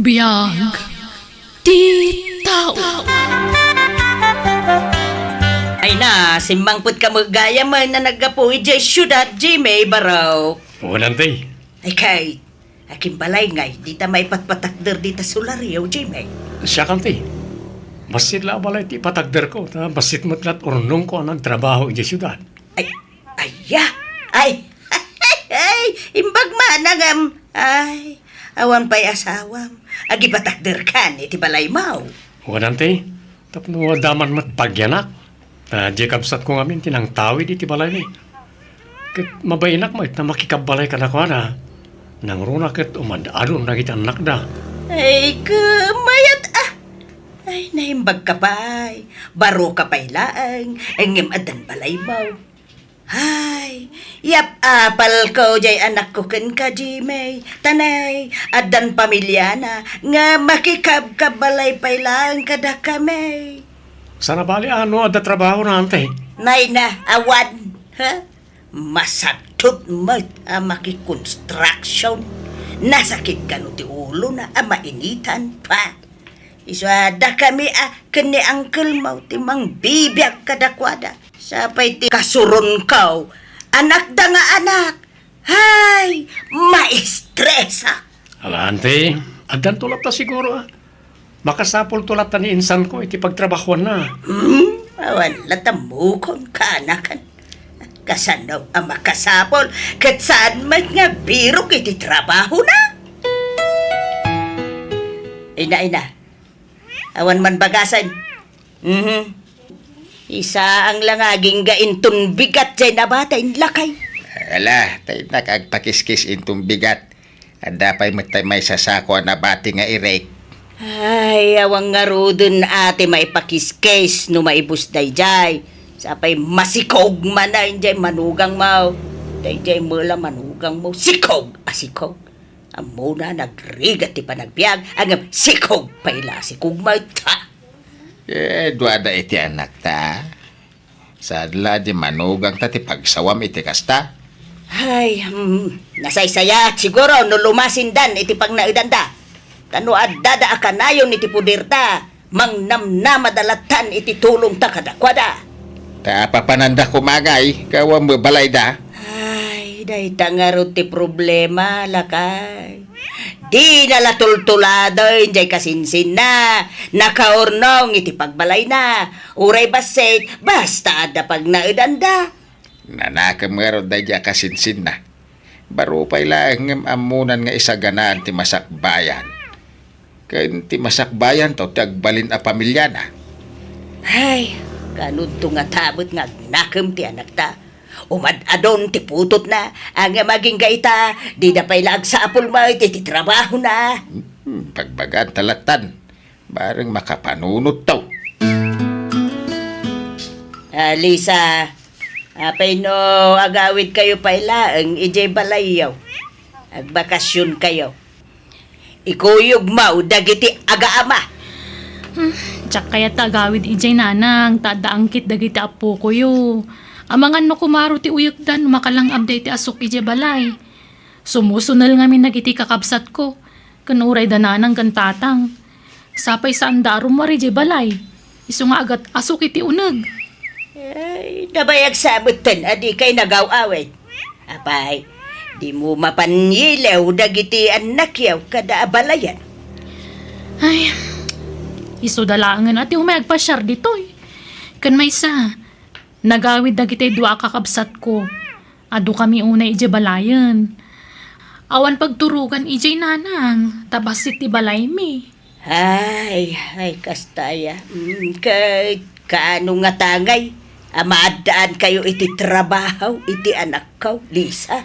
Biyag di tao. Ay na, simbangput ka magaya man na nagapuwi dyan syudad, Jimmy Baraw. Nantay. Ay kay, aking balay ngay, di ta may patpatakder di ta sularyo, Jimmy. Siya kantay. Basit la balay ti patagder ko. Basit matlat urnong ko ang trabaho di syudad. Ay, ay, imbag managam. Ay, awan pa'y asawam. Agi patakder ka ni ti balay mau. Nantay. Tapno daman mat pagyanak. Di kabsat ko ngamin tinang tawi di ti balay ni. Kat mabayinak mo na makikabalay ka na ko na. Nang runa kat umadadon na kita anak da. Ay, kamayat Ay, nahimbag ka pa'y. Baro ka pa'y laang. Ang adan balay mau. Hay, yap apal ko jay anak ko ken ka Jimmy. Tanay, adan pamilya na nga makikabkabalay pa'y lang kada kami. Sana bali ano ada trabaho na antay. Nay na, awan, ha? Masatut mo makikonstruction. Nasakit ka no ti ulo na mainitan pa. Iswada kami kani angkel mo ti mang bibiyag kadakwada. Sapay ti kasuron kaw. Anak da nga anak. Hay, maestresa. Ala antay. Adan tulap ta siguro Makasapol tulap ta ni insan ko iti pagtrabahuan na. Awan latamukon ka anakan. Kasanaw ang makasapol. Kat saan man nga biro kiti trabaho na. Ina. Awan man bagasan. Isa ang langaging gaintun bigat dyan na batay lakay. Ala, tayo nakagpakiskis intong bigat. Anda pa'y matay may sasako na bati nga irek. Ay, awang nga rodon ate may pakiskes no maibus day jay. Sapay masikog man na jay manugang mo. Day jay mula manugang mo. Sikog, asikog. Amo na nagrigat ti panagbiag. Ang sikog pa'y sikog mo ta. Duada iti anak ta. Sadla di manugang ta ti pagsawam iti kasta. Ay, nasaysaya siguro no lumasindan iti pagnaidanda. Tano addada akanayon iti pudirta. Mangnamna madalatan iti tulong ta kadakwada. Ta papananda kumagay, kawam mo balay da. Ay, dahi tangarot ti problema, lakay. Di nalatultulado, injay kasinsin na. Nakaurnong iti pagbalay na. Uray basit, basta ada pag naidanda. Nanakamarod da dya kasinsin na. Baro pa'y lang amunan nga isaganaan ti masakbayan. Kaya ti masakbayan to tagbalin a pamilya na. Ay, kanod to nga tabot nga nakam ti anak ta. Umadadon ti putot na. Ang maging gaita, di na pa'y lag sa apul mo iti trabaho na. Pagbagan talatan, bareng makapanunod to. Lisa, apay no agawid kayo pa'y ang ijay balayaw. Agbakasyon kayo. Ikuyog mau dagiti agaama. Tsak kaya tagawid ijay nanang, tadaangkit dagiti apo ko yo. Amangan no kumaro ti uyagdan, makalang update ti asok ijay balay. Sumusunal nga min nagiti kakabsat ko. Kanuray dananang gantatang. Sapay sa andarom mo ijay balay. Iso nga agat asok iti unag. Ay, nabayag sabutan, adi kay nagaw-awit. Apay, di mo mapanyilaw dagiti anak yaw kada abalayan. Ay, iso dalangan ati humayagpasyar ditoy. Kan may sa, nagawid dagiti dua kakabsat ko. Ado kami una ijay balayan. Awan pagturugan ijay nanang, tabasit ti balay mi. Ay, kastaya. Kay kaano nga tangay? Maadaan kayo iti trabaho, iti anak ko, Lisa.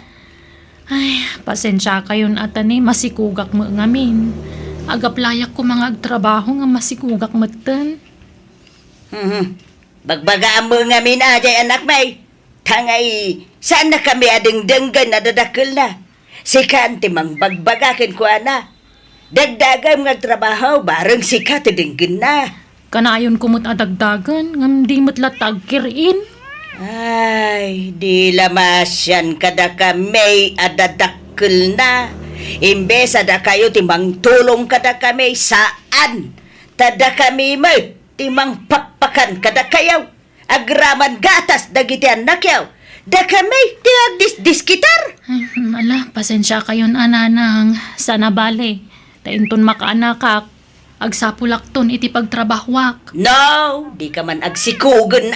Ay, pasensya kayon atani, masikugak mo ngamin. Agaplayak ko mga agtrabaho nga masikugak matan. Bagbagaan mo nga minajay anak may. Tangay, saan na kami adengdenggan na dadakil na? Sikan timang bagbagakin ko ana. Dagdagan nga trabaho, bareng sikat adenggan na. Kanayon kumot adagdagan, ngam di matlatag kirin. Ay, di lamasyan kada kami adadakil na. Imbes ada kayo timang tulong kada kami saan. Tada kami mo timang pakpakan kada kayo. Agraman gatas dagiti anak yaw. Da kami tiag diskitar. Ay, ala, pasensya kayon ananang. Sana bale. Tainton makaanakak. Agsapulakton iti pagtrabahwak. No, di ka man agsikugon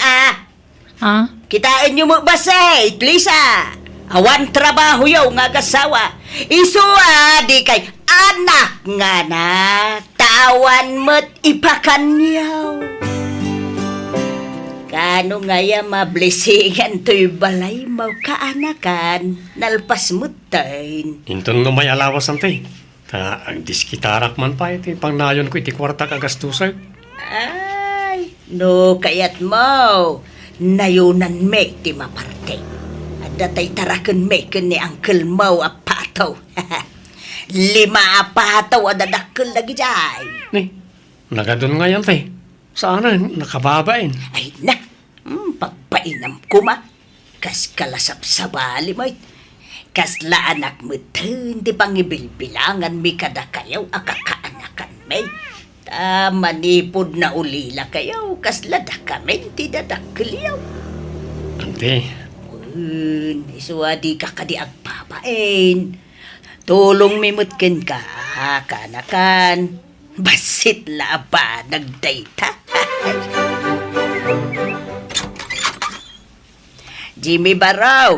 Ha? Kitain nyo mo basay, Lisa. Awan trabaho yaw nga kasawa. Isuwa di kay anak nga na. Tawan mo't ipakan yaw. Kano nga ya mablisingan to'y balay mau kaanakan. Nalpas mo't tayo. Inton no may alawas ante. Ta ang diskitarak man pa iti pangnayon ko iti kwarta kagastusay. Ay, no kayat mo. Nayunan me ti maparte. At datay tarakan me ni Uncle Mo apataw. 5 apataw adadakkel lagi jay. Ni, nagadun nga yan te. Saan na nakababain? Ay na, pagpainam ko ma. Kas kalasap sa bali mo. Kas la anak mo di pangibilbilangan mi kada kayaw akakaanakan me. Manipod na ulila kayo, kaslada kami, ti dadakliyaw. Ante, Isuwadi ka kadi agpapain. Tulong mimutkin ka, kanakan. Basit la ba nagdayta? Jimmy Baraw,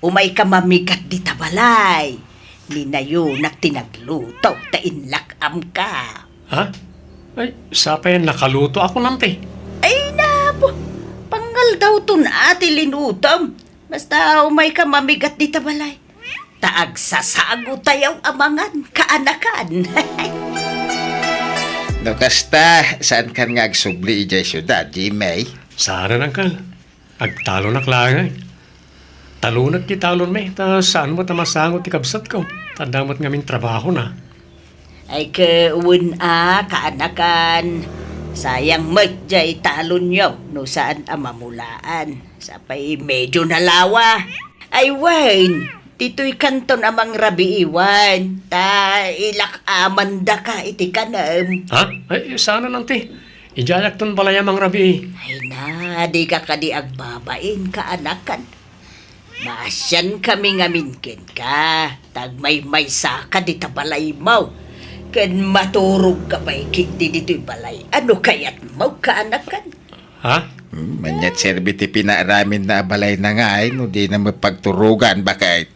umay ka mamikat di tabalay. Ninayo nagtinagluto, tainlak am ka. ha? Ay, sapay nakaluto ako nante. Ay nabo, pangal daw to na ati linutom. Basta umay ka mamigat di tabalay. Taag sasago tayaw amangan, kaanakan. No, kasta, saan kan nga agsubli ijay syudad, Jimmy? Saan na kal? Agtalo na klangay. Talunat ki talon me. Ta saan mo tamasangot ti kabsat ko? Tandamot ngamin trabaho na. Ay kaun kaanakan. Sayang matjay talon nyo no saan amamulaan. Sapay medyo nalawa. Ay Wayne, tito'y kanton amang rabi iwan. Ta ilak amanda ka iti kanam. Ha? Ay, saan na nante? Ijayak ton balay amang rabi. Ay na, di ka kadi agbabain kaanakan. Masyan kami ngaminkin ka. Tagmay-may saka di tabalay mo. Kan maturog ka pa'y kiti dito'y balay. Ano kaya't mo kaanakan? Ha? Manyat serbiti pinaramin na balay na nga ay, no di na mapagturugan bakit.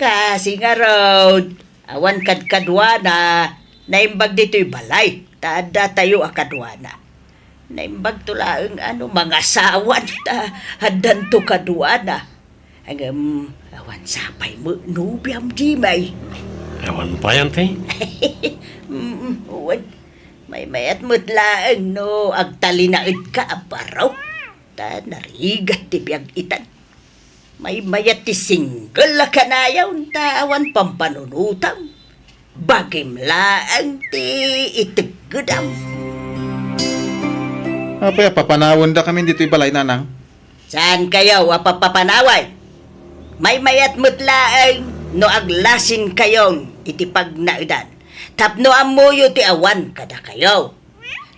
Kasi nga road. Awan kadkadwana. Naimbag dito'y balay. Tada tayo akadwana. Naimbag tulaang mga sawan. Hadan to kadwana. Ang awan sapay mo nubiam jimay. Ewan pa yan, te. Uwan. May mayat mo't laang no. Agtalinaid ka aparaw. Ta narigat ti biyag itan. May mayat ti single la kanayaw. Ta awan pampanunutam. Bagim laang ti itigudam. Apay, papanawon da kami dito'y balay nanang. Saan kayo apapapanaway? May mayat mo't laang no aglasin kayon iti pagnaidan. Tapno amuyo ti awan kada kayo.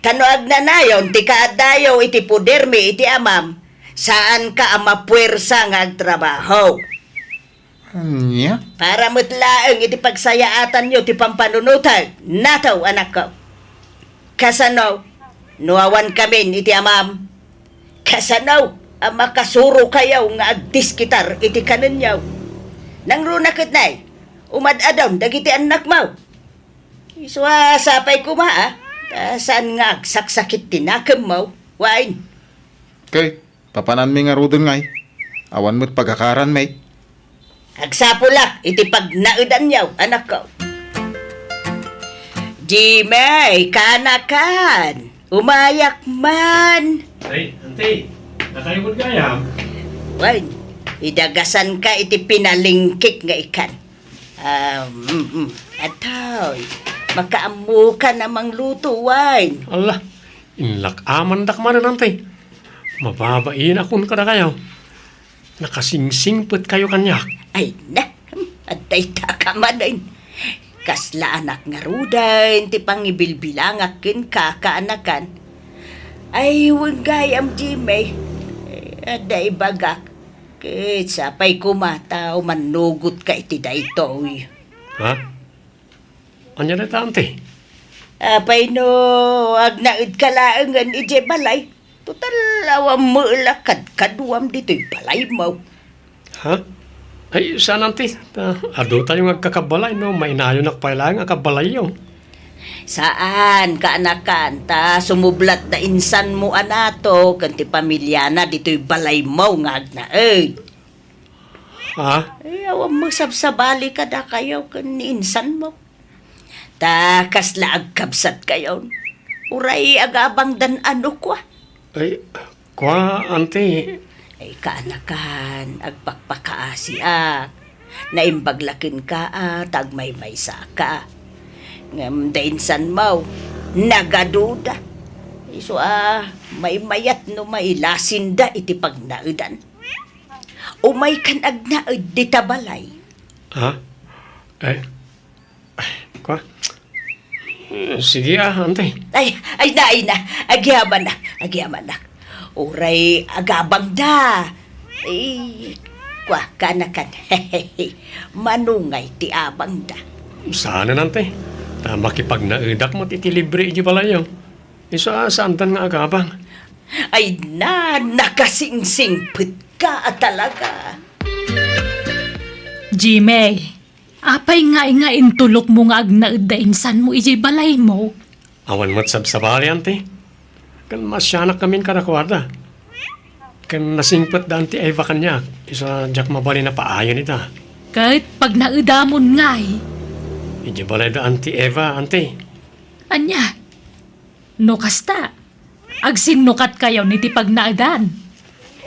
Kano agnanayon ti kaadayo iti pudermi iti amam. Saan ka amapuwersa nga agtrabaho? Anya? Para mutlaang iti pagsayaatan nyo ti pampanunutan. Nataw anak ko. Kasano? Nuawan kami iti amam. Kasano? Ang makasuro kayaw nga agdiskitar iti kanunyaw. Nang runakit na'y, umadadaw, dagiti anak mo. Iswa, sapay ko ma, saan nga agsaksakit tinakam mo, Wine? Kay, papanan mi nga rudon ngay. Awan mo't pagkakaran may. Agsapulak, iti pagnaudan yaw, anak ko. Jimmy, kanakan, umayak man. Ay, ante. Nakayod gayam. Wine, idagasan ka iti pinalingkik nga ikan. Ataw, makaamu ka namang luto, Wine. Allah, inlak aman dakman na nante. Mababain akon ka na kayo. Nakasingsingpet kayo kanyak. Ay na, At dayta ka manin. Kasla anak nga rudan, ti pangibilbilangak kin kakaanakan. Ay, wagay am Jimmy. Aday bagak. Kit sapay kumataw, manugot ka iti daytoy. Ha? Anya na ta, ante? Apay no, agnaid ka laangan ije balay. Total, awam mo lakad kaduam dito'y balay mo. Ha? Ay, saan, ante? Ado tayo agkakabalay, no? Mainayo na kailangan akabalay yun. Saan ka anakan ta sumublat na insan mo anato kanti pamilya na dito'y balay mo nga agnaid. Ha? Ay, awam mo sabsabali ka da kayo kan insan mo. Takas la agkabsat kayo. Uray agabang dan ano kwa. Ay, kwa, ante. Ay kaanakan, agpakpakaasiak. Naimbaglakin ka tagmay-maysa ka. Ngam dainsan mo, nagaduda. Iso may mayat no mailasin da iti pagnaudan. Umay kan agnaud di tabalay. Ha? Ay, kwa? Sige ante. Ay na, agyaman na. Uray, agabang da. Ay, kwa, kanakan, manungay ti abang da. Sana nante. Makipagnaudak mo titilibre iji balayo. Iso saan nga agabang. Ay nakasingsingpit ka talaga. Jimmy, apay nga intulok mo nga agnaid da insan mo iji balay mo. Awan mo't sabsabali, ante. Kan masyanak kamin karakwarda. Kan nasingpat da anti Eva kanya. Isa jak mabali na paayon ita. Kahit pag naidamon nga'y, Iji balay da anti Eva, ante. anya, no kasta, agsinukat kayo niti pag naidan.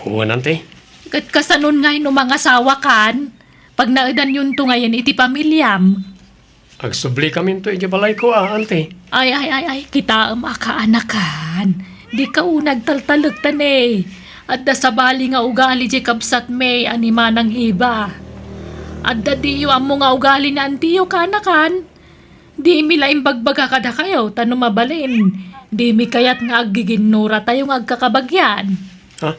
Huwan, ante. Kat kasanon nga'y no mga sawakan, pag naidan yun to ngayon iti pamilyam. Agsubli kamin to iji balay ko, ante. Ay, kita akaanakan. Di ka unag taltalagtan eh. At da sabali nga ugali di kabsat may anima ng iba. At da diyo amo nga ugali na antiyo kanakan. Di mi laing bagbaga kada kayo, tano mabalin. Di mi kayat nga agiginura tayo nga agkakabagyan. Ha?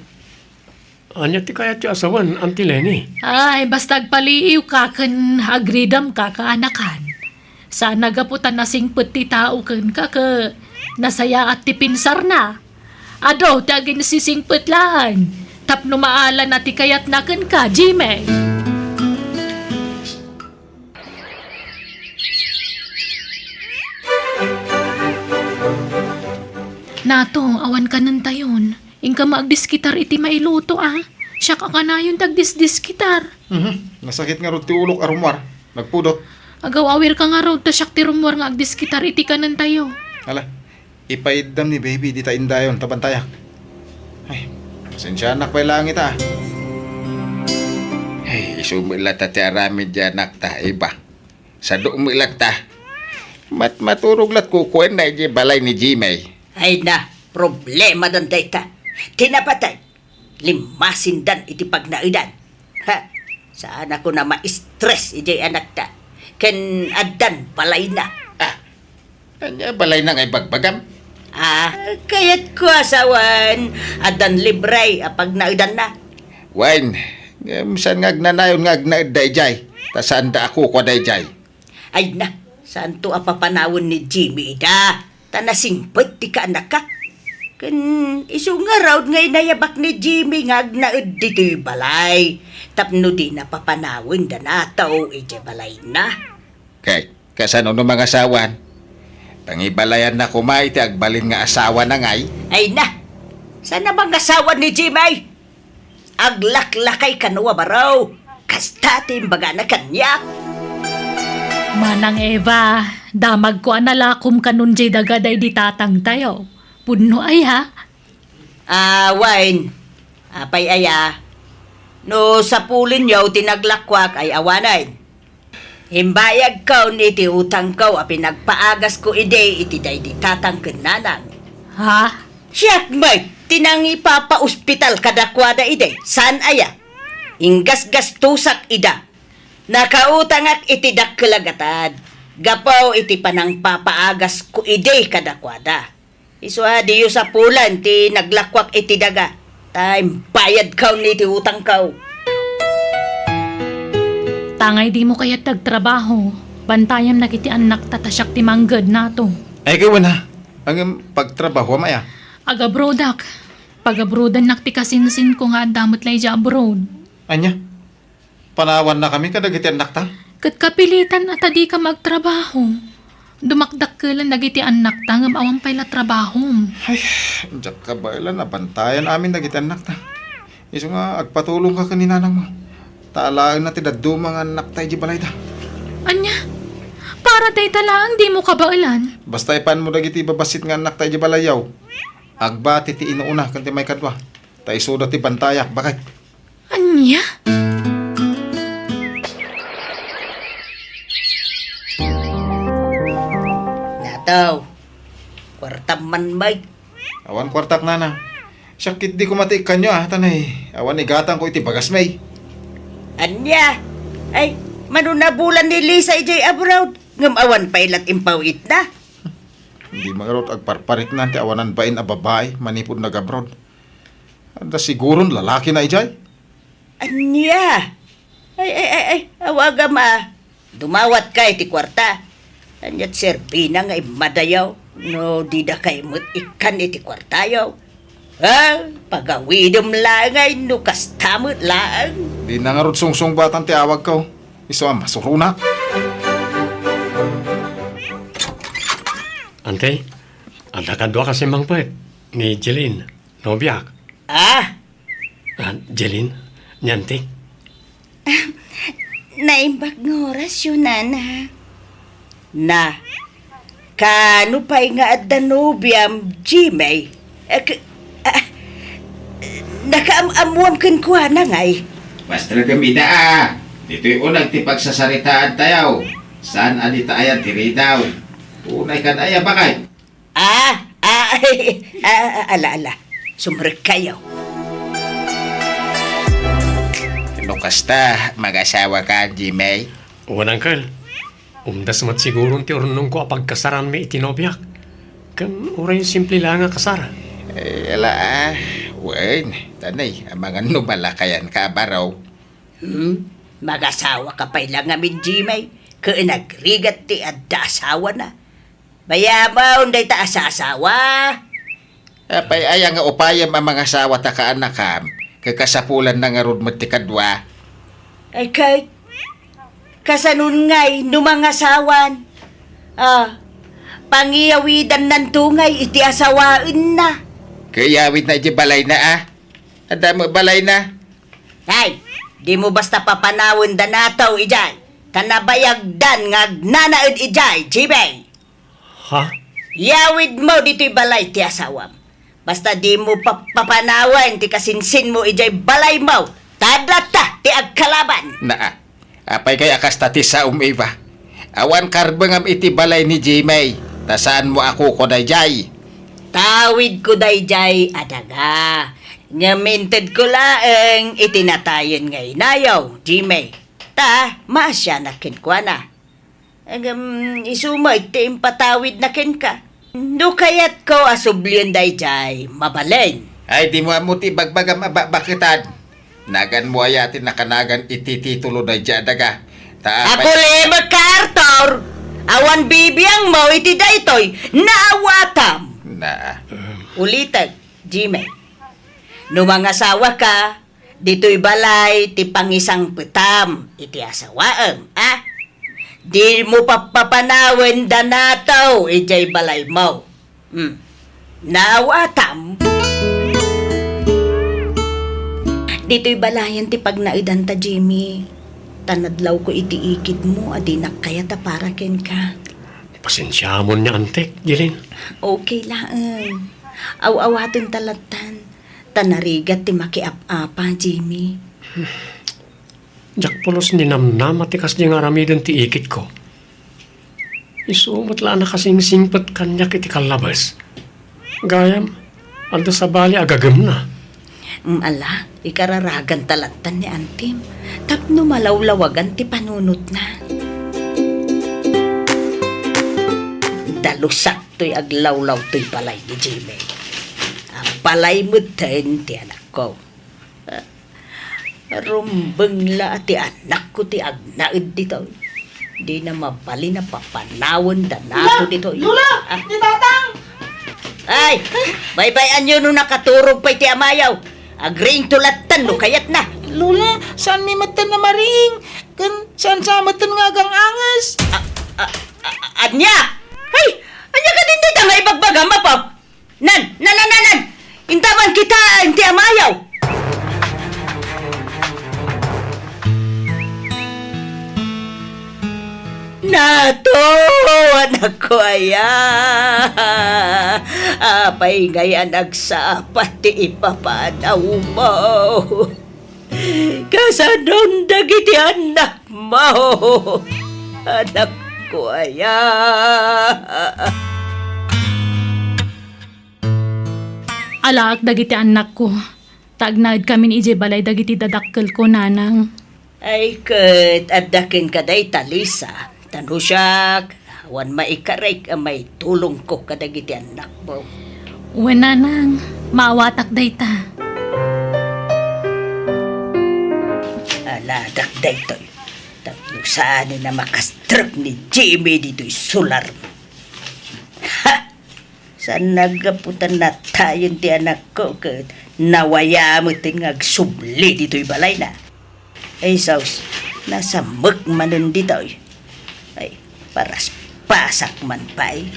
Anya ti kaya ti asawan, anti Lenny. Ay, basta agpaliiw ka kan agridam ka kaanakan. Sana gaputan na singput ti tao kan ka nasaya at ti pinsar na. Ado, tagin sisingput lang. Tapno maala na ti kayat na kan ka, Jimmy. Nato, awan ka ng tayon. Ingka maagdiskitar iti mailuto Siya ka kanayon tagdisdiskitar. Nasakit nga ron ti ulok arumwar. Nagpudot. Agaw-awir ka nga raw ta siyak ti rumor nga agdiskitar iti ka ng tayo. Ala, ipaidam ni baby di ta indayon tabantayak. Ay, pasensya anak pa langit Ay, isumilat ti aramid dyan nakta iba. Sa doon mo ilat ta. Maturog lat kukuen na iji balay ni Jimmy. Ay na, problema dan dayta. Tinapatay. Limasin dan iti pagnaidan. Ha? Saan ako na ma-stress iti anak ta. Ken adan balay na. Anya balay na ngay bagbagam. Kayat ko asawan. Adan libre apag naidan na. Wine, saan nga agnanayon nga agnaid dayjay. Ta saan da ako kwa dayjay. Ay na, saan to apapanawon ni Jimmy da? Tanasingpet ti ka anak ka. Kan iso nga raw ngay nayabak ni Jimmy nga agnaid dito'y balay. Tapno di napapanawon da nataw iti balay na. Kay, kasano no mga asawan? Pangibalayan na kumay ti agbalin nga asawa na ngay. Ay na, sana bang asawa ni Jimmy? Aglaklakay kanwa baraw. Kastatin baga na kanya. Manang Eva, damag ko analakom kanun jay dagaday di tatang tayo. Puno ay ha? Wine. Apay aya. No sa pulin yaw tinaglakwak ay awanay. Himbayag ko ni iti utang ko a pinagpaagas ko ide iti day di tatang kenanang. Ha? Siyak may tinang ipapa-ospital kadakwada ide. Saan aya? Inggas-gastusak ida. Nakautang ak iti dakkelagatan. Gapaw iti panang papaagas ko ide kadakwada. Iso diyo sa pulan ti naglakwak iti daga. Time bayad kaw ni ti utang kaw. Tangay di mo kaya tagtrabaho. Bantayam na kiti anak tatasyak ti manggad nato. Ay kayo na. Ang pagtrabaho maya. Agabrodak. Pagabrodan nak ti kasinsin ko nga damot lay ja abroad. Anya? Panawan na kami kadagiti anak ta? Kat kapilitan at di ka magtrabaho. Dumakdak ka lang nagiti anak ta ngam awang pala trabaho. Ay, diyak ka ba ilan nabantayan amin dagiti anak ta. Iso nga, agpatulong ka kaninanang mo. Taalaan na ti daddo mga anak tayo di balay ta. Anya? Para day talang di mo kabailan. Basta ipan mo dagiti babasit nga anak tayo di balayaw. Agbati ti inuuna kanti may kadwa. Tayo suda ti bantayak, bakit? Anya? Nataw. Kwartam man bay. Awan kwartak nana. Syakit di ko matiikan nyo tanay. Awan igatang ko iti bagas may. Anya? Ay, manunabulan ni Lisa ijay abroad. Ngam awan pa ilat impawit na. Hindi magarot agparparik na ti awanan bain a babae manipod nag-abroad. Anda siguron lalaki na ijay. Anya? Ay, awagam Dumawat ka iti kwarta. Anyat serbina nga madayaw. No, di da kay mo't ikan iti kwartayaw. Pagawidom lang ay nukas tamot lang. Di na nga rod sungsong batang ti awag ko. Iso masuruna. Ante, ada kadwa kasi mang puwet ni Jeline, nobiak. Jeline, nyantik. Naimbag ng oras yun, nana. Na, kano pa'y nga at danubiam, Jimay? Nakaamuam kan kuha na nga'y. Basta gamida Dito'y unang ti pagsasaritaan tayaw. Saan anita ayan tiridaw? Unay kan aya bakay? Ala. Sumrek kayo. Kasta, mag-asawa ka, Jimay? Unang kal, umdas mat siguro ti ornong ko apagkasaran may itinobiak. Kan oray simple lang nga kasara. Wen, tanay, ang mga numalakayan ka baraw. Mag-asawa ka pa'y lang amin, Jimay. Kainagrigat ti adda asawa na. Bayabaw, day ta asawa. Apay aya nga upayam ang mga asawa ta kaanakam. Kakasapulan na nga rod matikadwa. Ay kay, kasanun nga'y numangasawan. Pangiyawidan ng tungay, iti asawaan na. Kayawid na di balay na Ada mo balay na? Ay, di mo basta papanawin danataw, ijay. Tanabayagdan nga nanaid ijay, Jibay. Ha? Yawid mo dito'y balay ti asawam. Basta di mo papanawan ti kasinsin mo ijay balay mo. Tadlata ti agkalaban. Apay kay akas tati sa umiba. Awan karbangam iti balay ni Jimay. Tasaan mo ako ko dayjay. Tawid ko dayjay adaga. Ngaminted ko laeng itinatayon ngay nayaw, Jimay. Masya na kin kwa na. Isumay ti impatawid na kin ka. No kayat ko asublion dayjay, mabalen. Ay di mo amuti bagbagam bakitan. Nagan mo ayatin na kanagan itititulo dayjay daga. Ako le magkartor. Awan bibiyang mo iti daytoy naawatam. Ulitag, Jimmy. No mga asawa ka, dito'y balay ti pangisang pitam iti asawaam, Di mo papapanawin danataw ijay balay mo. Naawatam. Dito'y balayan ti pagnaidan ta, Jimmy. Tanadlaw ko iti ikid mo, adinak kaya ta para ken ka. Pasensya mo niya, antek, Jeline. Okay lang. Aw-awatin talatan. Tanarigat ti makiap-apa, Jimmy. Jak polos ni namnam atikas di nga ramidon ti ikit ko. Isumot la na kasing singpet kanya kiti kalabas. Gayam, ando sa bali agagam na. Ala, ikararagan talatan ni Antim. Tapno malawlawagan ti panunot na. Dalusak to'y aglawlaw to'y balay ni Jimmy. Ang balay mo din ti anak ko. Rumbeng la ti anak ko ti agnaid dito. Di na mabali na papanawon danato dito. Lula! Di tatang! Ay! Baybayan nyo nung nakaturog pa'y ti amayaw. Agreeing tulatan no kayat na. Lula, saan may matan na maring? Saan sa matan nga gang angas? Anya! Ay! Anya ka din dito nga ibagbaga mapaw! Nan! Intaban kita ti amayaw! Nato! Anak ko aya! Apay ngayon nagsapat ti ipapanaw mo! Kasanon dagiti anak mo! Anak ko aya! Alaak dagiti anak ko. Tagnaid kami ni ije balay dagiti dadakkel ko nanang. Ay kat adakin ka day talisa. Tanusyak, awan maikaray ka may tulong ko kadagiti anak mo. Uwan nanang, maawatak dayta. Aladak day to'y. Tapos saan na makastrap ni Jimmy dito'y sular mo. Ha! Saan nagaputan na tayo ti anak ko kat nawaya mo ting agsubli dito'y balay na. Ay saus, nasa magmanon dito'y. Ay, paras pasak man pa'y.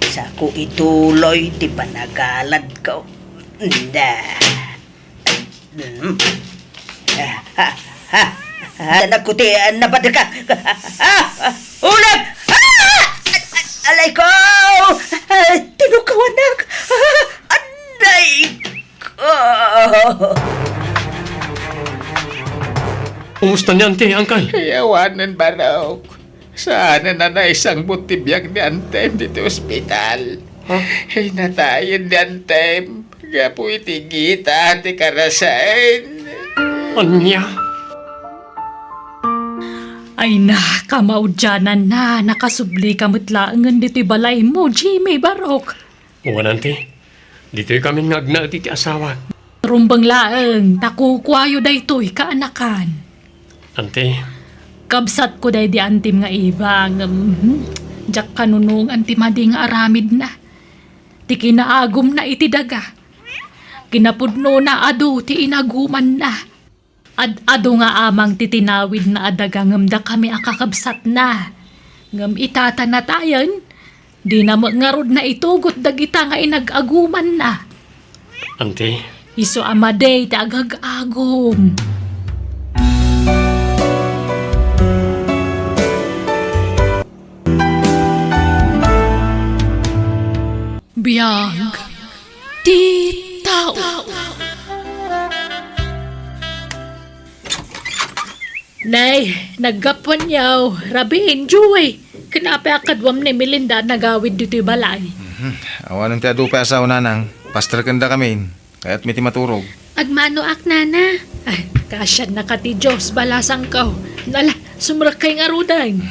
Sa ko ituloy ti panagalad ko. Anak ko ti napadal ka. Ulag! Alay ko! Tinukawanak! Anay ko! Kumusta niyan, te, Angkal? Yawanan barok. Sana na isang butibyak ni Antem dito ospital. Ay, natayin ni Antem. Gapo itigita, ti karasain. Anya? Ay na, kamaudyanan na, nakasubli kamutlaangan dito'y balay mo, Jimmy Barok. Uwan, te. Dito'y kami ngagna ti asawa. Rumbang laeng, takukwayo daytoy kaanakan. Ante, Kabsat ko day di antim nga iba, jak kanunong antimadi nga aramid na. Ti kinaagom na iti daga. Kinapudno na ado ti inaguman na. Ado nga amang titinawid na adaga ngam da kami akakabsat na. Ngam itata na tayon, di na ngarod na itugot dagita nga inagaguman na. ante, Iso amaday ti agag-agom. Biyag ti tao. Nay, naggapuan yaw. Rabiin, Joy. Kinapi akadwam ni Melinda nagawid dito'y balay. Awan ng tiyado pa asawa nanang. Pastor kanda kami. Kaya't may timaturog. Agmano ak nana. Ay, kasyan na ka ti Diyos, balasang ka. Nala, sumrak kay nga rudan.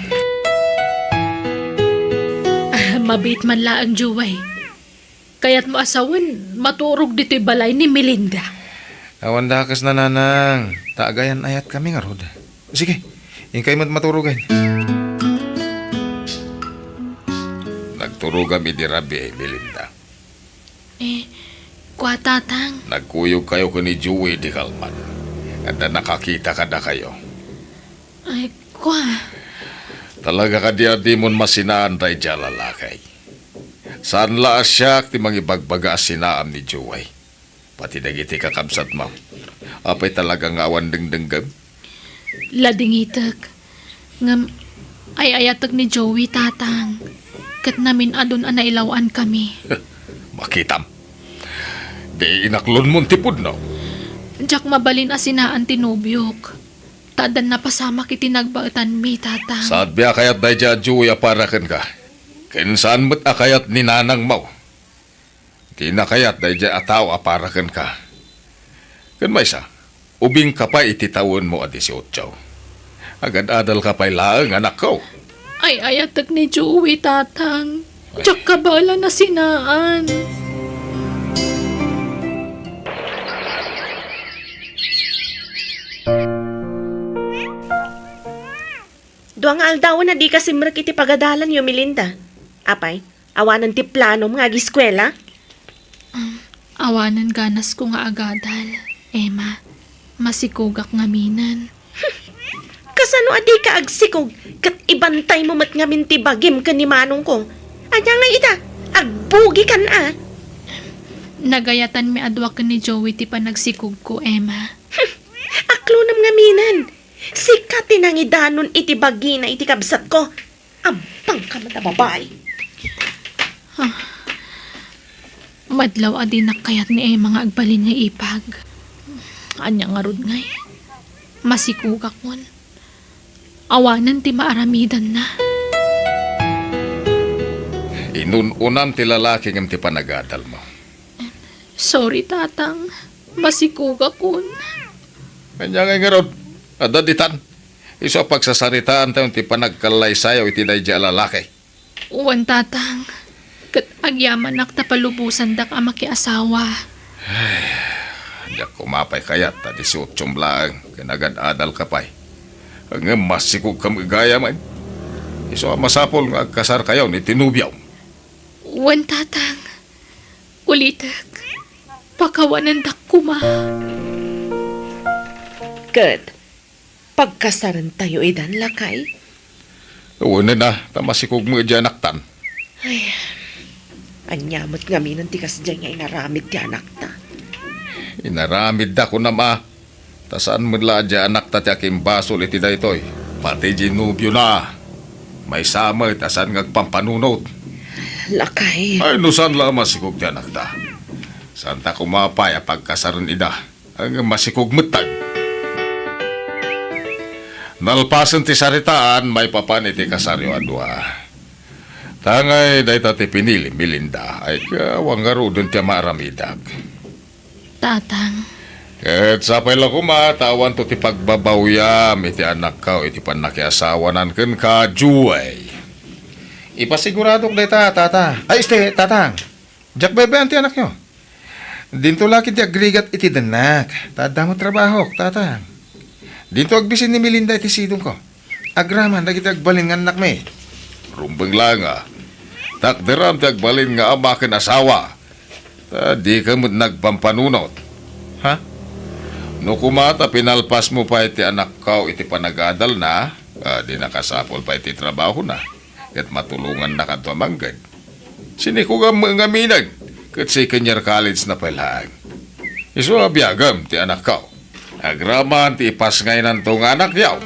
Mabit man laang Joy. Kaya't mo asawan, maturog dito'y balay ni Melinda. Awan dakas na nanang. Taagayan ayat kami nga rod. Sige, ingkay mo't maturugan. Nagturo kami di Rabi, Melinda. Kwa tatang. Nagkuyog kayo ko ni Joey di Kalman. At na nakakita ka na kayo. Ay, kwa. Talaga ka di mon masinaan tayo dyan lalakay. Saan laas siya ti mangibagbaga sinaam ni Joey. Pati dagiti kakabsat mo. Apay talaga nga awan dengdenggam. Lading itak. Ngam, ay ayatag ni Joey tatang. Kat namin adon anailawan kami. Makitam. Di inaklon mong tipod no. Jak mabalin asinaan tinubyok. Tadan na pasama kiti nagbautan mi tatang. Saad biya kayat dahi dyan Joey aparakan ka. Kinsaan mo't akayat ni nanang mo. Di na kayat dahi dyan ataw aparakan ka. Kan may sa, ubing ka pa ititawon mo at 18. Agad-adal ka pa'y laang anak ko. Ay, ayatag ni Joey, tatang. Tsak ka bala na sinaan. Duang aldaw na di kasi mrak iti pagadalan yo Melinda. Apay, awanan ti plano mga giskwela. Awanan ganas ko nga agadal. Emma, masikugak ngaminan. Kasano adi ka agsikog kat ibantay mo mat ngamin ti bagim ka ni manong ko. Anyang na ita, agbugi kan Nagayatan mi adwa ka ni Joey ti panagsikog ko, Emma. Aklo nam ngaminan. Sikatin ang idanon iti bagi na iti kabsat ko. Ampang ka mata babay. Madlaw adi nakayat ni Emma nga agbalin nga ipag. Anya nga rod ngay. Masikugak mon. Awanan ti maaramidan na. Inununam ti lalaki ngam ti panagadal mo. Sorry, tatang. Masikugak kon. Kanya nga rod, adaditan. Iso pagsasaritaan tayo ti panagkalay sayo iti dayja lalaki. Uwan, tatang. Kat agyaman nak tapalubusan dak ama ki asawa. Diyak kumapay kayat ta 18 lang, kinagad-adal ka pa'y. Ang masikog ka magaya man. Iso masapol nga agkasar kayo ni tinubyaw. Uwan, tatang. Ulitak. Pakawanan dak kuma. Good. Pagkasaran tayo idan lakay. Uwan na, tamasikog mo idyanaktan. Anyamot ngamin ang tikas dyan nga inaramid ti anak ta. Inaramid da ko na ma. Tasaan mo la dya anak ta ti aking basol iti daytoy. Pati ginubyo na. May sama tasan ngagpampanunod. Lakay. Ay, nusan la masikog ti anak ta. Santa kumapay a pagkasaran ida. Ang masikog matag. Nalpasan ti saritaan, may papan iti kasaryo adwa. Tangay day ti pinili, Melinda, ay kawang nga rudon ti maaramidag. Tatang. Ket sapay lang kumatawan to ti pagbabawya, iti anak ka, iti panakiasawanan ken ka, Juway. Ipasiguradok day tata. Ay, tatang. Jack bebe ang ti anak nyo. Dinto laki ti agrigat iti danak. Tadamo trabaho, tatang. Dinto agbisin ni Melinda iti sidong ko. Agraman, dagiti agbalin nga anak may. Rumbeng lang takderam ti agbalin nga ama ken asawa. Di ka mo nagpampanunot. Ha? No kumata pinalpas mo pa iti anak ka iti panagadal na, di nakasapol pa iti trabaho na. Ket matulungan na kadto manggad. Sinikugam mga minag, ket si Kanyar College na palang. Iso abiyagam ti anak ka. Agraman ti ipas ngay ng tong anak yaw.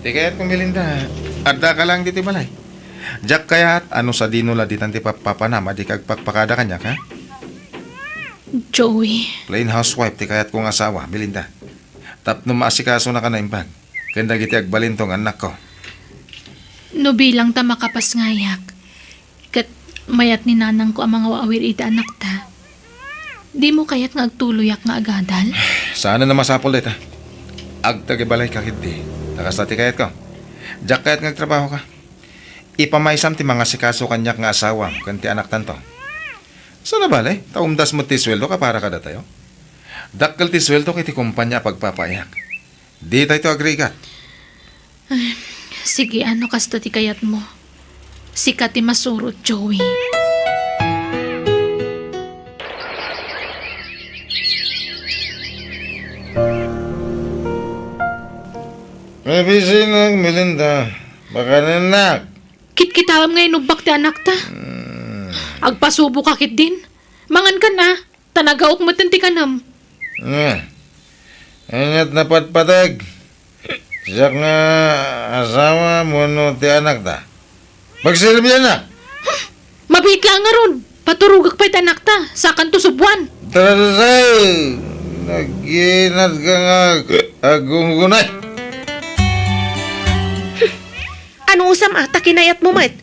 Di kaya't kong Melinda, adda ka lang diti balay. Jack kaya't ano sa dino la ditan ti papanama di kagpakpakada kanya ka? Joey. Plain housewife ti kaya't kong asawa, Melinda. Tapno maasikaso na ka na imbag. Kanda giti agbalin tong anak ko. No bilang ta makapas ngayak. Kat mayat ni nanang ko ang mga waawir iti anak ta. Di mo kayat nga agtuloyak nga agadal? Sana na masapol dita. Agtagibalay ka kiti. Nakastati kayat ko. Jack kayat ngagtrabaho ka. Ipamaysam ti mga sikaso kanyak nga asawa kanti anak tanto. Sana balay, taumdas mo ti sweldo ka para kada tayo. Dakkel ti sweldo kiti kumpanya pagpapayak. Di tayo agrigat. Sige, ano kasta ti kayat mo? Sikat ti masurot, Joey. May bisinag, Melinda. Baka nanak. Kit-kitawam ngayon ubak ti anak ta. Agpasubo ka kit din. Mangan ka na. Tanagaok mo ti kanam. Ingat na patpatag. Siyak nga asawa mo no ti anak ta. Magsirim yan na. Mabit lang nga ron. Paturugak pa iti anak ta. Sakan to subuan. Tarasay. Naginat ka nga agunggunay. Ano usam ata kinayat mo met?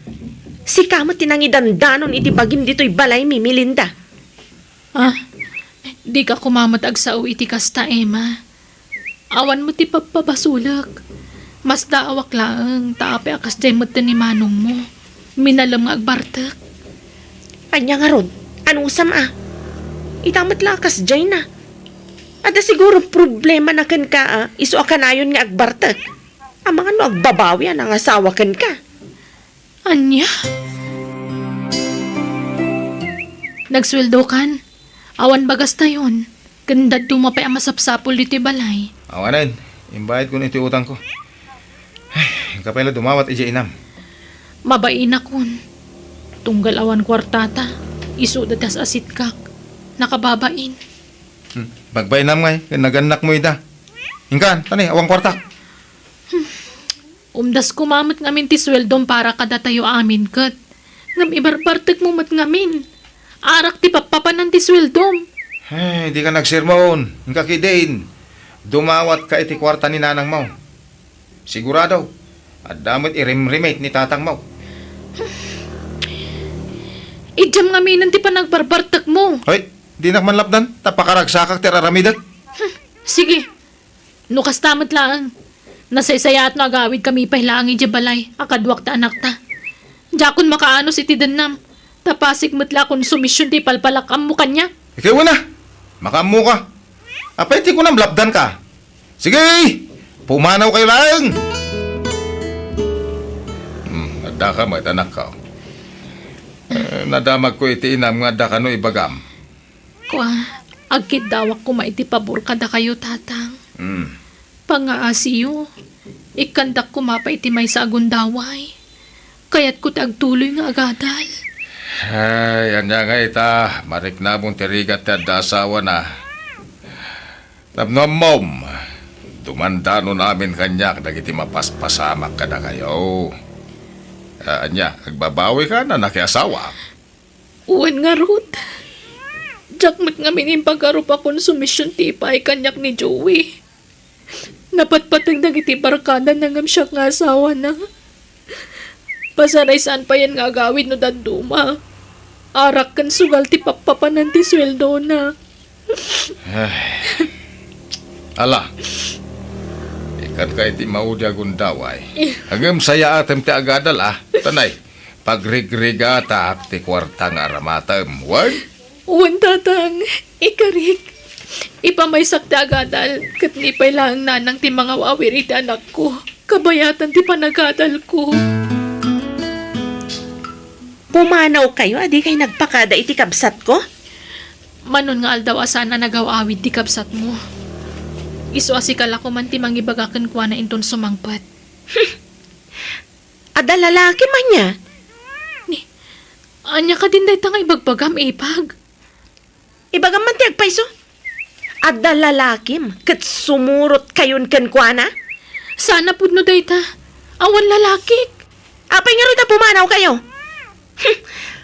Si kamot tinangidandanon iti bagim dito'y balay mi, Melinda. Ah, di ka kumamot ag sao iti kasta, Emma. Awan mo ti papabasulak. Mas daawak laang taapi akas jay mo ni manong mo. Minalam nga agbartak. Anya nga ron, ano usam Itamat lakas jay na. Ada siguro problema na kan ka iso akanayon nga agbartak. Ang mga no agbabawi ang asawa kan ka. Anya? Nagsweldo kan? Awan bagas na yun. Ganda dumapay ang masapsapol dito balay. Awanan, imbayad ko na ito utang ko. Ay, kapayla dumawat ija inam. Mabain akon. Tunggal awan kwartata. Iso datas asit kak. Nakababain. Magbainam ngay, naganak mo ida. Ingkan, tani, awang kwarta. Umdas kumamot ngamin ti sweldom para kada tayo amin kat. Ngam ibarbartag mo mat ngamin. Arak ti papapanan ti sweldom. Ay, di ka nagsirmoon. Ingka kidain. Dumawat ka iti kwarta ni nanang mo. Sigurado. At damot i-remate ni tatang mo. Ijam ngamin ti panagbarbartag mo. Hoy, di nakmanlapdan. Tapakaragsakak ti raramidat. Sige. Nukas tamat lang. Nasaysaya at nagawid kami pahilangi di balay. Akadwak ta anak ta. Jakon makaano si tidanam. Tapasik matla kung sumisyon di palpalakam mo kanya. Ikaw na. Makamu ka. Apay ti ko na mlapdan ka. Sige! Pumanaw kayo lang! Adda ka mo, anak ka. Nadamag ko iti inam nga adda ka no ibagam. Kwa, agkit dawak ko maiti pabor kada kayo tatang. Pangaasiyo, ikandak ko mapa iti may sa agundaway. Kaya't ko tagtuloy nga agadal. Ay, anya nga ita. Marik na mong tirigat at asawa na. Tapno mom, dumandano namin kanyak dagiti mapaspasamak kada kayo. Anya, agbabawi ka na nakiasawa. Uwan nga Ruth. Jakmat nga minim pagkarup akong sumisyon tipay kanyak ni Joey. Napatpatag dagiti barkada nangam siya nga asawa na. Pasaray saan pa yan nga gawin no danduma. Arak kan sugal ti papapanan ti sweldo na. Ala, ikan ka iti maudi agundaway. Hanggang saya atem ti agadal Tanay, pagrigriga ta ti kwarta nga aramatem. Wag? Uwan tatang, ikarik. Ipamaysak ti agadal, kat nipay lang nanang ti mga wawir iti anak ko. Kabayatan ti panagadal ko. Pumanaw kayo, adi kayo nagpakada iti kabsat ko? Manon nga aldaw asana nagawawid ti kabsat mo. Isu asikala ko man ti mangibagakan kwa na inton sumangpat. Ada lalaki man niya. Anya ka din dahi tangay bagbagam ipag. Ibagam man ti agpaiso. Ada lalakim, kat sumurot kayon kan kwa na? Sana pud no dahi ta. Awan lalakik. Apay nga rin na pumanaw kayo.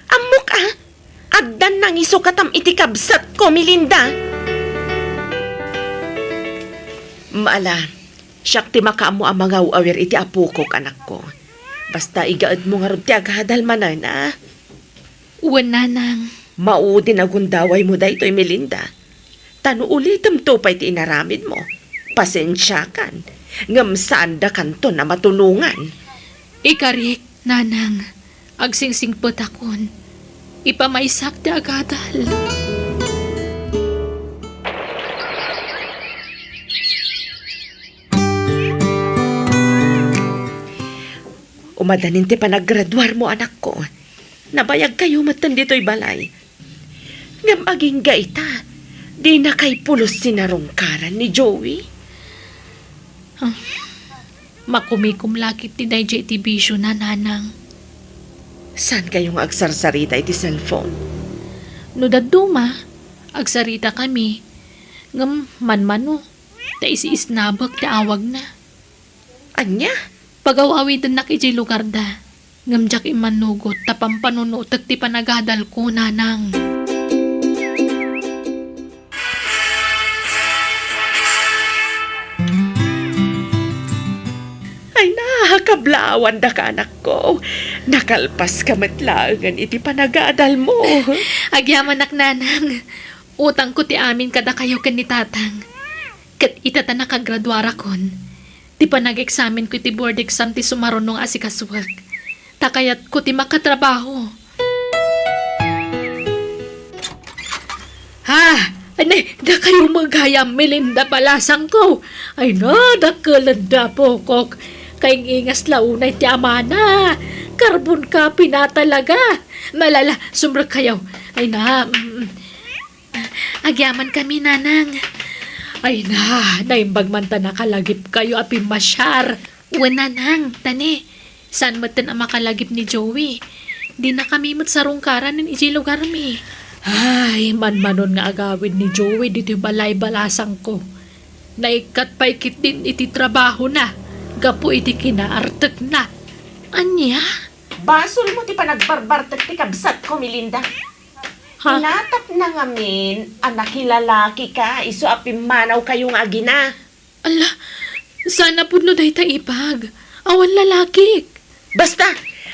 Amok Addan nang iso katam iti kabsat ko, Melinda. Maala, siyak ti makaamo ang mga uawir iti apo ko, anak ko. Basta igaad mo nga ron ti aghadal manan, Uwan nanang. Maudi na gundaway mo da ito'y Melinda. Tano ulitam to pa iti inaramid mo. Pasensya kan. Ngam saan da kanto na matulungan. Ikarik, nanang. Agsingsing potakon. Ipamaysak ti agadal. Umadanin ti panaggraduar mo, anak ko. Nabayag kayo matan dito'y balay. Ngam aging gaita, di na kay pulos sinarungkaran ni Joey. Makumikum lakit ti DJ Tibisyo na nanang. Saan kayong agsarsarita iti cellphone? No daduma, agsarita kami. Ngam manmano, ta isi-isnabak ti awag na. Anya? Pagawawidan na kiji lugar da. Ngam jak imanugot tapang panunutak ti panagadal ko nanang. Ay, Kablawan da ka, anak ko. Nakalpas ka matlaangan iti panagaadal mo. Agyaman nak nanang. Utang ko ti amin kada kayo ken ni tatang. Kat itata nakagradwara kon. Ti pa nag-examen ko ti board exam ti sumarunong asikasuwag. Takayat ko ti makatrabaho. Ha! Anay, da kayo maghayam Melinda palasang ko. Ay na, dakalanda po kok. Kay ingas launay ti amana. Karbon ka pinatalaga. Malala, sumrag kayo. Ay na, agyaman kami nanang. Ay na, naimbag man ta nakalagip kayo api masyar. Wala nang, tani. Saan matan ang makalagip ni Joey? Di na kami mat sa rungkaran ng iji lugar mi. Ay, man-manon nga agawin ni Joey dito yung balay-balasang ko. Naikat pa ikit din iti trabaho na. Gapo iti kinaartek na. Anya? Basol mo ti panagbarbartag ti kabsat ko, Melinda. Ha? Inatap na ngamin, anak hilalaki ka, iso apimanaw kayong agina. Ala, sana po no dahi ta ipag. Awan lalaki. Basta,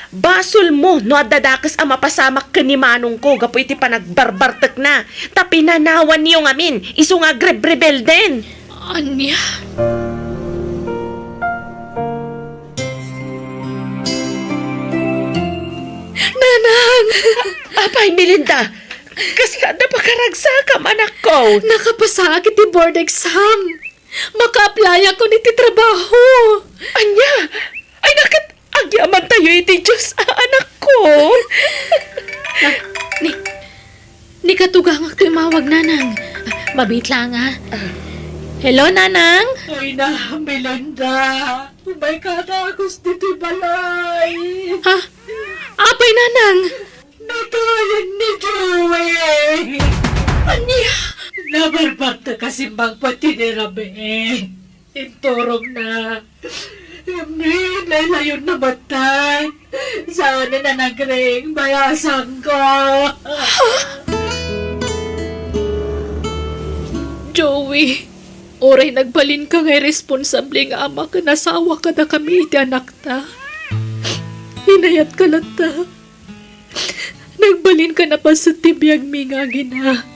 basol mo, no adadakas ang mapasamak ka ni manong ko, gapo iti panagbarbartag na. Tapinanawan niyo ngamin, iso nga greb-rebel din. Anya? Nanang! Apay, Melinda, kasi kada pakaragsakam, anak ko. Nakapasakit ti board exam. Maka-apply ako niti trabaho. Anya, ay nakat, agyaman tayo iti Diyos, anak ko. Ni katugangak to imawag nanang. Mabit lang ha. Hello, nanang? Ay na, Melinda. May katagos dito balay. Ha? Apay, nanang? Natayan ni Joey. Anya? Nabalbagta kasi magpati ni Rabe. Inturog na. Hindi, lalayon na batay. Sana na nagring bayasan ko. Joey, oray nagbalin ka ngay responsable nga ama ka nasawa ka na kami iti anak ta. Hinayat ka lang ta. Nagbalin ka na pa sa tibiyag mi nga gina.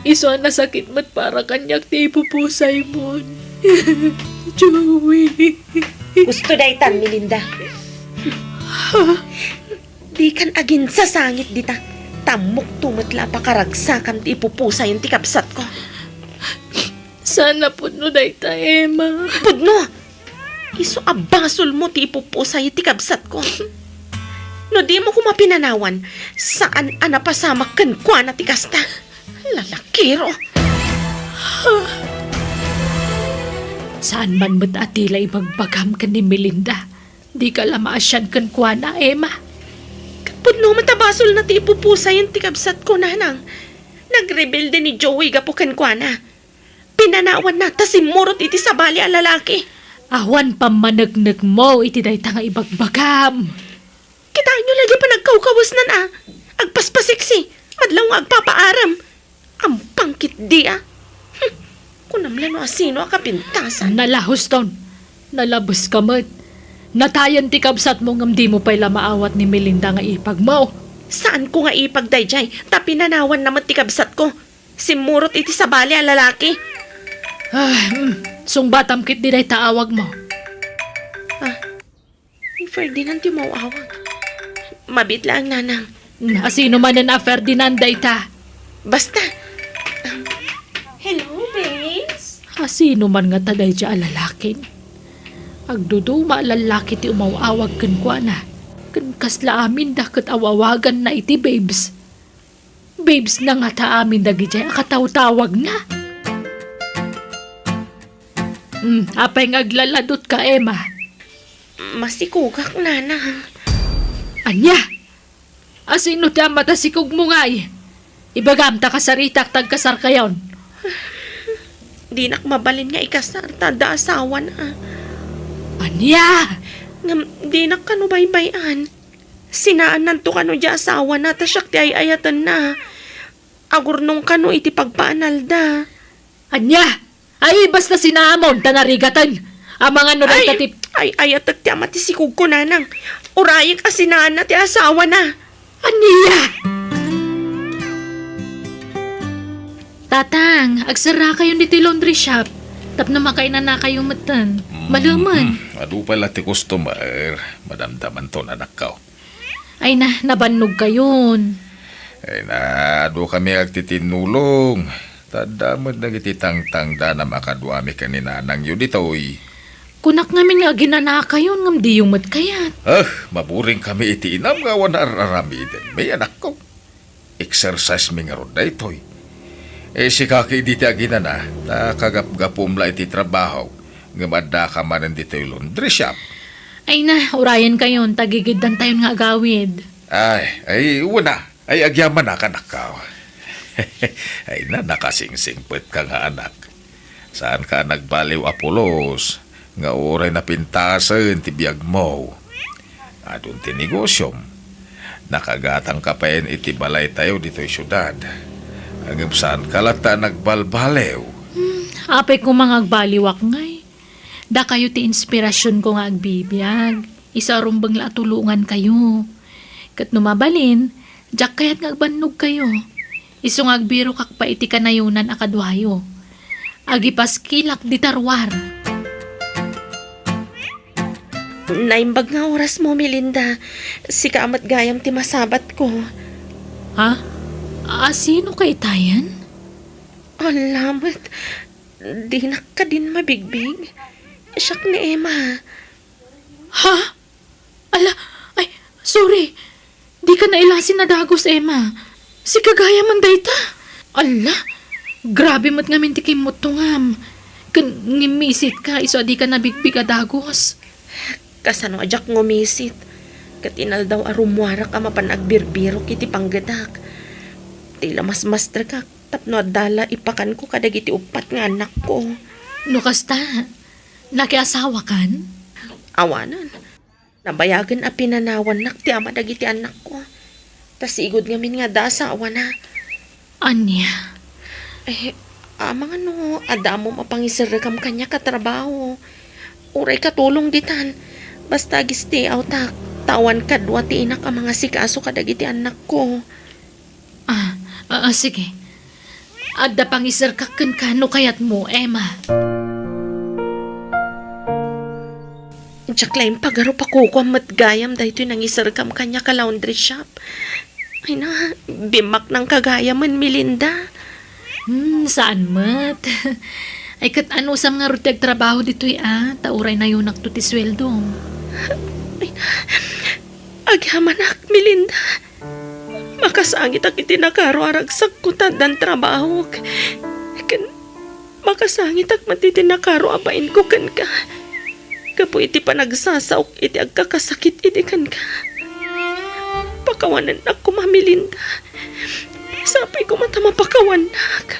Iso ang nasakit mat para kanyak ti ipupusay mo. Joey. Gusto daytan, Melinda. Di kan agin sa sangit dita. Tamok tumatla pa karagsakam ti ipupusa yung tikabsat ko. Sana po no dayta, Emma. Pudno! Iso abasol mo ti ipupusa yung tikabsat ko. No di mo ko mapinanawan, saan anapasamak kan kwa na tikasta. Lalakiro. Saan man mo't atila ibagbagam ka ni Melinda? Di ka lamaasyan kan kwa na, Emma. Pudno matabasol na ti ipupusa yung tikabsat ko, nanang. Nagrebelde ni Joey gapo kan kwa na. Pinanawan na, tasimurot iti sabali ang lalaki. Awan pamanagnag mo, iti dayta nga ibagbagam. Kita nyo lagi pa nagkaukawas na na. Agpaspasiksi, madlaw nga agpapaaram. Ang pangkit di Kunamla no asino akapintasan. Nalahos ton. Nalabos ka mat. Natayan ti kabsat mo ngam di mo pa'y lamaawat ni Melinda nga ipag mo. Saan ko nga ipagdayjay? Tapinanawan naman tikabsat ko. Simurot iti sabali ang lalaki. Sung batamkit di day taawag mo. Ni Ferdinand yung mauawag. Mabit lang, nanang. Asino man na Ferdinand day ta. Basta. Hello, babes? Asino man nga taday dya alalakin. Agduduma lalaki ti umawawag kan kwa na. Kan kasla amin dakat awawagan na iti babes. Babes na nga ta amin dagi dya akataw-tawag na. Apay ngaglaladot ka, Emma. Masikugak, nanang. Anya? Asino ti matasikog mo ngay? Ibagam ta kasaritak tagkasar kayon. Di nak mabalin nga ikasar, tada asawa na. Anya? Ngam, di nak kano baybayan. Sinaan nanto kano di asawa na, tasyak ti ayayatan na. Agur nung kano iti pagpaanalda. Anya? Ay, basta sinamon, tanarigatan. Ang mga nuray tatip. Ay, atak ti amati si Kugko nanang. Urayag asinana ti asawa na. Aniya! Tatang, agsara kayo dito laundry shop. Tapno makainan na kayong matan. Maluman. Adu pala ti customer. Madamdaman to na nakaw. Ay na, nabannog kayon. Ay na, adu kami agtitinulong. Tadamad na ititang-tangda na makaduami kanina nang yun ditoy. Kunak ngamin nga ginana kayon ngam di yung mat kayat. Maburing kami iti inam nga wan araramiden. May anak ko. Exercise mi nga ron na itoy. Si kaki diti agina na, kagap-gapum la iti trabaho. Ngamadda ka man dito yung laundry shop. Ay na, urayan kayon, tagigiddan tayo nga agawid. Ay, wala. Ay, agyaman na ka nakaw. Ay na, nakasingsingpet ka nga anak. Saan ka nagbaliw Apolos? Nga oray na pintasan ti biyag mo. Adun ti negosyom. Nakagatang kapain iti balay tayo dito yung syudad. Hanggang saan ka lata nagbalbalew. Apay ko mga agbaliwak ngay. Da kayo ti inspirasyon ko nga agbibiyag. Isa rumbang la tulungan kayo. Kat numabalin, jak kayat nga agbannog kayo. Iso nga agbiro kak pa iti kanayunan akadwayo. Agipas kilak di tarwar. Naimbag nga oras mo, Melinda. Si kaamat gayam ti masabat ko. Ha? Sino kay tayan? Alamat. Di na ka din mabigbig. Siyak ni Emma. Ha? Ala, ay, sorry. Di ka nailasin na dagos, Emma. Si kagaya man dayta. Ala, grabe mat nga minti kimot tungam. Ngimisit ka, iso di ka nabigbig a dagos. Kasano ajak ngumisit. Katinal daw arumwarak ama panagbirbiro kiti panggadak. Tila mas ka. Tapno adala ipakan ko kadagiti upat nga anak ko. No kasta, nakiasawa kan? Awanan. Nabayagan a pinanawan nak ti ama dagiti anak ko. Tas igod ngamin nga dasa awana. Anya? Amang ano, adamo mapangisiragam kanya katrabaho. Uray katulong ditan. Basta stay out tak. Tawan kadwa ti inak ang mga sikaso kadagiti anak ko. Sige. Adda pang isirkakan ka no kayat mo, Emma. Diyak lang pagaro pa ko ang matgayam dahil ito nang isarkam kanya ka laundry shop. Ay na, bimak ng kagayaman, Melinda. Saan mat? Ay kat ano sa mga ruteg trabaho dito'y tauray na yun ti sweldo. Agyamanak, Melinda. Makasangit ak itinakaro aragsak ko tandang trabaho. Makasangit ak matitinakaro apain ko kan ka. Kapo iti panagsasaok iti agkakasakit iti kan ka. Pakawanan ako, Melinda. Sapay ko matama pakawanak.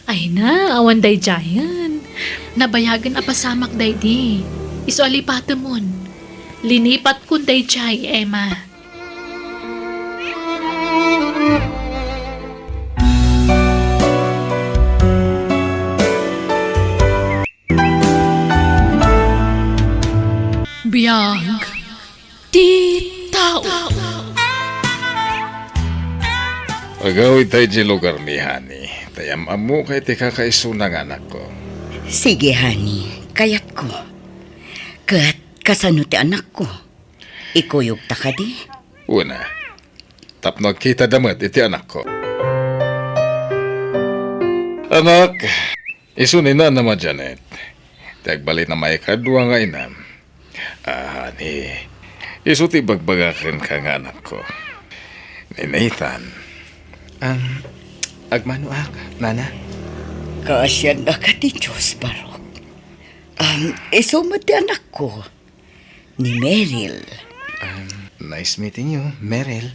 Ay na, awan day jayan. Nabayagan apasamak day di. Iso alipatamon. Linipat kun day jay, Emma. Biyag di tao. Agawid tayo di lugar ni Hani. Tayam amo kay ti kakaisunang anak ko. Sige, honey. Kayat ko. Kat kasano ti anak ko. Ikuyog ta ka di. Una, tapno kita damat iti anak ko. Anak, isunin na naman Janet. Tagbalit na may kadwa nga inam. Hani, isu ti bagbagakan ka nga anak ko. Ni Nathan. Agmanuak, nana. Kasyan na ka ti Diyos, Barok. Isumat ti anak ko. Ni Meryl. Nice meeting you, Meryl.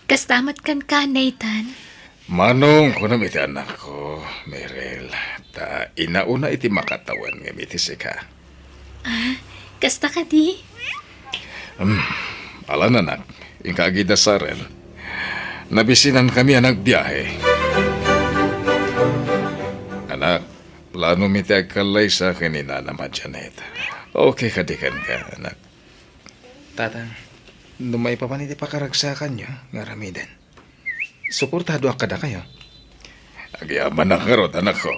Kastamat kan ka, Nathan. Manong ko na iti anak ko, Meryl. Ta inauna iti makatawan nga iti sika. Kasta ka di? Alan anak, ingkagida sa rin. Nabisinan kami ang nagbiyahe. Anak, Plano mi ti agkalay sa akin ni Nana Janet. Okay ka di kan ka, anak. Tatang, numay pa man iti pakaragsakan nyo, nga ramidan. Suportado ang kada kayo. Agyaman na karot, anak ko.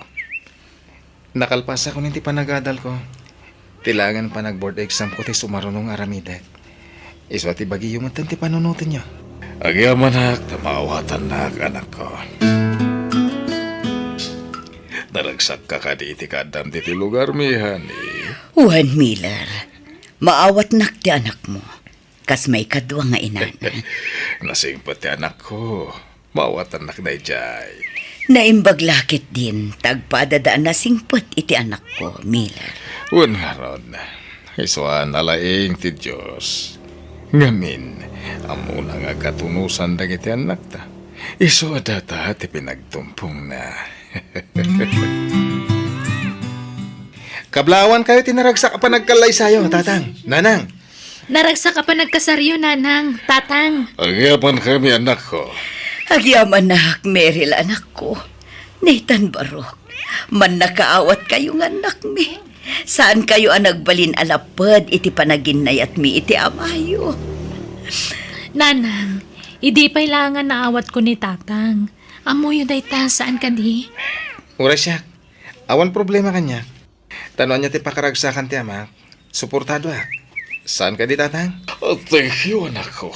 Nakalpasa ko ninti panagadal ko. Tilangan pa nag-board exam ko ti sumarunong aramidan. Iswa ti bagi yung ti panunutin nyo. Agyaman na, tamawatan na, anak ko. Naragsak ka ka di iti kadam di ti lugar mi, honey. Juan Miller, maawat nak ti anak mo. Kas may kadwa nga inan. Nasingpot ti anak ko. Mawat anak na ijay. Naimbag lakit din, tagpadadaan na singpot iti anak ko, Miller. Wan nga ron. Iswan alaing ti Diyos. Ngamin, amo na nga katunusan dagiti anak ta. Iso adata ti pinagtumpong na. Kablawan kayo tinaragsak pa nagkalay sayo, tatang. Nanang. Naragsa ka pa nagkasaryo, nanang, tatang. Agyapan kami anak ko. Agyaman na, Meryl, anak ko. Nathan Barok, man nakaawat kayo nga anak mi. Saan kayo ang nagbalin alapad iti panaginay at mi iti amayo? Nanang, hindi pa ilangan naawat ko ni tatang. Amo yun dayta, saan ka di? Ura siya. Awan problema kanya. Tanuan niya ti pakaragsakan ti ama. Suportado Saan ka di, tatang? Oh, thank you, anak ko.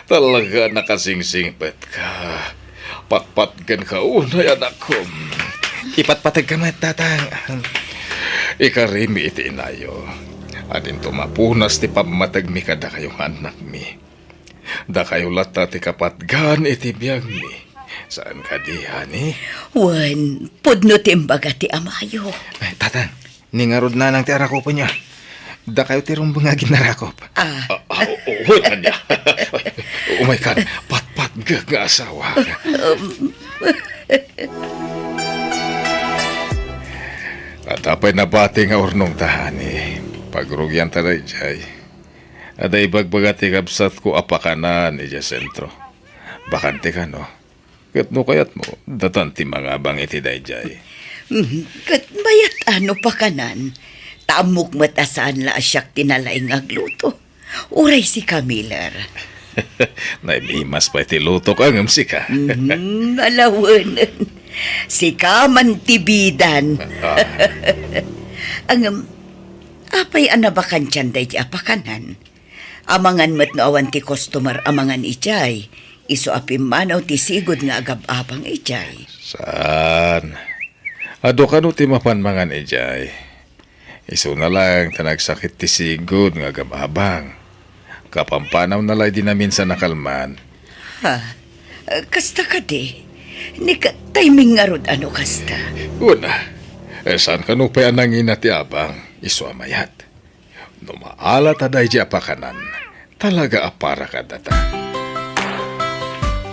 Talaga nakasingsingpet ka. Patpatgan ka unay, anak ko. Ipatpatag ka mat, tatang. Ikarimi iti inayo. Adin tumapunas ti pamatag mi kada kayong anak mi. Da kayo lata ti kapatgan iti biyag mi. Saan ka di, honey? Wan, pudno timbaga ti amayo. Ay, tatang, ningarod na ng ti arakop niya. Da kayo ti rumbang nga ginarakop. Wala niya. Umay ka, patpat nga asawa. At apay nabati nga urnong tahani. Pagrugyan taray jay. At ay bagbagati kabsat ko apakanan ni sentro. Bakante ka no. Kat no kayat mo, datanti mga bang iti dayjay. Kat mayat ano pa kanan, tamok matasaan la asyak tinalaing agluto. Uray si Miller. Naibimas pa iti luto ka ngam si ka. Alawan. Si man tibidan. Ang apay anabakan tiyan day di apakanan. Amangan mat no awan ti customer amangan ijay. Iso apim manaw ti sigod nga agab-abang ijay. Saan? Ado ka no ti mapanmangan ijay. Iso na lang tanagsakit ti sigod nga agab-abang. Kapampanaw na lay din namin sa nakalman. Ha? Kasta ka di? Ni ka timing nga rod ano kasta? Una, saan ka no pa anangin ti abang, iso amayat. Numaala taday di apakanan, talaga apara ka data.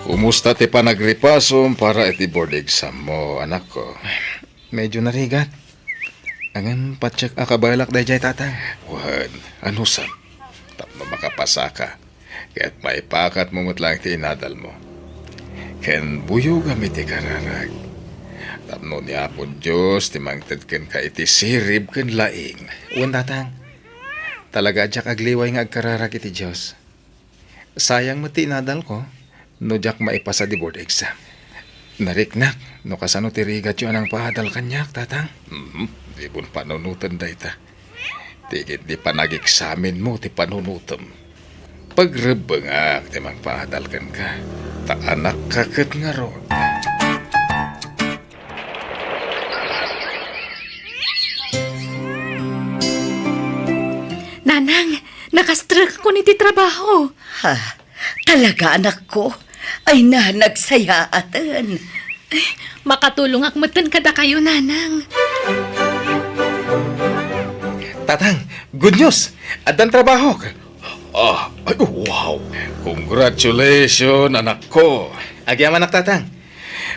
Kumusta ti panagripasom para iti board exam mo, anak ko? Medyo narigat. Angan patsak akabalak day jay, tatang. Wan, ano sam? Tapno makapasa ka. Kaya't maipakat mo lang ti inadal mo. Ken buyo gamit ti kararag. Tapno ni Apo Diyos ti mangted ken ka iti sirib ken laing. Uwan, tatang. Talaga adyak agliway nga agkararag iti Diyos. Sayang mo ti inadal ko, no jak maipasa di board exam. Nariknak, no kasano ti rigat yun ang pahadal kanyak, tatang. Di pun panunutan dayta. Tigit di panag-examin mo ti panunutom. Pagrebengak ti magpahadalkan ka. Ta anak kaket nga ron. Nanang, nakastruk ko ni ti trabaho. Ha? Talaga anak ko? Ay na, nagsayaatan. Makatulong akmatan kada kayo, nanang. Tatang, good news! Adan trabaho ka. Ay, wow! Congratulations, anak ko! Agyaman nak, tatang.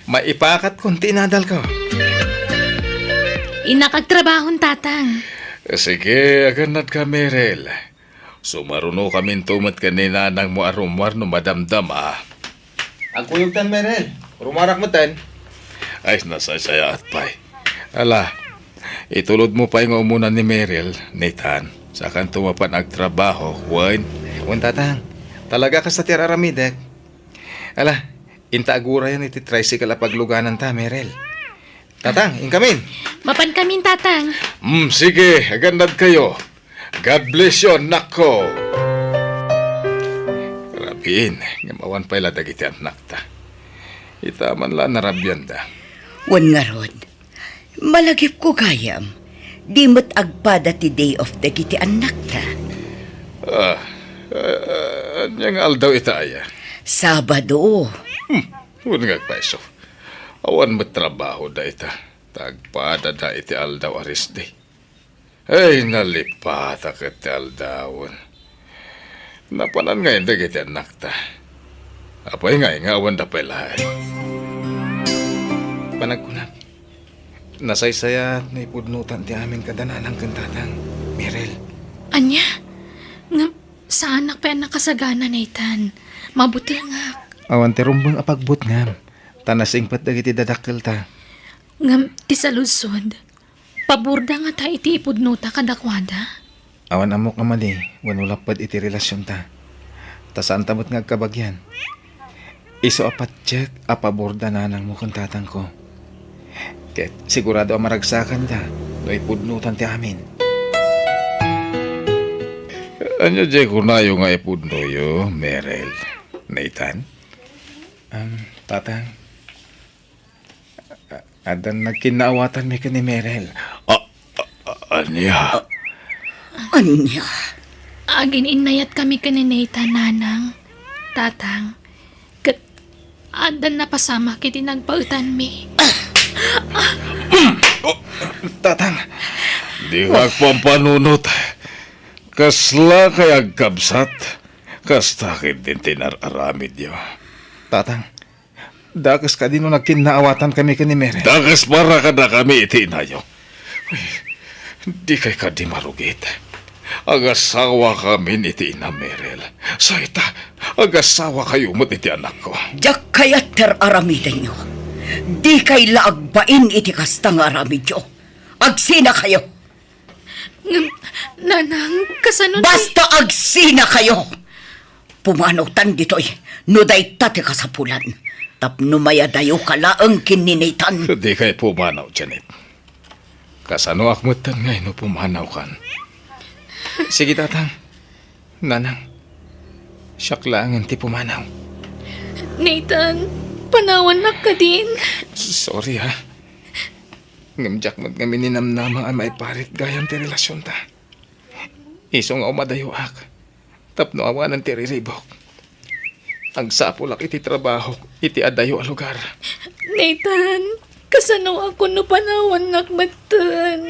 Maipakat kung tinadal ko. Inakagtrabahon, tatang. Sige, aganat ka, Meryl. Sumaruno kami tumat kanina nang mo arumar no madamdam, Ang kuyog tan, Merel. Rumarak mo tan. Ay, nasasaya at pay. Ala, Itulod mo pa yung umunan ni Meryl, Nathan. Sa kan tumapan ang trabaho, Juan. Wan tatang, talaga ka sa tiraramidek. Ala, inta agura yan iti tricycle apagluganan ta, Merel. Tatang, inkamin. Mapan kamin, tatang. Sige, agandad kayo. God bless you, nako. Rabin, ngamawan pa ila dagiti anak ta. Itaman la narabyan da. Wan nga rod, malagip ko gayam. Di mo't agpada ti day of dagiti anak ta. Anyang aldaw itaya. Sabado. Huwag nga peso. Awan mo trabaho da ita. Tagpada da iti aldaw aris di. Ay, nalipata ka ti aldawon. Napanan nga yung dagiti anak ta. Apay nga awan da pelay. Panagkunap. Nasaysaya na ipudnutan ti aming kadananang kantatang, Merel. Anya? Nga, sa anak pa yan nakasagana, Nathan. Mabuti nga. Awan ti rumbang apagbut ngam. Tanasing pat dagiti dadakkel ta. Nga, ti sa lusod. Paburda nga ta iti ipudnuta kadakwada. Awan amok naman wan ulapad iti relasyon ta. Ta saan tamot nga agkabagyan. Iso apat check apaborda nanang mo kantatang ko. Ket sigurado ang maragsakan ta. No ipudnutan ti amin. Anya jay kunayo nga ipudnoyo, Meryl. Nathan? Tatang. Adan nagkinaawatan mi ka ni Merel. Anya? Anya? Agin inayat kami ka ni Nathan, nanang. Tatang. Kat, adan napasama kiti nagpautan mi. Tatang. Di magpampanunot. Kasla kay agkabsat. Kastakit din tinararamid yo. Tatang. Dakas ka din no nagkinaawatan kami ka ni Merel. Dagas para ka na kami itinayo. Di kay ka di marugit. Agasawa kami iti ina Meryl. Sa ita, agasawa kayo mo't iti anak ko. Diyak kayat ter aramiden nyo. Di kay laagbain iti kastang aramid nyo. Agsina kayo. Nga, nanang, kasanod Basta agsina kayo. Pumanawtan dito'y nuday tate kasapulan. Tapno mayadayo ka laang kininitan. Di kay pumanaw, Janet. Kasano akmutan ngay no pumanaw kan. Sige, tatang. Nanang. Siyak lang ang ti pumanaw. Nathan, panawan na ka din. Sorry, ha. Ngamjak mat nga mininamnamang ang may parit gayam ti relasyon ta. Iso nga umadayo ak. Tapno awanan ti riribok. Ang sapulak iti trabaho, iti adayo a lugar. Nathan, kasano ako no panawan nakmatan.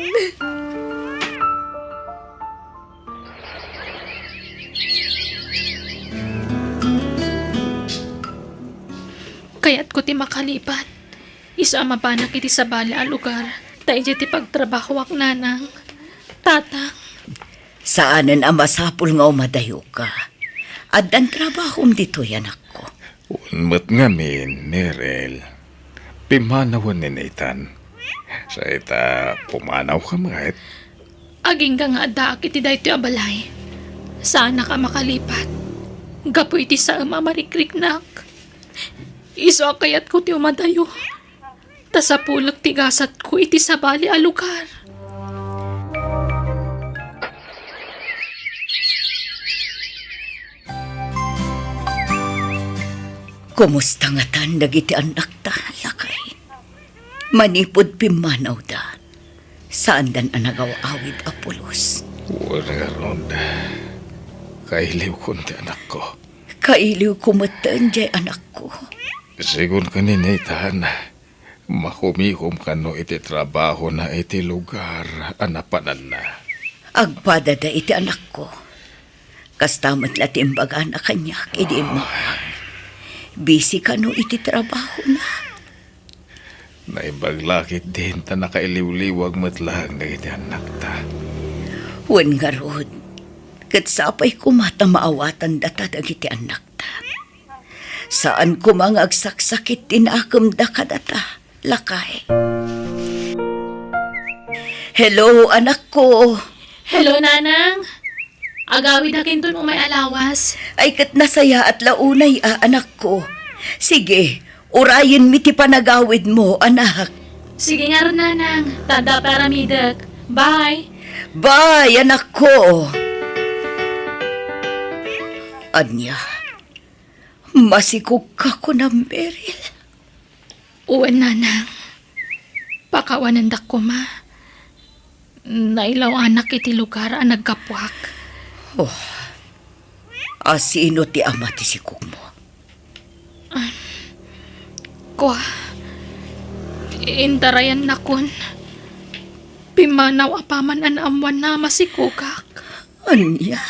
Kaya't ko ti makalipat. Isa mapanak iti sa bali a lugar. Tayo ti pagtrabaho ak nanang. Tatang. Saanan ang masapul nga umadayo ka. At ang trabahom dito yan ako. Unmat ngamin, Meryl. Pimanawan ni Nathan. Sa ita, pumanaw ka mahit. Aging ka nga daak iti dayto abalay. Sana ka makalipat. Gapo iti sa mamarikrik-nak. Iso kayat ko ti umadayo. Ta sa pulak tigasat ko iti sa bali a lugar. Kumusta nga tan dagiti anak ta, lakay? Manipod pimanaw da. Saan dan anagaw-awid apulos? Wala nga ron. Kailiw kunti anak ko. Kailiw kumatan jay anak ko. Sigun ka ni Nathan, makumihom ka no iti trabaho na iti lugar, anapanan na. Agpada da iti anak ko. Kastamat latimbaga na kanya, kidi mo. Busy ka no iti trabaho na. Naibaglakit din ta nakailiw-liwag matlang na iti anak ta. Wen nga rod, kat sapay kumata maawatan data dagiti anak ta. Saan ko mga agsaksakit tinakam da kadata, lakay. Hello, anak ko. Hello, nanang. Agawid akin dun umay alawas. Ay kat nasaya at launay, anak ko. Sige, urayin mi ti panagawid mo, anak. Sige nga ron, nanang. Tada para midak. Bye. Bye, anak ko. Anya, masikog ka ko na, Meryl. Uwan, nanang. Pakawanan dak ko, ma. Nailaw anak iti lugar ang nagkapwak. Asino ti ama ti sikog mo? Kwa. Intarayan na kun. Pimanaw apaman an amwan na masikugak. Anya,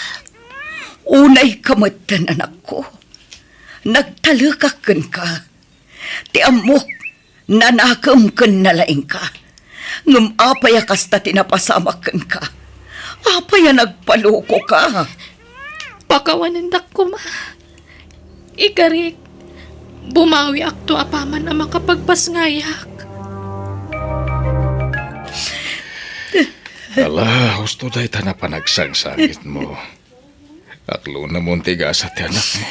unay kamatan, anak ko. Nagtalakakan ka. Ti amok, nanakam kan nalaing ka. Ngam apaya kasta tinapasamakan ka. Apaya nagpaloko ka. Pakawanan dak ko, ma. Ikarik. Bumawi akto apaman ang makapagpasngayak. Ala, gusto dahi ta na panagsang-sangit mo. Aklo na mong tigas at anak mo.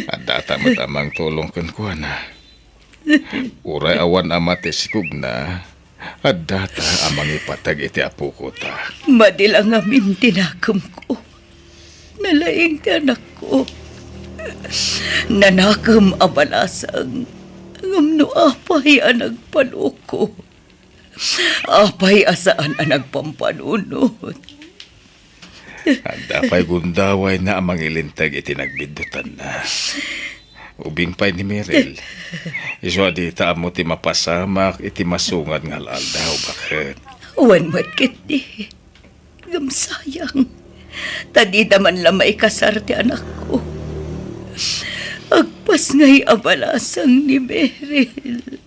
At data mo tamang tulong kan ko na. Uray awan amate sikug na. At data amang ipatag iti apo ko ta. Madilang amin tinakam ko. Nalaing ti anak ko. Nanakam abalasang. Ngamno apay ang nagpaloko. Apay asaan ang nagpampanunod. At dapay gundaway na amang ilintag iti nagbidutan na. Ubing pa'y ni Meryl. Iswa di ta mo ti mapasamak iti masungad nga daw. Bakit? Uwan matkit di. Gamsayang. Tadi daman lamay kasarte anak ko. Agpas nga'y abalasang ni Meryl.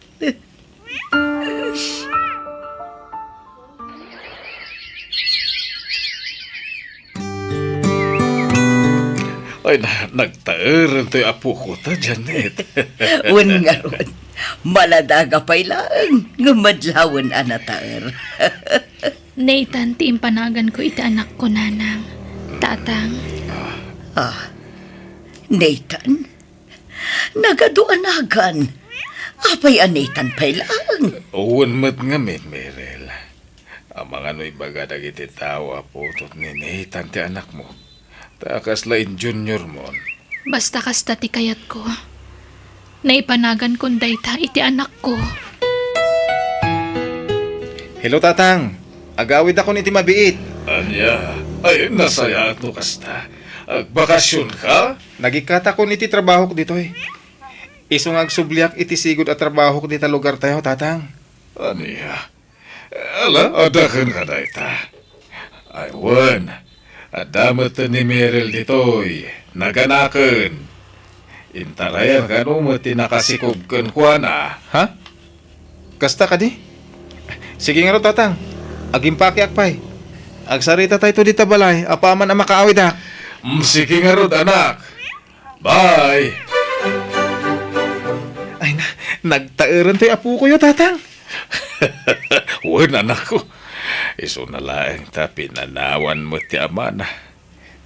Ay, nagtaeran to'y apo ko ta, Janet. Uwan nga ron. Maladaga pa'y lang. Ngumadlawan anataer. Nathan, ti impanagan ko iti anak ko, nanang. Tatang. Nathan? Nagaduanagan. Apay an Nathan pa'y lang. Uwan mat nga, Meryl. Ang mga no'y baga dagiti tawa po tot ni Nathan ti anak mo. Takas lain junior mo. Basta kasta ti kayat ko. Naipanagan kong dayta iti anak ko. Hello, tatang. Agawid ako ni ti mabiit. Anya, ay nasaya at no kasta. Agbakasyon ka? Nagikata ko ni ti trabaho ko dito eh. Isong agsubliak iti sigod at trabaho ko dito lugar tayo, tatang. Anya, ala, adakan ka na ita. Ay, wan. Adamat ni Meryl ditoy, naganakan. Intarayan ka no mo tinakasikog ko na. Ha? Kasta ka di? Sige nga ro, tatang. Agimpaki akpay. Agsarita tayo to dita balay. Apaman ang makaawid ha. Sige nga rod, anak. Bye! Ay, nagtaeran tayo apo ko yo, tatang. Wan, anak ko. Iso na lang ta pinanawan mo ti ama na.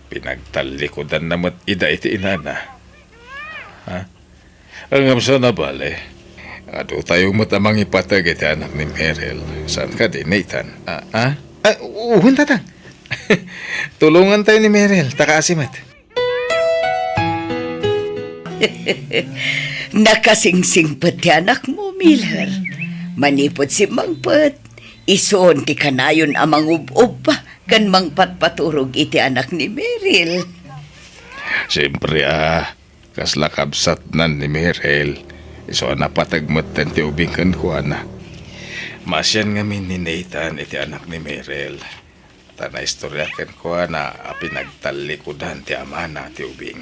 Pinagtalikodan na mo't ida iti inana. Ha? Ang amsa na bale. Ado tayo mo't amang ipatag iti anak ni Meryl. Saan ka di, Nathan? Ay, uwan, tatang. Tulungan tayo ni Meryl. Takaasimat. Nakasingsing pati anak mo, Miller. Manipot si Mangpet. Ison ti kanayon amang ub-ub pa. Kan mangpatpaturog iti anak ni Meryl. Siyempre kaslakabsat nan ni Meryl. Iso napatagmatan ti ubing kan kuana. Masyan ngamin ni Nathan iti anak ni Meryl. Tana istorya kan kuana pinagtalikudan ti amana ti ubing.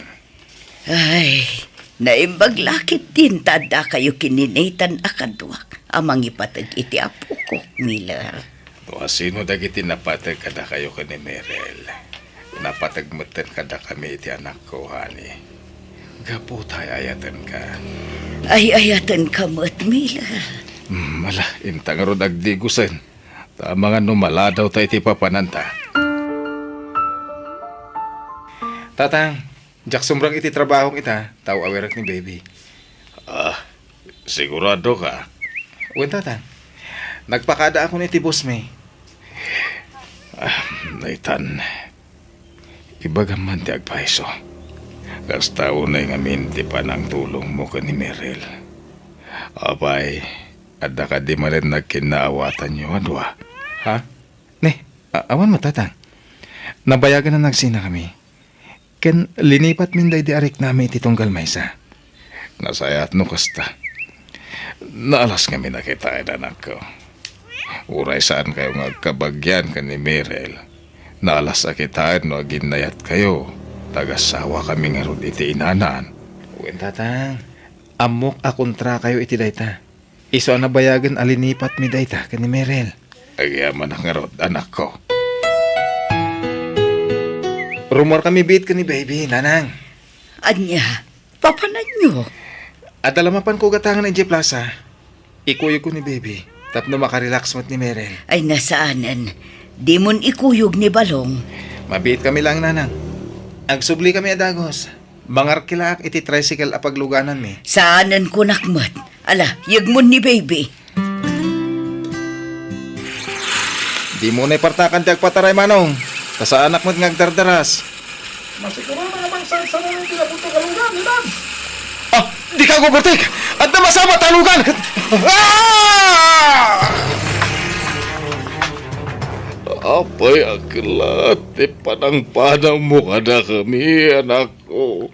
Ay, naimbaglakit din tada kayo kininatan akadwak. Amang ipatag iti apo ko, Miller. Doa sino dagiti napatag kada kayo ka ni Meryl. Napatagmatan kada kami iti anak ko, hani. Gapo tayo ayatan ka. Ay ayatan ka mo't, Miller. Mala, intang ro dagdigusan. Tama nga numala daw tayo ti papananta. Tatang, jak sumbrang iti trabaho kita, tao awerak ni baby. Sigurado ka? Wen tatang, nagpakada ako ni ti boss may. Nathan, ibagaman ti agpaiso. Kasta unay nga minti pa ng tulong mo ka ni Merel. Abay, adda ka di man rin nagkinaawatan nyo, adwa. Ha? Ne, awan mo tatang. Nabayagan na nagsina kami. Ken linipat min day di arik nami iti tunggal maysa. Nasayat no kasta. Naalas kami nakitain anak ko. Uray saan kayo ngagkabagyan ka ni Merel. Naalas akitain no ginayat kayo. Tagasawa kami nga ron iti inanan. Wen tatang, amok akontra kayo iti dayta. Iso na bayagan alinipat mi dayta ken ni Merel. Agyaman nga ron, anak ko. Rumor kami bit ka ni baby, nanang. Anya, papanan nyo. At alamapan ko gatangan ng Plaza. Ikuyog ko ni baby. Tapno makarelax mo't ni Merel. Ay nasaanan, di mon ikuyog ni Balong. Mabit kami lang, nanang. Agsubli kami adagos. Bangar kilak iti tricycle apagluganan mi. Saanan ko nakmat. Ala, yagmon ni baby. Di mo na ipartakan ti agpataray manong. Tasa anak mo't ngagdardaras. Ah! Di ka gugutik! At namasama talugan! Ah! Apay aklat, panang-panang mo kada kami, anak ko.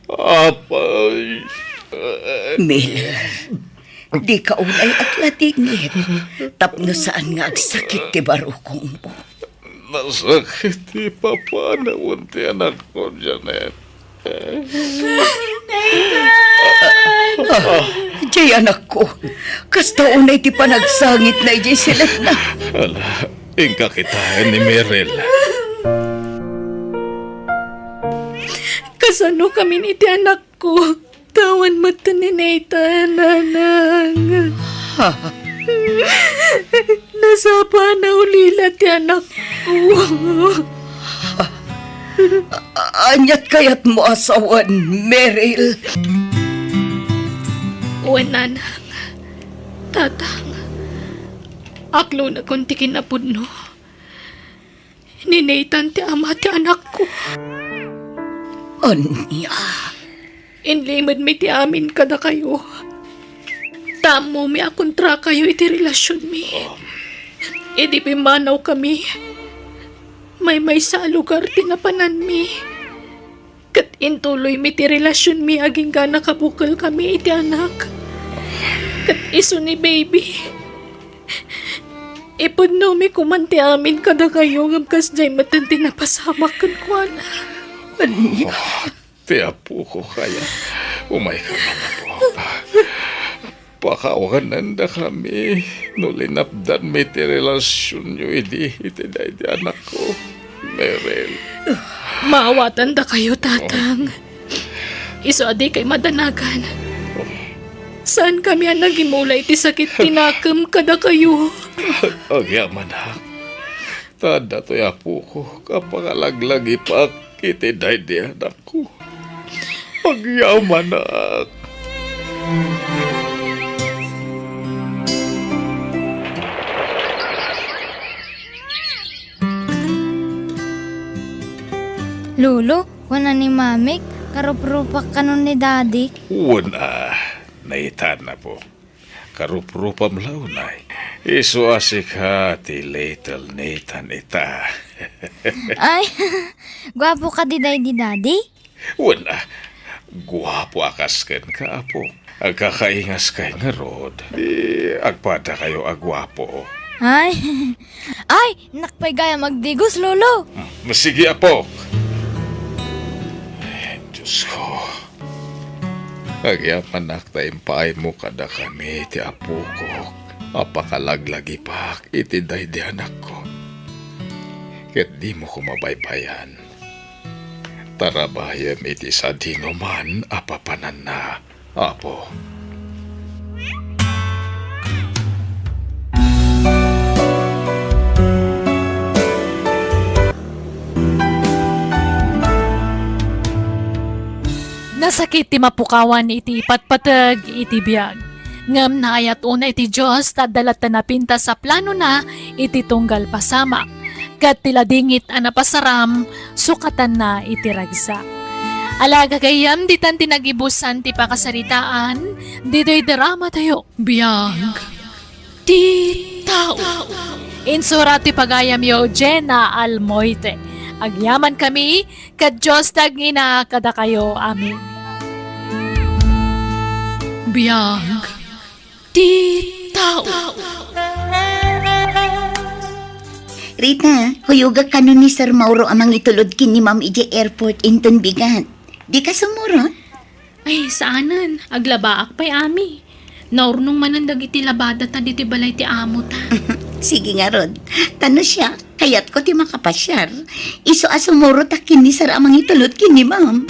Apay. Mel, di ka unay at latingit. Tapno saan nga agsakit ti barukong mo. Nasakit ti papa na unti anak ko, Janet. Jay anak ko, kasta unay ti panagsangit na ijay silat na. Ala, ingka kitaan ni Merel. Kasano kami ni ti anak ko? Tawan mata ni Nathan, nanang. Nasapa na ulila ti anak ko. Anyat kayat mo asawan, Meryl. Uwan, nanang. Tatang. Aklo na kunti kinapudno. Ni Nathan ti ama ti anak ko. Anya, Inlimad mi ti amin kada kayo. Tamo mi akontra kayo iti relasyon mi. Idi pimanaw kami. May sa lugar tinapanan mi. Kat intuloy mi ti relasyon mi aging ka nakabukal kami iti anak. Kat iso ni baby. Ipudno mi kumanti amin kada kayo ngabkas jay matanti na pasamak kan kuana. anya. Tiya po ko kaya. Umay ka man na po. Pakawanan na kami. Nulinapdan may ti relasyon nyo iti di anak ko. Merel. Maawatan da kayo, tatang. Iso adi kay madanagan. Saan kami ang nagimulay ti sakit tinakam kada kayo? Agyaman ha. Tada to ya po ko. Kapangalaglag ipak iti di anak ko. Agyaman ha. Lolo, wala ni Mamik, karup-rupak kanon ni Daddy. Una, naitan na po. Karup-rupam launay. Isu asik hati little Nathan ita. Ay, gwapo ka di Daddy? Una, guwapo akas ken ka po. Agkakaingas kay nga rod. Di agpada kayo agwapo. Ay, nakpay gaya magdigos, Lolo. Masigi apo. Diyos ko. Agyaman naktaim paay mo kada kami ti apo ko. Apakalaglagi pa iti di anak ko. Ket di mo ko mabaybayan. Tarabayam iti sa dinuman apapanan na, apo. Kasakit ti mapukawan iti patpatag iti biyag. Ngam na ayat una iti Diyos tadalat na napinta sa plano na iti tunggal pasamak. Kat tila dingit anapasaram sukatan na iti ragsak. Alaga gayam ditan tinagibusan ti pakasaritaan dito'y drama tayo. Biyag ti tao. Insura ti pagayam yo Jenna Almoite. Agyaman kami kat Diyos tagina kada kayo. Amin. Biyag ti tao. Rita, huyugag ka nun ni Sir Mauro amang itulod kin ni Ma'am Ije Airport inton bigat. Di ka sumurot? Ay, saanan? Aglabaak pa'y ami. Naurnong manandag iti labada ta diti balay ti amo ta. Sige nga, Rod. Tano siya, kayat ko ti makapasyar. Iso asumurot akin ni Sir amang itulod kin ni Ma'am.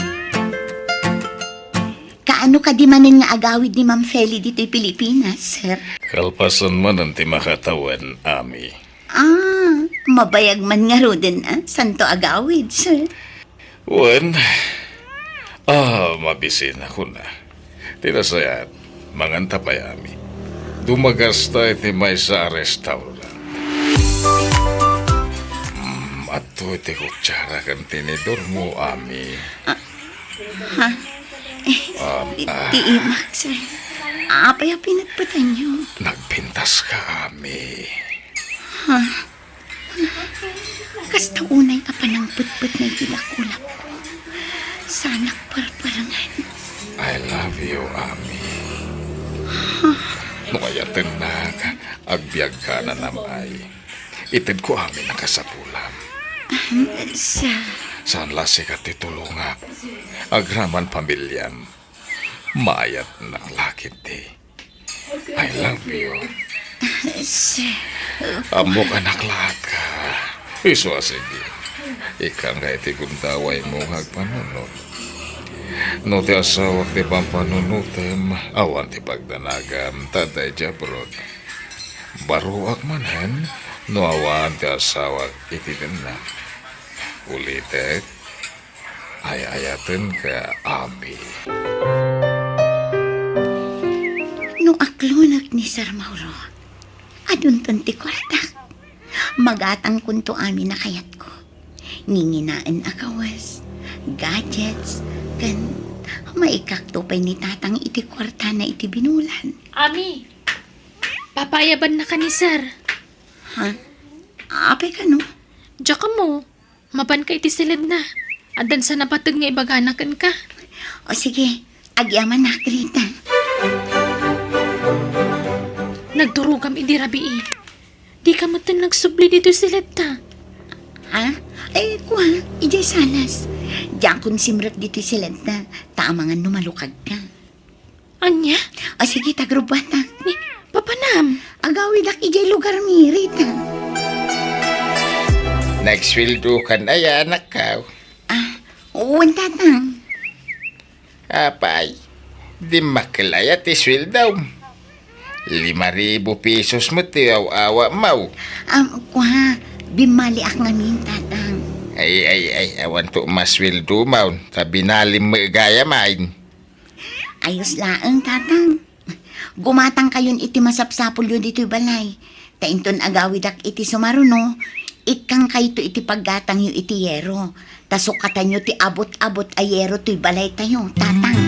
Kaano ka di manin nga agawid ni Ma'am Feli dito'y Pilipinas, Sir? Kalpasan man ang timakatawan, Ami. Mabayag man nga rodin, santo agawid, Sir. Wan, mabisin ako na. Tinasayat, manganta pa Ami. Dumagasta iti may sa restaurant. Ato iti kutsara kan tinidor mo, Ami. Di imak, Sir. Apay pinagpatan niyo. Nagpintas ka, Ami. Kasta unay ka pa ng putput na itinakulap ko. Sanak parparangan. I love you, Ami. No kaya tenag, agbyag ka na namay. Itid ko Ami nakasapulam. Sir, Saan lasi ka titulunga? Agraman pamilyam. Mayat ng lakit di. I love you. Sir. Amok anak lahat ka. Iso sige. Ikang nga iti kuntaway mo hagpanunod. No ti asawak ti pampanunutem, awan ti pagdanagam, taday jabrod. Baruak manen, no awan ti asawak iti na. Ulitek, ayayaten ka, Ami. No aklunak ni Sir Mauro, adun tanti kwartak. Magatang kunto amin na kayat ko. Ninginaan akawas, gadgets, kan maikakto pa'y ni tatang iti kwarta na iti binulan. Ami, papayaban na ka ni sir. Ha? Apay ka no? Diyak mo, mapan ka iti silid na. Adan sa napatag nga ibaganakan ka. O sige, agyaman na, Rita. Nagdurugam iti rabii. Di ka matan nagsubli dito silid ta. Ha? Ay, kuha, ijay salas. Diyan kung simrak dito sila na taamangan numalukag ka. Anya? O sige, tagrubata. Ni, papanam. Agawid ak ijay lugar mi, Rita. Nagswildo ka na ya, anak ka. Uwan tatang. Apay, di makalaya ti swildaw. 5,000 pesos mo ti awa mau. Kuha, bimali ak ngamin tatang. Ay, awan to maswildo mau. Sabi nalim mo gaya main. Ayos laang tatang. Gumatang kayon iti masapsapol yun dito'y balay. Tainton agawid ak iti sumaruno. Ikang kayo to iti paggatang yu iti yero. Tasukatan yu ti abot-abot ayero to'y balay tayo, tatang.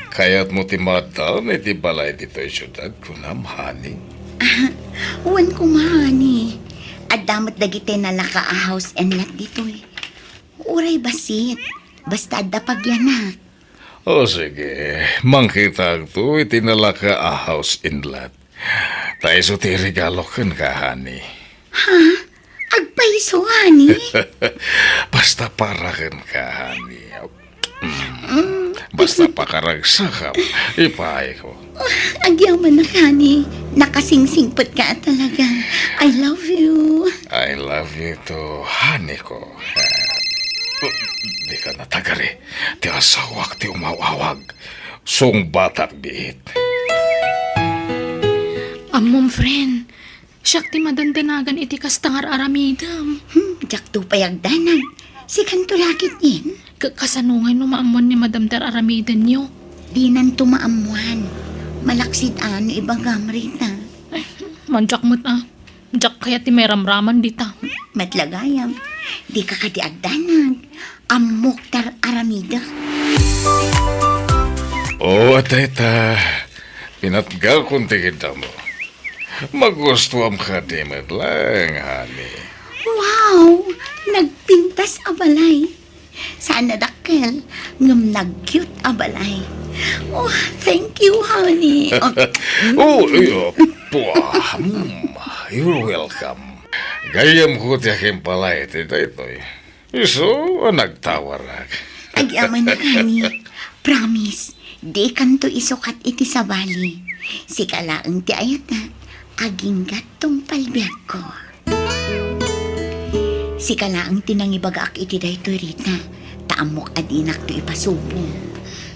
Kaya't mo ti matan, iti balay dito'y syudad kunam, honey. Uwan ko mahani. At damat dagite na laka a house and lot dito'y. Uray basit. Basta da pagyanak. O sige, mangkita to, itinalaka a house in lot. Tayo so ti regalo kan ka, honey. Agpaiso, hani. Basta para kan ka, honey. Basta pakaragsakam, ipay ko. Agyaman na, hani. Nakasingsingpot ka talaga. I love you. I love you too, honey ko. Di ka natagari. Ti asawak ti umawawag. Sung batak biit. Amom friend, siyak ti madandanagan iti kastangar aramidam. Jak to payagdanan. Si kanto lakit yin. Kasanungay no maamuan ni Madam Ter Aramidan nyo. Di nan tumaamuan. Malaksid ano ibang gamrita. Manjak mo't Manjak kaya ti may ramraman dita. Matlagayam. Di ka kadiagdanag. Amok tar aramida. Oh, atayta. Pinatgal kong tigita mo. Magustuhan ka di lang, honey. Wow! Nagpintas abalay. Sana dakkel. Ngam nag-cute abalay. Oh, thank you, honey. Oh, you're welcome. Gayam ko tiyakin pala ito ito. So, nagtawarak. Agyaman na, honey. Promise, di kanto isukat iti sa bali. Si kalaang ti ayatak, aging gatong palbiag ko. Si kalaang tinangibagaak iti daytoy rita, taamok adinak to ipasubo.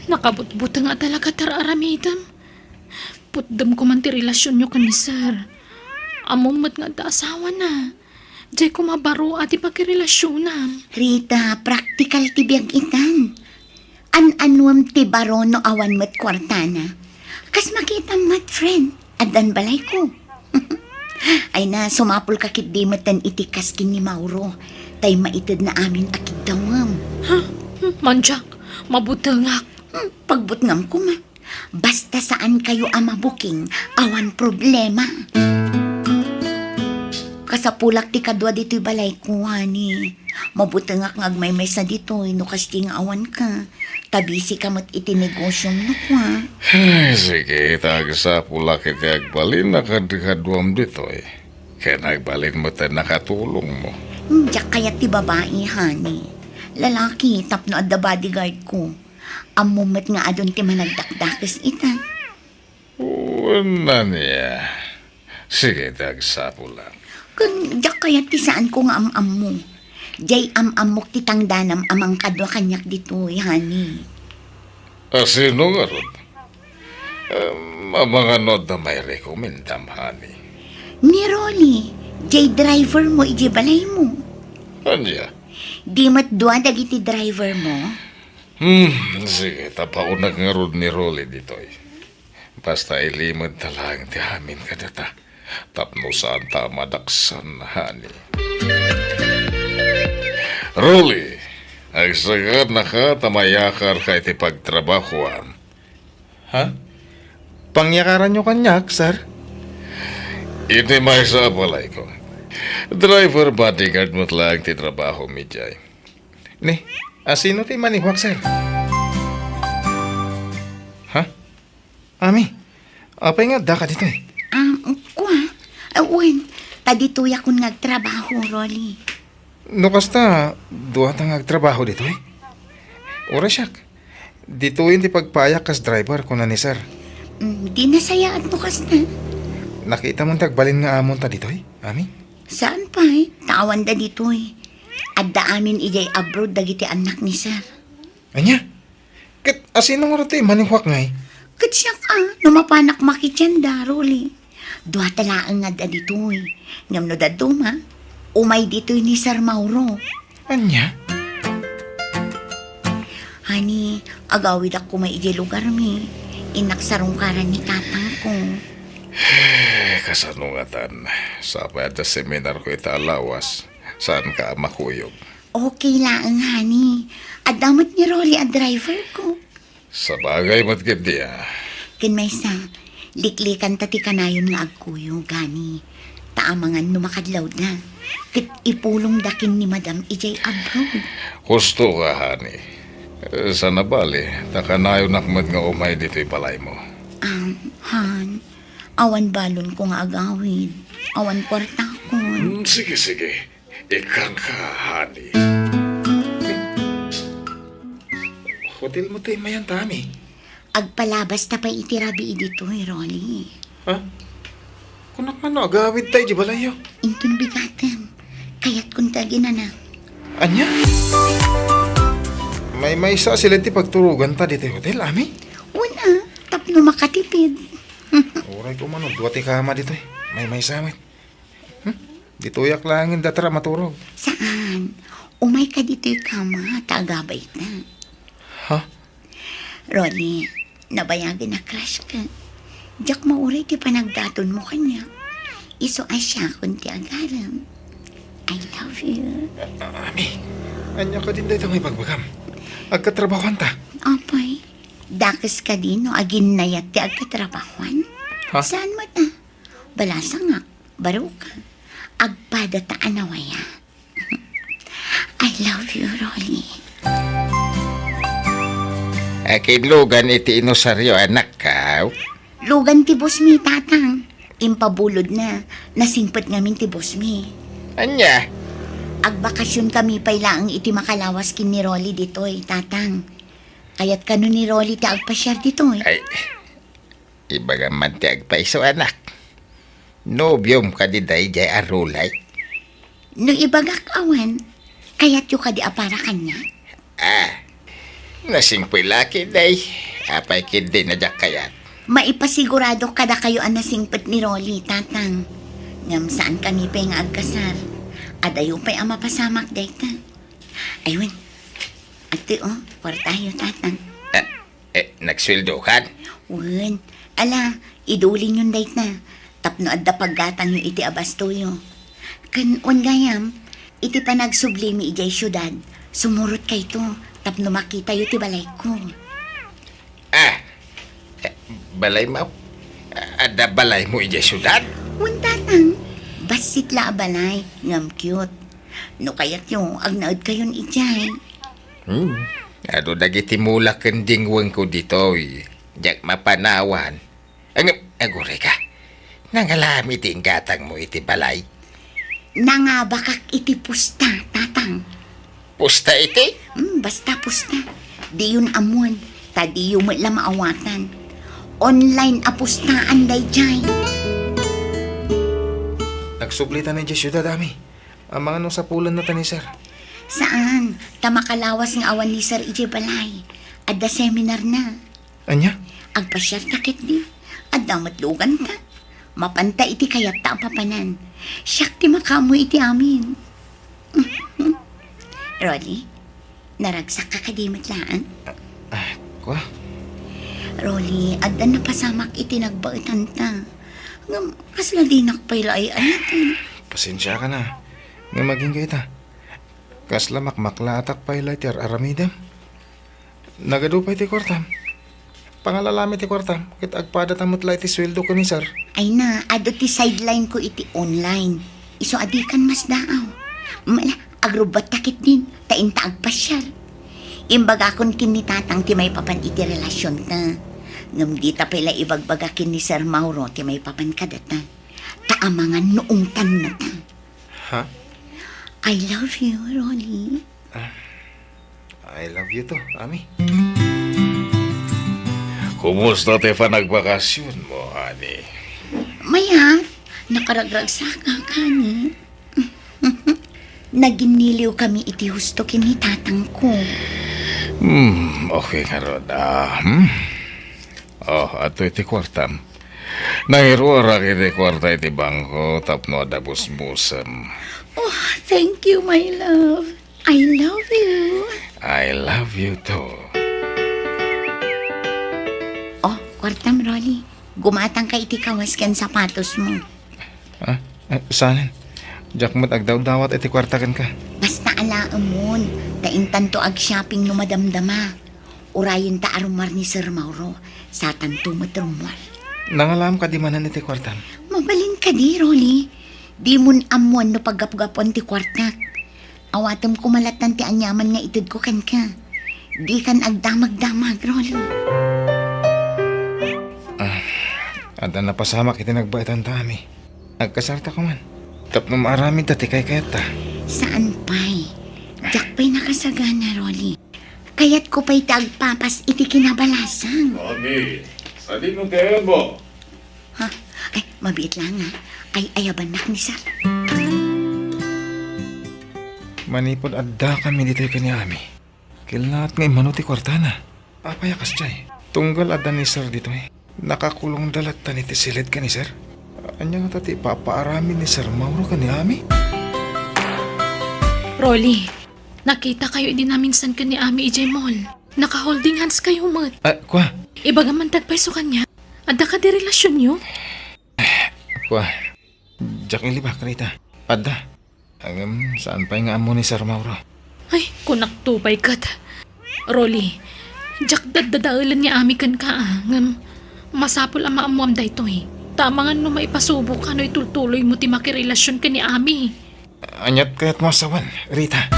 Nakabutbuta nga talaga Ter Aramidan. Putdam ko man ti relasyon nyo kani sir. Amumat nga da asawa na. Diyay ko mabaro ati pagkirelasyonan. Rita, practical ti biag itan. An-anwam ti baro no awan mat kwartana. Kas makita mat friend, adan balay ko. Ay na, sumapol kakit di matan itikas kin ni Mauro. Tay maitid na amin akid dawam. Manjak, mabutangak. Pagbutngam ko ma. Basta saan kayo ama booking, awan problema. Kasapulak ti kadwa dito'y balay ko, honey. Mabutangak ngagmay sa dito'y, no kasi nga awan ka. Tabisi ka mat itinegosyo mo kwa. Ay, sige, tagsa pula kita agbalin na kadikaduam dito eh. Kaya nagbalin mo tayo nakatulong mo. Diyak kaya ti babae, honey. Lalaki, tapno at the bodyguard ko. Amumat nga adon ti managdakdakis ita. Wala niya. Sige, tagsa pula. Kung diyak kaya ti saan ko nga am-am mo. Diyay am-amok ti tangdanam amang kadwa kanyak dito, honey. Sino nga ron? Mga nod na may rekomendam, honey. Ni Rolly, diyay driver mo, iji balay mo. Anya? Di mat dua dagiti driver mo. Sige, tapaunag nga ron ni Rolly dito eh. Basta ilimod na lang ti amin ka data. Tapno saan ta madaksan, honey. Rolly, ang sagad na ka tamayakar ka iti pagtrabahuan. Ha? Pangyakaran nyo kanyak, sir? Iti may sa balay ko. Driver bodyguard mo't lang ti trabaho mi jay. Ni, asino ti maniwak, sir? Ha? Ami, apay nga da ka dito eh. Kuha. Awen, tadituya kun nagtrabaho, Rolly. No kasta, duha tang agtrabaho dito eh. Ura siyak. Dito yung ti pagpayak kas driver ko na ni sir. Di nasayaan mo kas na. Nakita mong tagbalin nga amon ta dito eh, Ami? Saan pa eh? Tawan da dito eh. Adda amin ijay abroad dagiti anak ni sir. Anya? Kat asino nga rito eh, maniwak nga eh. Katsyak numapanak makitsyan Rolly. Duha talaan nga da dito eh. Ngam no da duma, umay dito ni Sir Mauro. Anya? Hani, agawid ako may ijay lugar mi. Inaksarungkaran ni tatang ko. Kasanungatan. Sa pwede seminar ko italawas. Saan ka makuyog? Okay lang, honey. Adamot ni Rolly ang driver ko. Sa bagay mo't gindi Kinmaysa, liklikan tati kanayon nga agkuyo, gani. Taamangan numakadlaw na. Kit ipulong dakin ni Madam ijay abroad. Gusto ka, honey. Sa nabali, takanayo nakmat nga umay dito'y palay mo. Han, awan balon ko nga agawid. Awan kwarta ko. Sige. Ikan ka, honey. Hotel mo tayo mayan tami. Agpalabas ta pa itirabi dito, Rolly. Ha? Kunak man no, agawid tayo di balayo. Intun bigatam. Kaya't kunta ginana. Anya? May isa sila ti pagturugan ta dito hotel, Ami? Una, tapno makatipid. Uray ko man, duwa ti kama dito eh. May samit. Dito yak langin datara maturog. Saan? umay ka dito'y kama, tagabay na. Ha? Rolly, nabayagin na crush ka. Diyak mauray ti panagdaton mo kanya. Iso asya kung ti agaram. I love you. Ami, anya ka din dito may pagbagam. Agkatrabahoan ta. Apay, dakas ka din no agin nayat ti agkatrabahuan. Ha? Saan mo ta? Balasa nga, baro ka. Agpada ta anawaya. I love you, Rolly. Kinlugan iti inosaryo anak ka. Lugan ti boss mi, tatang. Impabulod na. Nasingpet ngamin ti boss mi. Anya? Agbakasyon kami pay laang iti makalawas kin ni Rolly ditoy, tatang. Kaya't kano ni Rolly ti agpasyar ditoy. Ay, ibaga man ti agpaiso anak. Nobyom ka di day jay arulay. No ibagak awan, kaya't yu ka di apara kanya. Nasingpoy laki day. Apay kindi na jak kayat. Maipasigurado kada kayo ang nasingpet ni Rolly, tatang. Ngam saan kami pa'y nga agkasar. Adayo pa'y ang mapasamak dayta. Ayun, ate kwartayo, tatang. Nagsweldohan? Wen, ala, idulin yun dayta. Tapno adda paggatang yung iti abastoyo. Kan gayam, iti panagsublimi ijay syudad. Sumurot kay to, tapno makita yu ti balay ko. Balay mo? Ada balay mo ijay syudad? Wen, tatang, basit la balay, ngam cute. No kayat yung agnaod kayon ijay. Ano dagiti mula kendingweng ko dito, jak mapanawan. Agore ka. Nangalami ti gatang mo iti balay. Nangabakak iti pusta, tatang. Pusta iti? Basta pusta. Di yun amuan, tadi yung la maawatan. Online apustaan day jay. Nagsublitan na dyan syudad, Ami. Ang mga nung sapulan na ta ni sir. Saan? Tamakalawas ng awan ni Sir Ije Balay. Adda seminar na. Anya? Agpasyar takit di. Adda matlugan ta. Mapanta iti kayat ta papanan. Siyak ti makamu iti amin. Rolly, naragsak ka kadimit laan. Kwa? Rolly, adda na pasamak iti nagbaitan ta. Ngam, kasla di nakpayla ay ayatan. Pasensya ka na. Nga maging kita. Kasla makmakla atak pailay ti aramidem. Nagadupay ti kwartam. Pangalalami ti kwartam. Kit agpada tamot lay ti sweldo ko ni sir. Ay na, ado ti sideline ko iti online. Iso adikan mas daaw. Mala, agrubat takit din. Tain ta agpasyal. Imbaga kon kinitatang ti may papan iti relasyon ta. Ngam di ta pala ibagbagakin ni Sir Mauro ti may papan kadata. Taamangan noong tan na ta. Ha? I love you, Rolly. I love you to, Ami. Kumusta te pa nagbakasyon mo, honey? Maya, nakaragragsak ka kani. Naginiliw kami iti husto kini tatang ko. Okay nga ron. Ato iti kwartam. Nangirura kiti kwarta iti bangko tapno adabos musam. Oh, thank you, my love. I love you. I love you too. Oh, kwartam, Rolly. Gumatang ka iti kawas kan sapatos mo. Sanin? Jakmat agdaw-dawat iti kwartakan ka. Basta alaamon, taintan to ag shopping no madamdama. Urayin ta arumar ni Sir Mauro, sa tanto matrumwal. Nangalam ka di manan iti kwartam. Mabalin ka di, Rolly. Di mun amuan no paggapgapon ti kwartak. Awatam kumalatan ti anyaman nga itid ko kan ka. Di kan agdamag-damag, Rolly. Ada na pasamak iti nagbaitan ta, Ami. Nagkasarta ko man. Tapno maaramid dati kay kayata. Saan pa'y? Diyak pa'y nakasagana, Rolly. Kaya't ko pa'y tagpapas iti kinabalasang. Honey, sa di mo tayo mo? Ha? Ay, mabiit lang ha. Ay, ayabanak ni Sir. Manipod adda kami dito kay ni Ami. Kilaat nga imano ti kwartana. Papayakas jay. Tunggal adda ni sir dito eh. Nakakulong dalat ta ni ti silid ka ni sir. Anya nga tati papaarami ni Sir Mauro ka ni Ami. Rolly, Nakita kayo din namin san ka ni Ami EJ Mall. Naka-holding hands kayo, mat. Kwa? Ibaga man tagpaiso kanya. Adda ka di relasyon nyo? Kwa? Jack ilibak, Rita. Adda. Saan pa nga amo ni Sir Mauro? Ay, kunak tupay kat. Rolly, jak dadadaulan niya Ami kan ka ngam masapol ang maamuam da ito eh. Tama nga no maipasubok ano itultuloy mo ti makirelasyon ka ni Ami. Anyat kaya't mo asawan, Rita.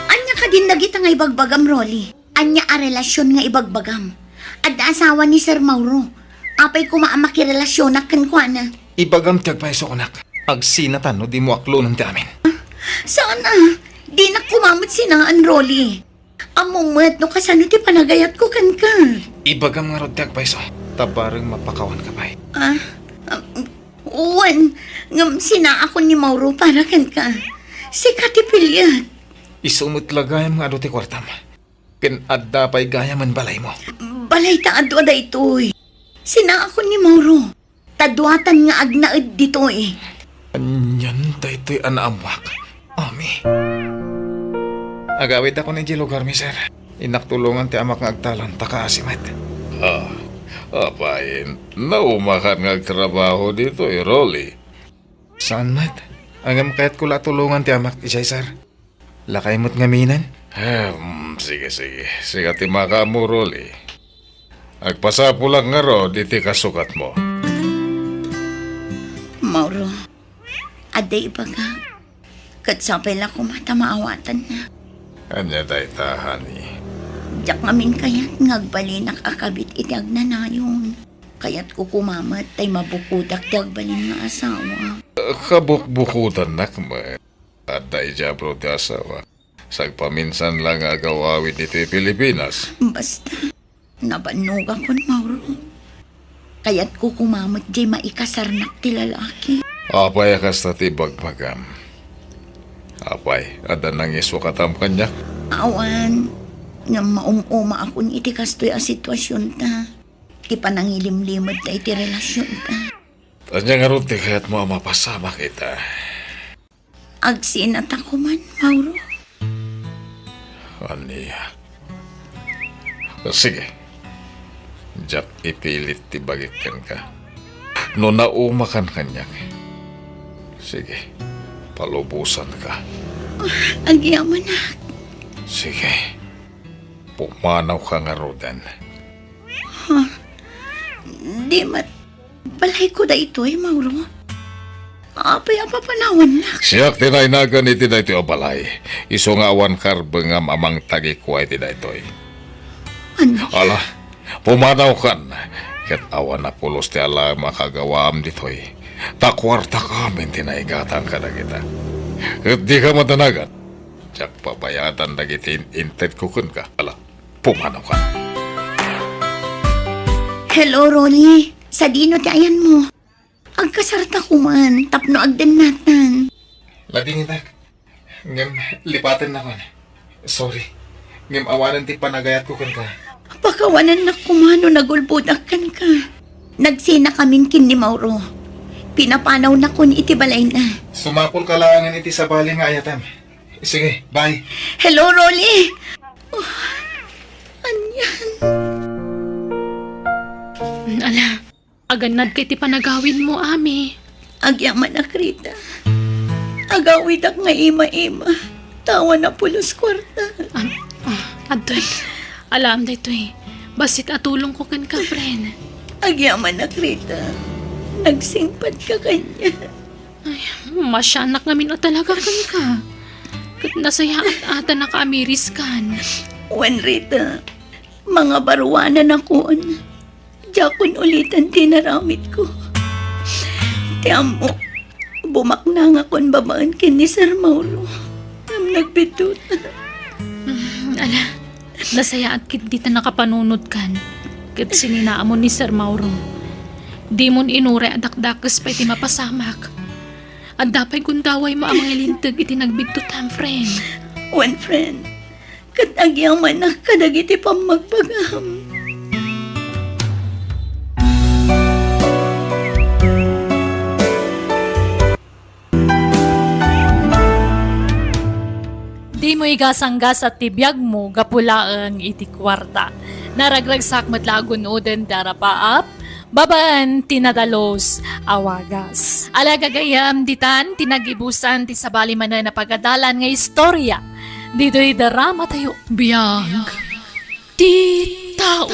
Anya ka din nagita nga ibagbagam, Rolly. Anya a relasyon nga ibagbagam. At asawa ni Sir Mauro. Apay kumaamaki relasyon na kankwana. Ibagam tiyagpaiso kunak. Agsinatan no di mo aklo ng amin. Sana, di na kumamot sinaan, Rolly. Among mat no kasano ti panagayat ko kan ka. Ibagam nga rod tiyagpaiso. Tabarang mapakawan ka pa'y. Uwan, ngam sina ako ni Mauro para kan ka. Si Katipilyat. Isumot lagayam nga do ti kwartam. Ken adda pa'y gaya man balay mo. Balay ta adwa da itoy. Sina ako ni Mauro. Tadwatan nga agnaed dito eh. Anyan daytoy anaamwak. Ami. Agawid ako ni lugar mi, sir. Inaktulungan ti amak nga agtalan takaasimat. Apayin, naumakan nga trabaho dito Rolly. Saan mat? Angam kahit kula tulungan ti amak isay, sir. Lakay mo't ngaminan. Sige. Sige ti maka mo, Rolly. Agpasapo lang nga ro, diti kasukat mo. Mauro, aday ba ka? Katsapay lang kumata maawatan na. Anya day tahani. Diyak ngamin kayat ngagbalinak akabit itiag na nayon. Kayat ko kumamat tay mabukudak ti agbalin nga asawa. Kabukbukutan nakma. At day jabro ti asawa. Sagpaminsan lang agawawid dito Pilipinas. Basta, nabanog ako, Mauro. Kayat ko kumamat di maikasarnak ti lalaki. Apay kas ti bagbagam. Apay, ada nangis wakatam kanya. Awan, nga maumuma akong iti kastoy a sitwasyon ta. Kipanangilimlimad ta iti relasyon ta. Anya nga ron ti kaya't mo mapasama kita. Agsinat ako man, Mauro. Aniya. Sige. Jack ipilit ti bagikan ka. No naumakan kanya. Sige. Palubusan ka. Agyaman na. Sige. Pumanaw ka nga rodan. Di mat, balay ko da ito Mauro. Apay apapanawan na. Siyak tinainagan iti da ito balay. Iso nga awan karbengam amang tagikuay ti da ito. Ano? Ala, pumanaw kan. Ket awan na pulos ti ala makagawaam ditoy. Takwarta kamin tinaigatan ka na kita. Ket di ka matanagan. Tiyak pabayatan na kita inted kukun ka. Ala, pumanaw ka. Hello, Rolly. Sa dino ti ayan mo. Agkasarta ko man, tapno agden natan. Lading itak. Ngem lipatan na ko. Sorry. Ngem awanan ti panagayat ko kan ka. Pakawanan na kumano nagulbudakan ka. Nagsina kamin kin ni Mauro. Pinapanaw na kun iti balay na. Sumapol ka langan iti sa bali nga ayatam. Sige, bye. Hello, Rolly. Oh, anyan. Ala, aganad kay ti panagawin mo, Ami. Agyaman na Rita. Agawid ak nga ima-ima. Tawa na pulos kwarta. Adoy, alam da ito eh. Basit atulong ko kan ka, friend. Agyaman na Rita. Nagsingpad ka kanya. Masyanak ngamin at talaga kan ka. Kat nasaya at ata nakaamiris kan. Wan Rita, mga baruanan akon. Jakon ulitan tinaramit ko. Tiamo, bumakna nga kon babaan kin ni Sir Mauro. Nagbitut. Ala, nasaya at kit di ta nakapanunod kan. Kat sininaamon ni Sir Mauro. Di mon inure adakdakas pa iti mapasamak. At dapay kundaway mo ang mga lintag iti nagbigtutan, friend. One friend, katagyaman na kadagiti pang magpagam. Di mo igasanggas at tibiyag mo gapulaang iti kwarta. Naragragsak matlagon uden darapaap, babaan tinadalos awagas. Alagagayam ditan tinagibusan ti sabali manan na pagadalan nga istorya. Dito'y darama tayo. Biyag. Ti tao.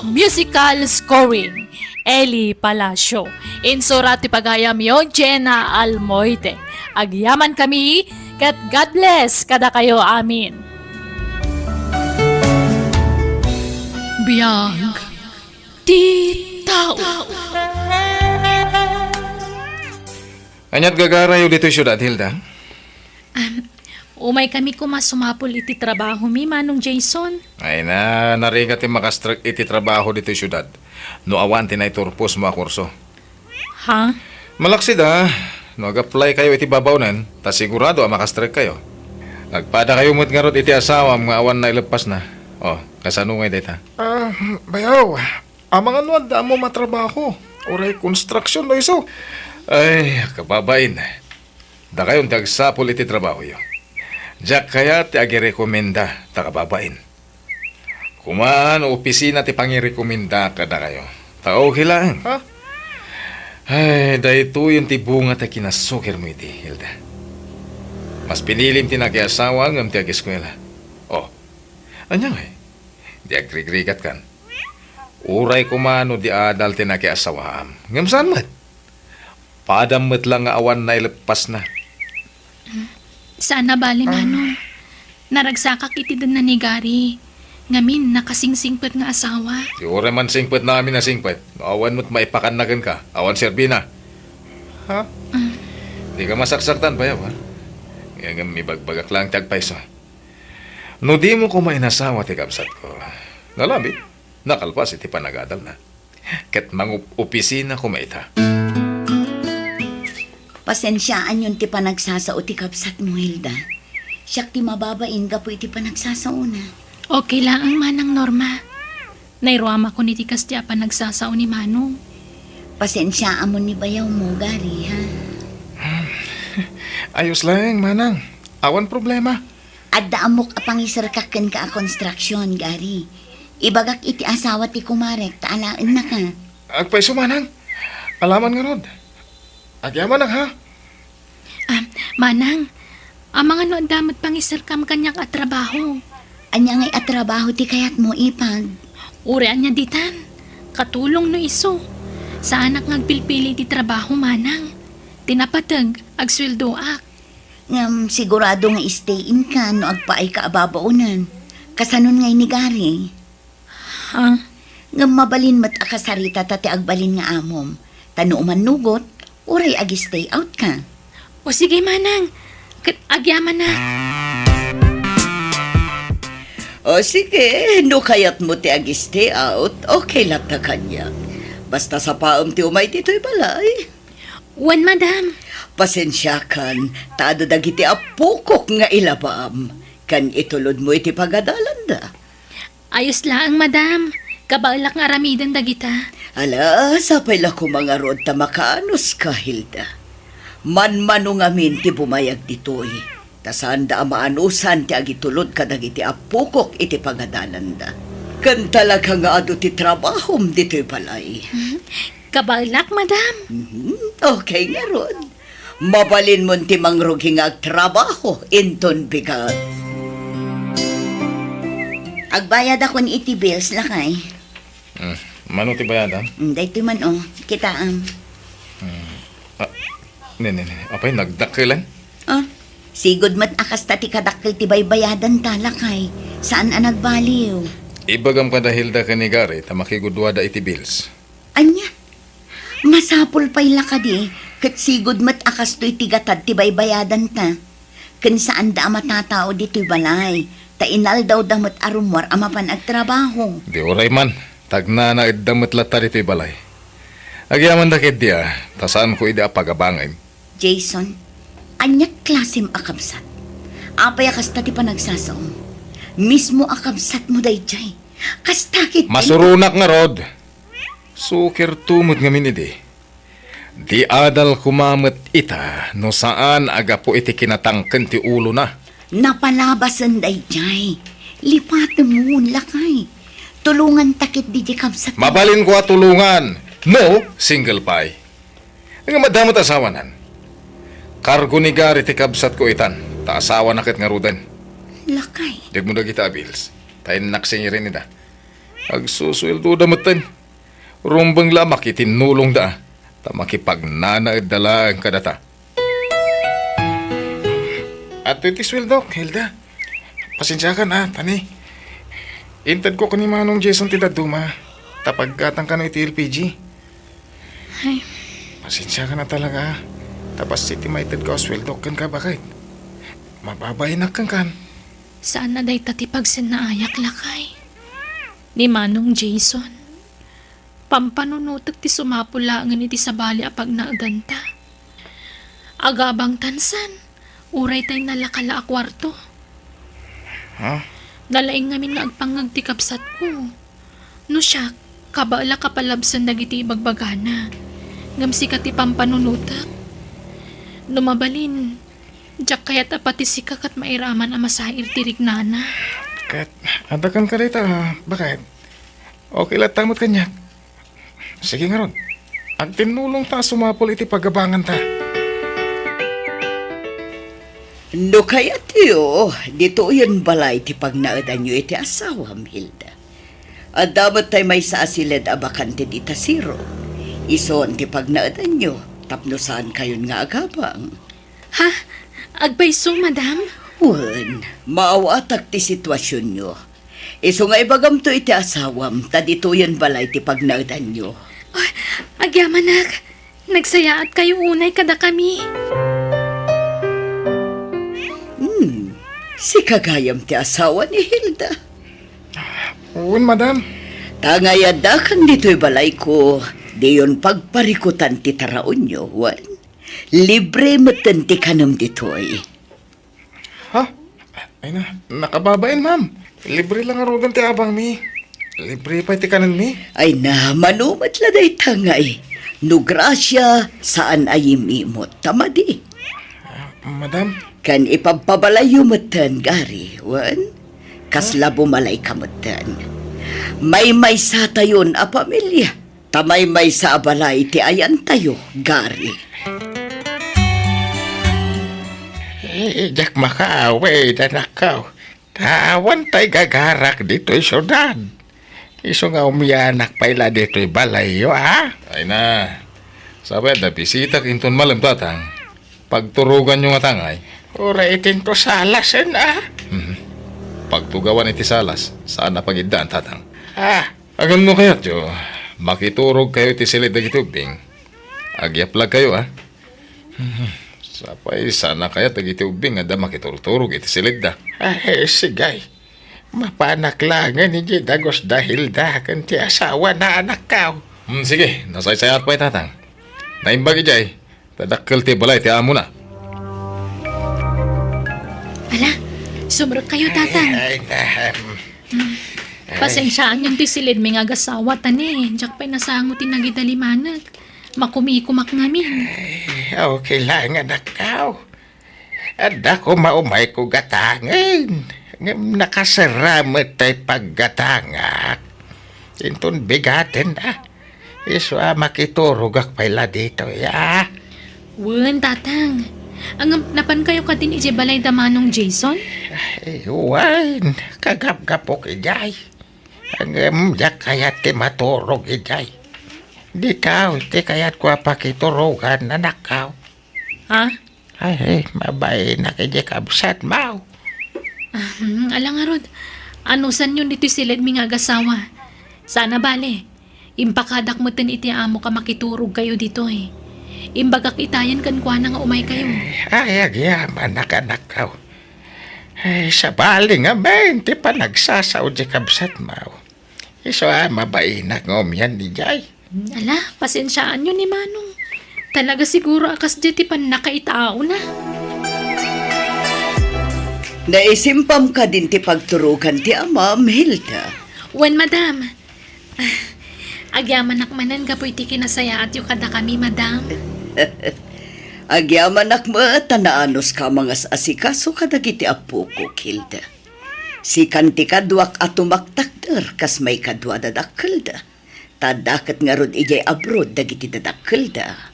Musical scoring. Eli Palacio. Insurat ti pagayam yo Jenna Almoite. Agyaman kami kat God bless kada kayo amin. Biyag. Ti tao. Anyat gagarayo dito syudad, Hilda. Umay kami kumasumapol iti trabaho mi manong Jason. Ay na, narigat yung makastrek iti trabaho dito syudad. No awan tinay turpos mga kurso. Ha? Malaksid ha. No ag-apply kayo iti babawnan, ta sigurado makastrek kayo. Nagpada kayo mo't nga rod iti asawa mga awan na ilagpas na. Oh, kasanungay data. Bayaw, amang ano da mo matrabaho. Oray construction no iso. Ay, kababain. Da kayon tagsapol iti trabaho yo. Diyak kaya ti agirekomenda ta kababain. Kumaan opisina ti pangirekomenda kada kayo. Tao hilang. Ha? Ay, dahito yung ti bunga ta kinasukir mo iti, Hilda. Mas pinilim ti nakiasawa ngam ti agiskwela. Oh, anyang ay. Di agrigrigat kan. Uray kumano di adal ti nakiasawaam. Ngam saan mat? Padam mat lang nga awan na ilepas na. Sana bali manong. Naragsakak iti din na ni Gary. Ngamin nakasingsingpet nga asawa. Si uray man singpet namin na singpet. Awan mo't maipakanagan ka. Awan serbina. Ha? Di ka masaksaktan pa yaw, ha? Ngayon may bagbagak lang tagpaiso. No di mo ko mainasawa ti kapsat ko. Nalabit, nakalpas iti panagadal na. Ket mang opisina ko maita. Pasensyaan yun ti panagsasao ti kapsat mo, Hilda. Siyak ti mababain ka po iti panagsasauna. Okay lang ang manang Norma. Nairuama ko ni tikas ti apa nagsasao ni Manong. Pasensyaan mo ni bayaw mo, Gary, ha? Ayos lang, manang. Awan problema. Adda amok apangisarkaken ka a construction, Gary. Ibagak iti asawa ti kumarek, taalaan na ka. Agpaiso, manang. Alaman nga rod. Agyaman ha? Manang, ang mga no damot pangisarkam kanyang at trabaho. Anya ngay atrabaho ti kayat mo ipag. Urean niya ditan. Katulong no iso. Sa anak ngagpilpili ti trabaho manang. Tinapatag, agsweldoak. Ngam sigurado nga stay in ka no agpaay ka ababaunan. Kasanon ngay ni Gary. Ha? Ngam mabalin mat akasarita tati agbalin nga amom. Tanuman nugot, uray agi stay out ka. O sige manang, agyaman na. O sige, no kayat mo ti agi stay out, okay lang ta kanya. Basta sa paom ti umay tito'y balay. Wan madam. Pasensya kan, taado dagiti apukok nga ilabam. Kan itulod mo iti pagadalan da. Ayos lang madam. Kabalak nga aramidan dagita. Ala, sapay la ko mga rod ta makaanos ka, Hilda. Man-mano ngamin ti bumayag ditoy. Tasan da maanusan ti agitulod ka dagiti apukok iti pagadalan da. Kan talaga nga ado ti trabahom dito'y balay. Kabalak madam. Okay nga rod. Mabalin mo ti mangrugi nga agtrabaho inton bigat. Agbayad ako ni iti bills lakay. Mano ti bayada? Dahito man kita Ne. Apay, nagdakilan? sigod mat akas tati kadakkel ti baybayadan talakay. Saan ang nagbaliw? Ibagam ka dahil da ka ni Gary, ta makigudwa da iti bills. Anya? Masapul pa'y lakadi, kat sigod mat akas to'y tigatad ti baybayadan ta. Kan saan da matatao dito'y balay, ta inal daw damot arumwar amapan agtrabaho. Di oray man, tagna na idamot lata dito'y balay. Agyaman da kit diya, ta saan ko ida pagabangay. Jason, anyak klasim akabsat. Apay akas tati panagsasaom. Mismo akabsat mo dayjay. Kastakit Masurunak nga rod. Sukir tumot nga minidi. Di adal kumamot ita no saan aga po iti kinatangken ti ulo na. Napalabasan day jay. Lipat mo lakay. Tulungan takit di kamsat. Mabalin ko at tulungan. No, single pie. Ang madamot asawanan. Kargo ni Gary ti kabsat ko itan. Ta asawa nakit nga rudan. Lakay. Dig mo na kita, Bills. Tayo naksingirin nida. Agsusweldo damatan. Rumbang lamak itinulong da. Ta makipagnanaad dala ang kadata. At iti sweldo, Hilda. Pasensya ka na, tani. Intad ko ni Manong Jason ti daduma. Tapagkatang ka na iti LPG. Ay, Pasensya ka na talaga. Tapos iti maitad ka o sweldo kan ka bakit? Mababayinak kan. saan na day tatipag sinaayak lakay? Ni Manong Jason. Pampanunutak ti sumapulangan iti sabali apag naaganta. Agabang tansan, uray tay nalakala a kwarto. Ha? Nalaing ngamin nga agpangag ti kapsat ko. No siya, kabala kapalabsan dagiti ibagbagana. Ngamsi ka ti pampanunutak. Numabalin, diyak kaya't apati si kakat mairaman ang masair tirig nana. Kat, adakan ka rita. Bakit? Okay lang tamot kanya. Sige nga ron. Ang tinulong ta sumapol iti pagabangan ta. No kaya tiyo, dito yun balay ti pagnaadan nyo iti asawam, Hilda. At dapat tayo may saasilid abakante di tasiro. Ison ti pagnaadan nyo, tapno saan kayon nga agabang. Ha? Agbayso, madam? Wan, maawatak ti sitwasyon nyo. Iso nga ibagam to iti asawam, ta dito yun balay ti pagnaadan nyo. Oh, agyamanak, nagsayaat kayo unay kada kami. Si kagayam ti asawa ni Hilda. Uwan, madam. Tangayadakan dito'y balay ko, di yun pagparikutan ti taraon nyo, wan. Libre matan ti kanam dito'y. Ha? Ay na, nakababain, ma'am. Libre lang arugan ti abang mi. Libre pa ti kanan mi. Ay na, manumat la day tangay. No grasya, saan ay imimot tamadi. Madam, Kan ipagpabalayo matan, Gary, wan. Kasla bumalay ka matan. May sa tayon a pamilya. Tamay sa abalay ti ayan tayo, Gary. Jak makaaway na nakaw. Tawan tay gagarak dito'y syudad. Iso nga umiyanak paila dito'y balayo, ha? ay na. Sabi na, bisita kinton malam tatang. Pagturugan nyo nga tangay. Ura itin to salasan, ah. Pagtugawan iti salas, saan na pagidaan tatang. Ah, Agan mo kaya, Jo. Makiturog kayo iti silid na gitubing. Agyaplag kayo, ha? Sapay, sana kaya tagitubing ada makiturturog iti silid da. ay, sigay. Mapanaklangan ni Dagos dahil dahan ti asawa na anak ka. Sige, nasaysayat pa tatang. Naimbagi jay, tadakkel ti balay ti amo na. Ala, sumrot kayo, tatang. Ay, Pasensyaan yung tisilid may agasawa tani. Diyak pa'y nasangot tinagidalimanag. Makumikumak ngamin. okay lang, anak ka. At ako maumay ko gatangin. Nakasaramat tay paggatangak. Inton bigatin na. Iso makiturog ak pala dito, ya. Wen, tatang. Ang napan kayo ka din balay damanong Jason? Ay, wine. Kagap-gapok ijay. Ang jak kayat ti maturog ijay. Di kaw, ti kayat ko pakiturogan na nakaw. Ha? Ay, mabay na kaya kabsat mau. Alang arod, anusan yun dito silid ming agasawa. Sana bale, impakadak mo tin iti amo ka makiturog kayo dito eh. Imbagak itayan kan kwa nga umay kayo. Ay, agyaman anak ka. Ay, sa bali nga men, ti pa nagsasaw di kabsat mau. Iso mabay na ngomyan ni Jay. Ala, pasensyaan yun ni Manong. Talaga siguro akas di ti pan nakaitao na. Naisimpam ka din ti pagturugan ti amam, Hilda. Wen, madam. Agyaman nakmanan ka po iti kinasaya at yung kada kami, madam. Agyaman nakma tanaanos ka mga asikaso kadagiti apo ko, Hilda. Si kanti kadwak atumaktakder kas may kadwa dadakkelda. Tadakat nga rod ijay abroad dagiti dadakkelda.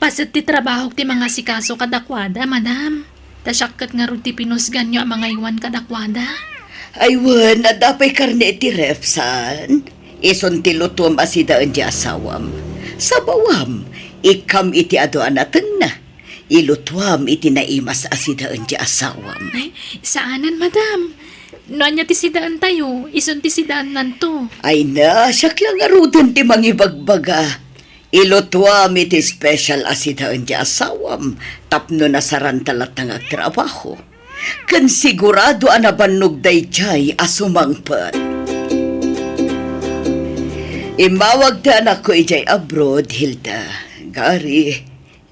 Pasat ti trabaho ti mga sikaso kadakwada, madam. Tasyakat nga ron ti pinusgan nyo ang mga iwan kadakwada. Aywan, nadapay karne iti ref saan? Ison ti lutuam asidaan di asawam. Sa bawam, ikam iti adoan natin na. Ilutuam iti naimas asidaan di asawam. Ay, saanan, madam? Noan niya ti sidaan tayo, ison ti sidaan nanto. Ay na, siya lang arudan ti mangibagbaga. Ilutuam iti special asidaan di asawam. Tapno na sarantalat ng agtrabaho. Kan sigurado anabannog day jay asumangpat. Imawag ta anak ko ijay abroad, Hilda. Gari,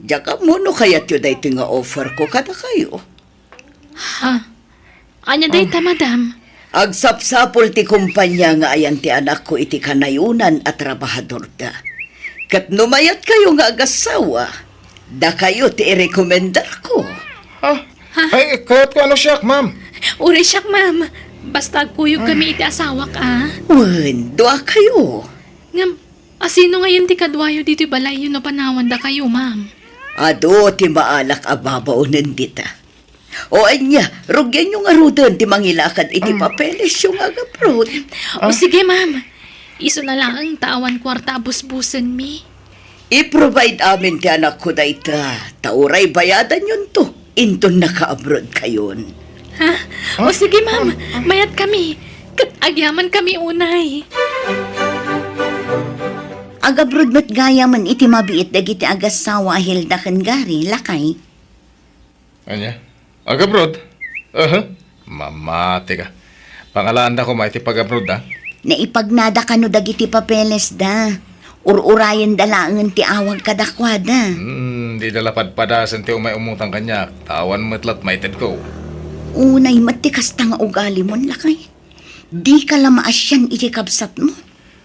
jaka mo no kayat yun dahito nga offer ko kada kayo. Ha? Anya day ta, madam? Agsapsapol ti kumpanya nga ayan ti anak ko iti kanayunan at trabahador da. Kat numayat kayo nga agasawa, da kayo ti i-recommendar ko. Ay, kaya't ko ano siyak, ma'am? Uri siyak, ma'am. Basta kuyog kami iti asawak, Wen, doa kayo. Ngam, asino ngayon ti kadwayo dito balay yun na panawan da kayo, ma'am? Ado ti maalak ababaw nandita. O anya, rugyan yung arudan ti mangilakad iti papeles yung agaprod. O sige, ma'am. Iso na lang ang tawan kwarta busbusan mi. I-provide amin ti anak ko dayta. Tauray bayadan yun to. Inton naka-abroad kayon. Ha? O sige, ma'am. Mayat kami. Agyaman kami unay. Agabrod mat gaya man iti mabiit dagiti agasawa Hilda ken Gary, lakay. Anya? Agabrod? Mamati ka. Pangalaan da ko maiti pag-abroad da. Naipagnada kano dagiti papeles da. Ururayan dalangan ti awag kadakwada. Di dalapad padasan ti umay umutang kanya. Tawan matlat maited ko. Unay matikas ta nga ugali mo, lakay. Di ka lamaasyan iti kabsat mo.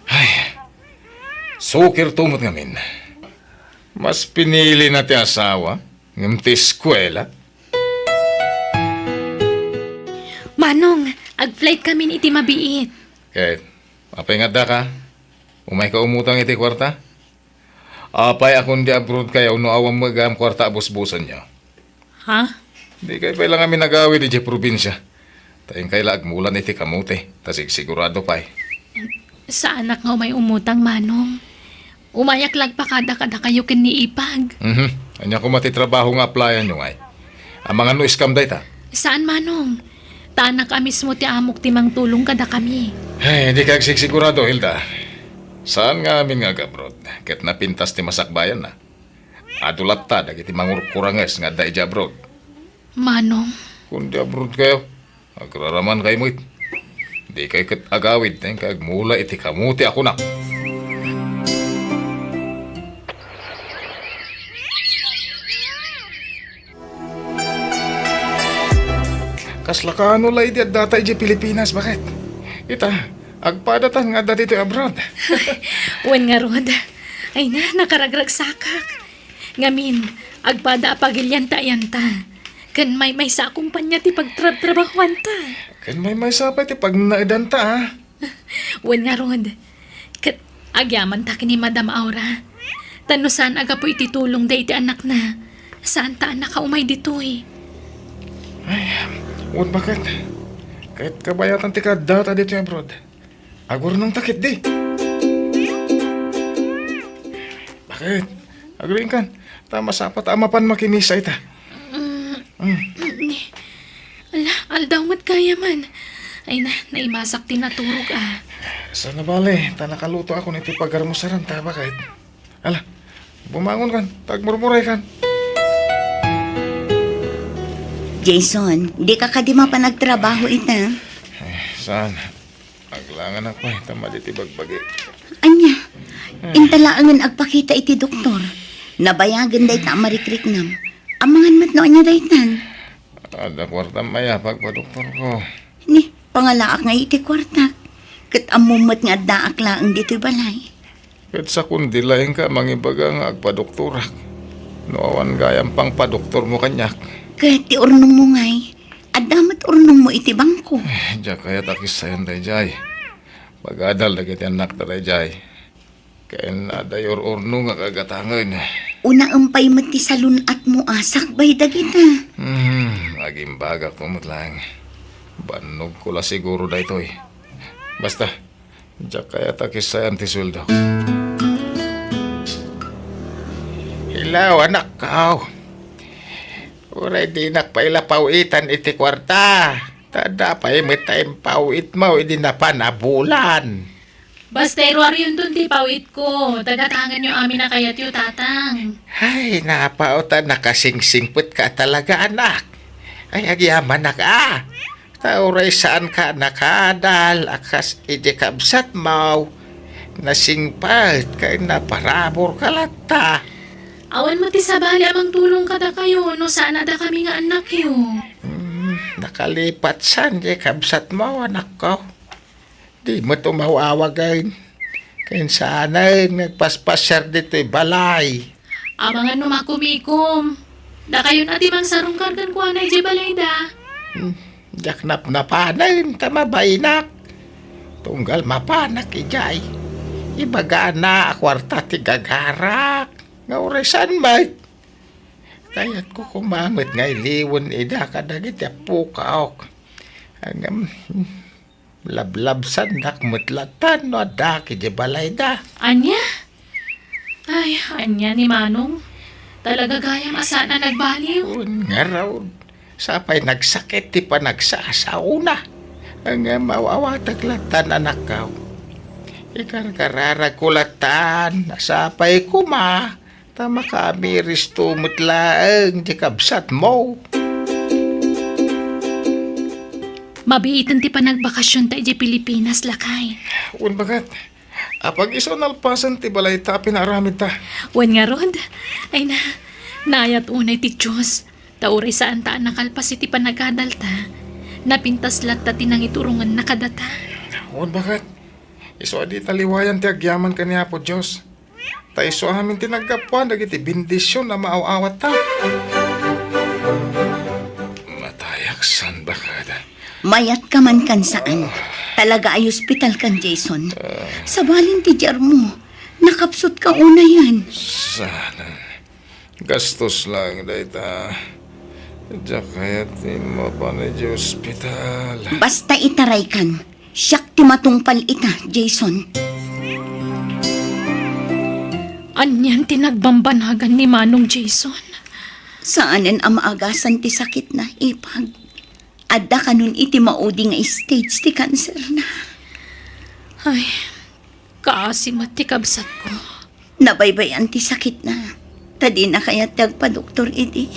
Ay, sukir tumot ngamin. Mas pinili na ti asawa, ngam ti eskwela. Manong, ag-flight kami iti mabiit. Kahit, apay nga da ka, umay ka umutang iti kwarta. Apay akong di abroad kayo, no awang magam kwarta abusbusan niyo. Ha? Di kayo pa lang kami nagawi di probinsya. Tayong kaila agmulan iti kamuti, tasig sigurado pa'y. Sa anak nga may umutang, Manong. Umayak lagpakada kada kayo ken ni Ipag. Anya ko matitrabaho nga applyan nyo ay. Ang mga no iskam day ta. Saan, Manong? Tanak ka mismo ti amok timang tulong kada kami. Ay, di ka sigurado, Hilda. Saan nga amin nga gabrod? Ket napintas ti masakbayan na. Adulat ta, dagiti mangurkuranges nga da ija abroad. Manong, Kung di abroad kayo, agraraman kayo mo it. Di kayo ket agawid, kag mula iti kamuti ako na. Kaslakano lay di at data iji Pilipinas, bakit? Ita, agpadatan nga dati ito abroad. wen nga rod. Ay na, nakaragrag sakak. Ngamin, agpada apagilyan ta yan ta. Kan may sa kumpanya ti pagtrabahuan ta. Kan may sapay ti pag naidan ta, ha? Wen nga rod. Kat agyaman ta kini Madam Aura. Tano saan aga po ititulong da iti anak na. Saan ta anak ka umay ditoy? Uwan bakit? Kahit kabayatan ti ka data dito abroad. Agor nang takit di. Bakit? Agreeing kan. Tama sapat amapan makinisa ita. Ala, aldawmat kaya man. Ay na, naimasak tinaturog Sana bale, tanakaluto ako niti pagarmusaran ta bakit? Ala, bumangon kan, tagmurmuray kan. Jason, di ka kadima pa nagtrabaho ita. Saan? Aglangan ako eh, tamad iti bagbagi. Anya, intalaangan agpakita iti doktor. Nabayagan day ta marikriknam. Amangan mat no anya daytan. Ada kwarta maya pagpadoktor ko. Ni, pangalaak nga iti kwartak. Kat amumat nga daak laang dito'y balay. Kahit sa kundilayin ka, mangibaga nga agpadoktorak. Noawan gayang pang padoktor mo kanyak. Kahit ti urnong mo ngay, adamat urnong mo iti bangko. Diyak kaya takis sayon dayjay. Pagadal dagiti anak ta dayjay. Kayan adayor urno nga kagatangan. Una ampay mo ti salunat mo asak bay dagita. Aging bagak pumutlang. Banog ko la siguro da ito eh. Basta, diyak kaya takis sayon ti sweldo. Hilaw, anak ka. Uray di nakpailapawitan iti kwarta. Tada pa imitayim pawit mo, hindi na panabulan. Basta irwar yun dun di pawit ko. Tagatangan nyo amin na kayat yung tatang. Ay, napauta, nakasingsingput ka talaga, anak. Ay, agyaman na ka. Tauray saan ka nakadal, akas idikabsat mo. Nasingpat, kay naparabor ka lata. Awan mo ti sabali amang tulong kada kayo. No sana da kami nga anak yun. Nakalipat san, di kabsat mo, anak ko. Di mo tumawawagain. Kaya sana nagpaspasyar dito'y balay. Abangan no makumikom. Da kayo na ti mang sarong kargan ko anay di balay da. Jaknap na panayin, tamabainak. Tunggal mapanak, ijay. Ibaga na, akwarta ti gagarak. Nga oresan ba? Kaya't ko kumamit nga iliwan ida kadagit ya pukaok. Hanggang lablab sandak mutlatan no daki di balay da. Anya? Ay, anya ni Manong. Talaga gaya masana nagbaliw. Un nga raw, sapay nagsakit ti pa nagsasauna. Hanggang mawawatag latan anak ka. Ikarkarara kulatan, nasapay kuma. Tama kami risto mutlaang di kabsat mo. Mabiitan ti pa nagbakasyon tayo di Pilipinas, lakay. Un bagat. Apag iso nalpasan ti balay ta pinaramid ta. Wan nga rod. Ay na, nayat unay ti Diyos. Tauray saan ta nakalpas iti panagadalta. Napintas lat ta tinang iturungan nakadata. Un bagat. Iso adi taliwayan ti agyaman kaniya po Diyos. Ta iso amin tinagkapuan dagiti bendisyon na maaawat ta. Matayaksan bakada. Mayat ka man kan saan. Talaga ay ospital kan, Jason. Sa balin ti jar mo. Nakapsot ka una yan. Sana. Gastos lang dayta. Diyak kaya ti mo pa na di ospital. Basta itaray kan. Siyak ti matungpal ita, Jason. Anyan tinagbambanagan ni Manong Jason. Saanan ang maagasan ti sakit na ipag. Adda ka nun iti maudi nga stage ti cancer na. Ay, kaasimat ti kabsat ko. Nabaybayan ti sakit na. Tadi na kaya tagpa-doktor idi.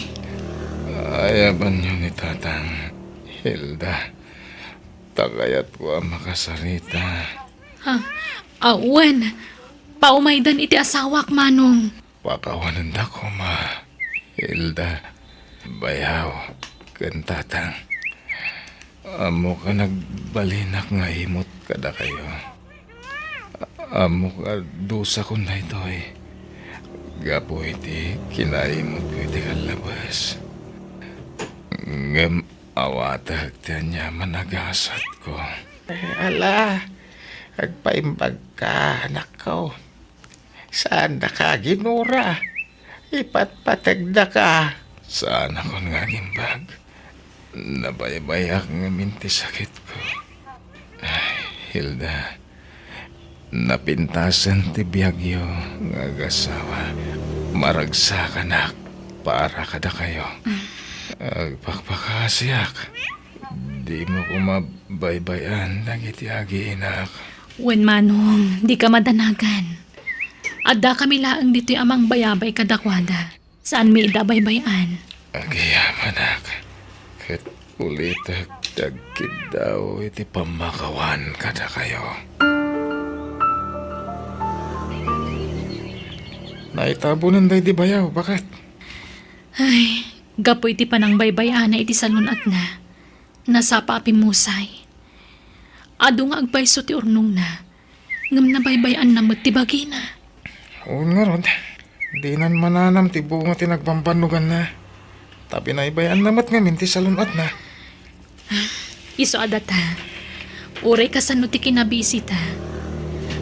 Ayaban nyo ni Tatang Hilda. Tagayat ko ang makasarita. Ha? Awan. Paumaydan iti asawak, Manong. Pakawanan da ko, ma. Hilda, bayaw, kan Tatang. Amo ka nagbalinak nga imot kada kayo. Amo ka dusa ko na ito eh. Gapo iti kinaimot ko iti kalabas. Ngam awatag niya managasat ko. Ala, agpaimbag ka, anak ko. Saan na ka, ginura? Ipatpatag na ka. Saan ako nga gimbag? Nabaybayak nga minti sakit ko. Ay, Hilda, napintasan ti biyagyo nga gasawa. Maragsak anak, para kada kayo. Agpakpakasyak. Di mo ko mabaybayan nagiti agi inak. Wen Manong, di ka madanagan. Adda kami laang dito amang bayabay kadakwada. Saan mi idabaybayan? Agiyam anak. Kat ulitag dagkid daw iti pamakawan kada kayo. Naitabunan day di bayaw, bakit? Ay, gapo iti panang baybayan na iti salunat na. Nasapa apimusay. Ado nga agpayso ti urnong na. Ngam na baybayan na matibagi na. Oo nga ron. Di nan mananam ti bunga ti nagbambanugan na. Tapi na ibayan namat nga minti sa lunat na. Iso adata. Uray ka sa no ti kinabisita.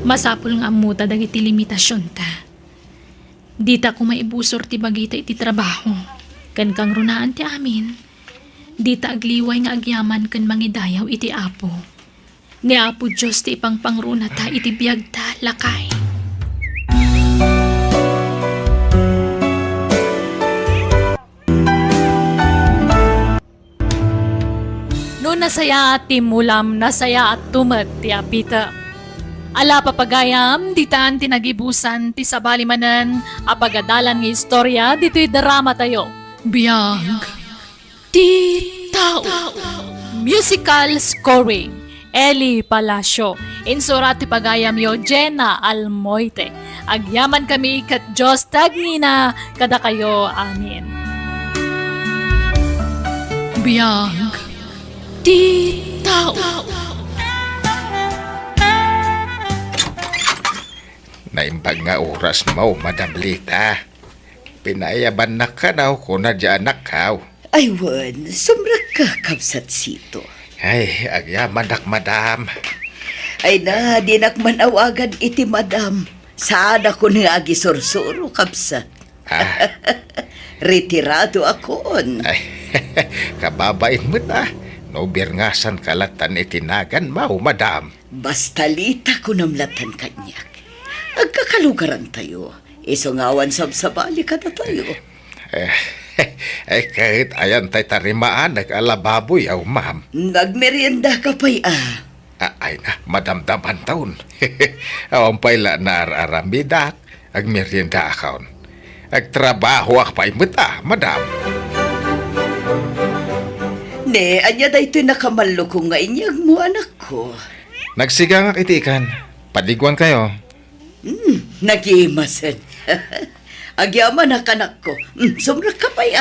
Masapul nga amuta dagiti limitasyon ta. Dita ko maibusor ti bagita iti trabaho. Kan kang runaan ti amin. Dita agliway nga agyaman kan mangidayaw iti apo. Ni apo Diyos ti ipang pangruna ta iti biyag ta lakay. No nasaya at timulam, nasaya at tumat ti apita. Ala papagayam, ditaan tinagibusan ti sabalimanan, apagadalan ng istorya, dito'y drama tayo. Biyag, ti tao. Musical scoring, Eli Palacio. Insurat ti pagayam yo, Jenna Almoite. Agyaman kami kat Diyos tagnina, kada kayo, amin. Biyag, ti tao. Naimbag nga oras mo, Madam Lita. Pinayaban na ka daw kung nadya anak ka. Ay, wan, sumrak ka, kabsat sito. Ay, agyaman nak, Madam. Ay na, di nakmanawagan iti madam. Saan ako nga agisursuro, kabsat. Ah, Retirado akon. ay, kababain mo na. No birngasan kalatan itinagan mo, Madam. Basta lita ko namlatan kanyak. Agkakalugaran tayo. Isungawan sabsabali ka na tayo. Ay, kahit ayan tay tarimaan, nag-alababoy, ma'am. Nagmerienda ka pa'y Ay na, madamdaman taon. Awang pala na aramidak, ag merienda akaon. Agtrabaho ak pa'y muta, Madam. Ne, anya da ito'y nakamallo ko nga inyag mo, anak ko. Nagsigang ak itikan. Padigwan kayo. Nagimasan. Agyaman na kanak ko. Sumrak ka pa'y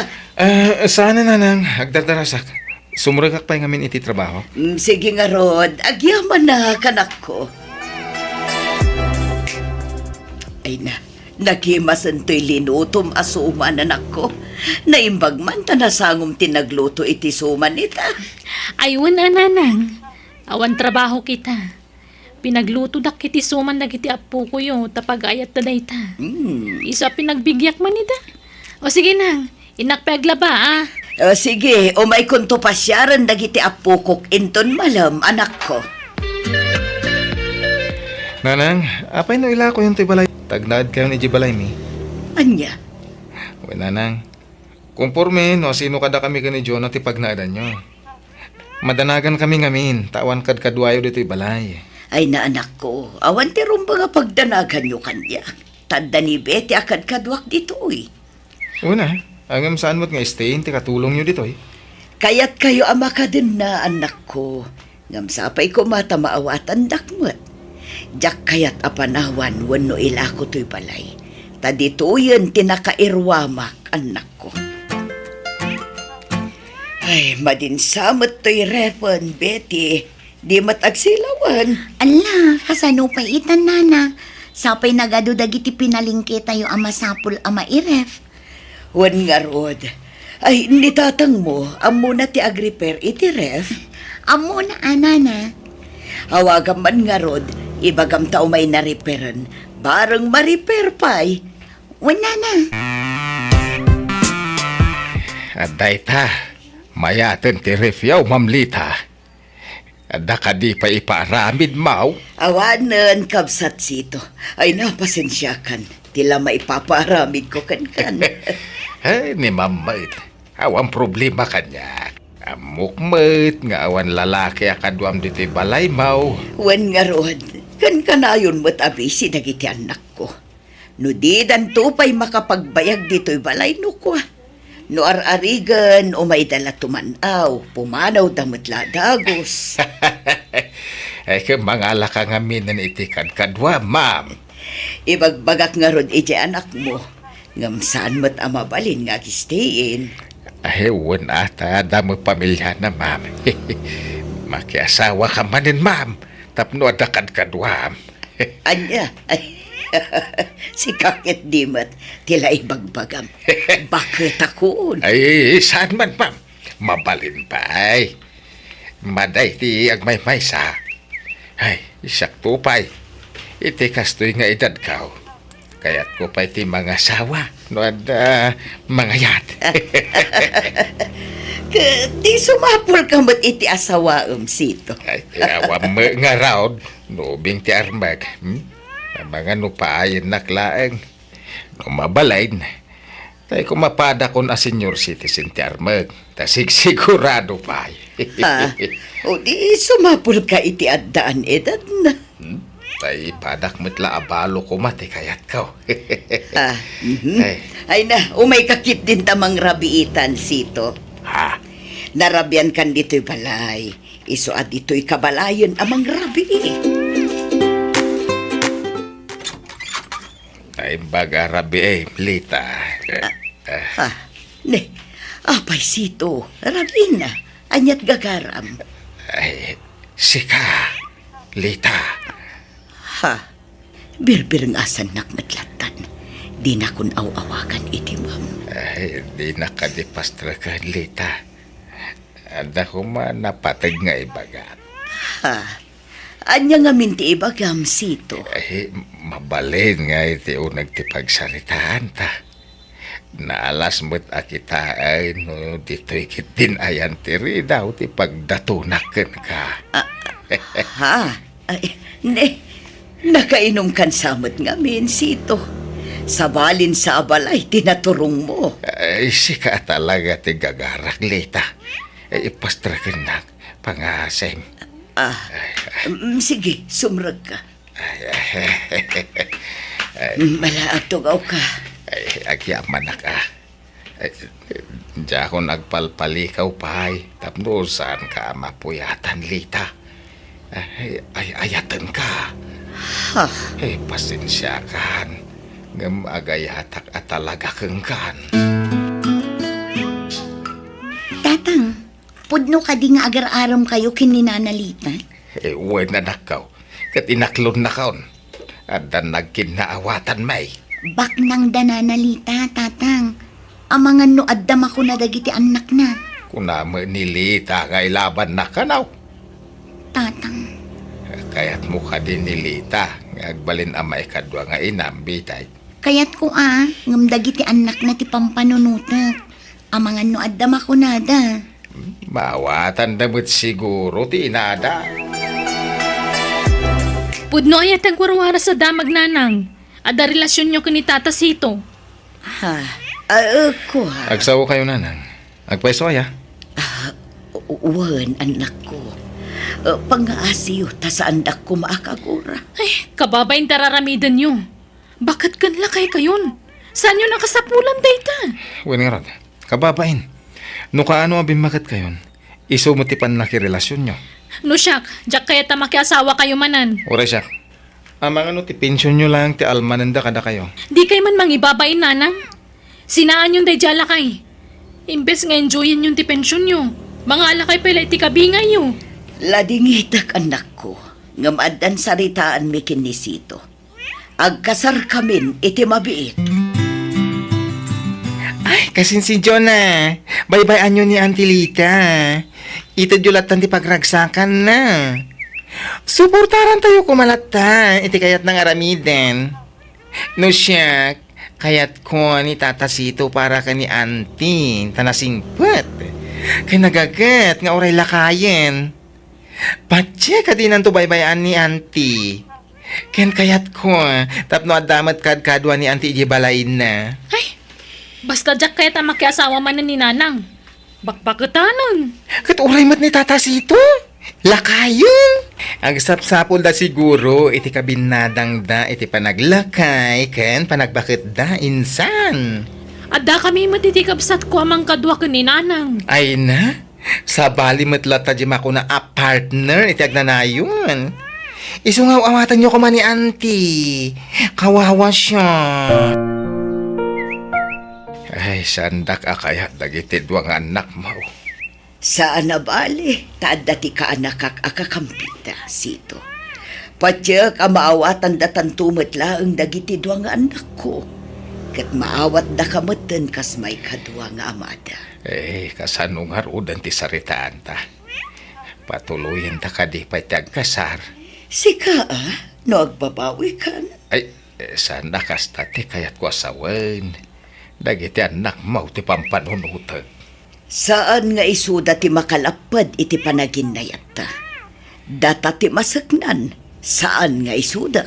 Sana na nang agdardarasak. Sumuragak pa ngamin iti trabaho. Sige nga, Rod. Agyaman na kanak ko. Ay na, nagimasan to'y linutom asuman, anak ko. Naimbag man ta nasangom tinagluto iti suman ita. Aywan ananang. Awan trabaho kita. Pinagluto dak kiti suman dagiti apo ko yo tapagayat ta dayta. Isa pinagbigyak man ida. O sige nang, inakpaglaba ah. Sige, umay kunto pasyaran dagiti apukok inton malam, anak ko. Nanang, apay no ila ko yung tibalay. Tagnaad kayo ni Jibalay mi. Anya? Uy, nanang. Kumporme, no, sino kada kami ni John at ipagnaadan nyo. Madanagan kami ngamin, tawan kad kadwayo dito'y balay. Ay na anak ko, awan ti rumba nga pagdanagan nyo kanya. Tanda ni Betty akad kadwak dito Una, angam saan mo't nga stay, ti katulong nyo dito'y. Kaya't kayo ama ka din na anak ko. Ngam sapay ko mata maawatan dakmat. Jak kayat apanawan wano ilako to'y balay. Tadito yun tinakairwamak anak ko. Ay, madinsamot to'y repon, Betty. Di matagsilawan. Ala, kasano pa itan nana. Sapay nagado dagiti pinalingke tayo ama sapul ama iref. Wan nga, Rod. Ay, nitatang mo, amo na ti agriper iti ref. Amo na anana. Hawagan man nga, Rod, ibagam tao may nariperan. Barang mariper pa'y. Wala na. Aday ta, mayaten ti refyaw, Ma'am Lita. Ada ka di pa iparamid, mau. Awanan, kabsat sito. Ay, napasensyakan. Tila maipaparamid ko kan. Ay, ni Mamait. Awan problema kanya. Amukmet nga awan lalaki akadwam dito'y balay, mau. Wan nga, Rod. Kan kanayon mo't abisi dagiti anak ko. No di dan tupay makapagbayag dito'y balay no ko. No ar-arigan o may dala tumanaw, pumanaw damot ladagos. Ay, kamangala ka nga minan itikan kadwa, ma'am. Ibagbagak nga Rod iti anak mo. Ngam saan mo't amabalin nga gistayin. Ay, wan ata, damo pamilya na, ma'am. Makiasawa ka manin, ma'am. Tapno adakad kadwa. Anya, ay, Si kakit dimat, tila ibagbagam. Bakit ako? Ay, saan man, ma'am? Mabalin pa, ay. Maday ti agmay-may sa. Ay, sakto pa'y. Iti kastoy nga edad ka. Kaya't ko pa iti mga sawa. No, mga yat. Di sumapol ka mo't iti asawaam sito. Ay, awam mo nga raod. Nubing ti armag. Ang mga nupaayin naklaang. No, mabalain. Tay ko mapada kon a senior citizen ti armag. Tasig sigurado pa. Ha? O di sumapol ka iti addaan edad na. Tay padak mitla abalo ko mati kayat ka. Ah, Ay. Ay na, umay kakit din tamang rabiitan sito. Ha? Narabyan kan dito'y balay. Iso at dito'y kabalayon amang rabi. Ay baga rabi Lita. Ha? Ne, apay sito. Rabi na. Anyat gagaram. Ay, sika. Lita. Ha? Birbir ng asan nakmatlatan. Di na kun awawakan iti ma'am. Ay, di nakadipastra Lita. Ada ko man napatag nga ibagat. Ha? Anya nga minti ibagam sito. Ay, mabalin nga iti unag ti pagsaritaan ta. Naalas mo't akita ay no dito'y kitin ayan tiri daw ti pagdatunaken ka. Ha? Ay, ne, nakainom kan samot nga min sito. Sabalin sa abalay, tinaturong mo. Ay, sika talaga ti gagarak Lita. Ay, ipastraken na pangasem. Sige, sumrag ka. Malaag tugaw ka. Ay, agyaman na ka. Ay, diya ko nagpalpalikaw pa ay. Tapno saan ka mapuyatan, Lita. Ay, ayatan ka. Ha? Ay, pasensya kan. Ngam agayatak at talaga kang kan. Tatang, pudno ka di nga agar-aram kayo kininanalita. Eh, uwan na nakaw. Kat inaklon na kaon. At dan nagkinaawatan may. Bak nang dananalita, tatang. Amangan no addam ako na dagiti anak na. Kunama ni Lita kay laban na kanaw. Tatang, Kaya't mukha din ni Lita. Ngagbalin amay kadwa nga inambitay. kayat ko ngam dagiti anak na ti pampanunutak. Amangan no addam ako nada. Mawatan damit siguro ti inada. Pudno ay atang warwara sa damag nanang. Ada relasyon nyo kini Tata Sito. Ha? Ko ha? Agsawa kayo, nanang. Agpaiso ya. Uwan, anak ko. Pang-aasiyo, tasaandak ko maakagura. Ay, kababain tararamidan nyo. Bakit kanla kay kayon? Saan nyo nakasapulan, dayta? Wen nga rod. Kababain. No kaano abim makat kayon. Isumutipan na kirelasyon nyo. No, siyak. Diyak kaya ta makiasawa kayo manan. Oray siya. Amang ano ti pensyon nyo lang ti almananda kada kayo. Di kay man mangibabain nanang. Sinaan yung dayjala kay. Imbes nga enjoyin yung ti pensyon nyo. Mga alakay pala iti kabingay nyo. Ladingitak anak ko. Ngamadan saritaan mi kinisito. Agkasar kamin iti mabiit. Ay, kasin si Jonah. Bye-bye anyo ni Auntie Lita. Ito julatan ti pagragsakan na. Suportaran tayo kumalata. Iti kayat ng aramiden. No siya, kayat ko ni Tata Sito para ka ni Auntie. Tanasingpet. Kay nagagat nga oray lakayen. Patse ka din ang tubaybayan ni Auntie. Ken kayat ko, tapno adamat kadkadwa ni Auntie Ijibalain na. Ay, basta diyak kaya ta makiasawa manan ni nanang. Bakbakatanon. Kat oray mat ni Tata Sito. Lakayon. Ang sapsapol da siguro, iti kabinadang da, iti panaglakay, ken panagbakit da, insan. Adda kami matitikabsat ko amang kadwa ko ni nanang. Ay na, sa bali matlata di ako na a partner, iti agnanayon. Isungaw awatan nyo ko man ni Auntie. Kawawa siya. Ay, sandak akayat dagiti duwang anak mo. Saan na bali? Taad dati ka anak akakampita, sito. Patyak ang maawatan datan tumatla ang dagiti dua nga anak ko. Kat maawat da kamatan kas may kadua nga amada. Kasanong harudan ti saritaan ta. Patuloyin ta ka di pa'y kasar. Sika no agbabawi kan. Sana kasta ti kayat ko asawan. Dagiti anak mau ti pampanunutag. Saan nga isuda ti makalapad iti panaginayat ta? Data ti masaknan. Saan nga isuda?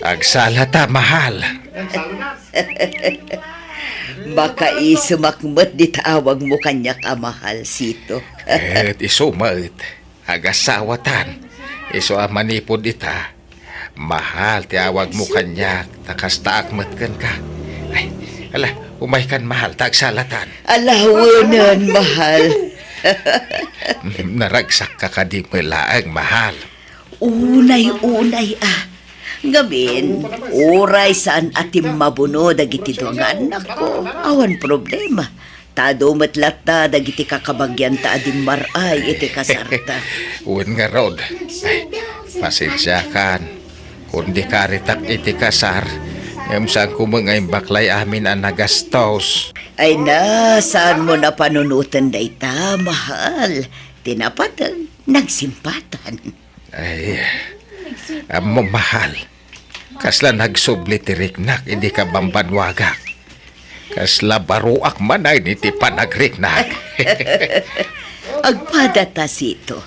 Agsala ta, mahal. Baka isumakmat di taawag mo kanyak amahal sito. Isumat. Agasawatan. Isu amanipod ita. Mahal, tiawag mo kanyak. Takas taakmat kan ka. Ay, ala, umay kan mahal. Tagsalatan. Alawanan, mahal. Naragsak ka ka di malaang mahal. Unay-unay Gamin, uray saan atim mabuno dagiti doang anak ko. Awan problema. Tado matlat ta dagiti kakabagyan ta adim maray iti kasarta. Uwan nga rod. Ay, pasensya kan. Kundi karitak iti kasar. Ngam saan kumangay baklay amin ang nagastos. Ay na, saan mo na panunutan da ita, mahal? Tinapatan, nagsimpatan. Ay, amo mahal. Kasla nagsubli ti riknak, hindi ka bambanwagak. Kasla baruak manay ni ti panagriknak. Agpadata sito.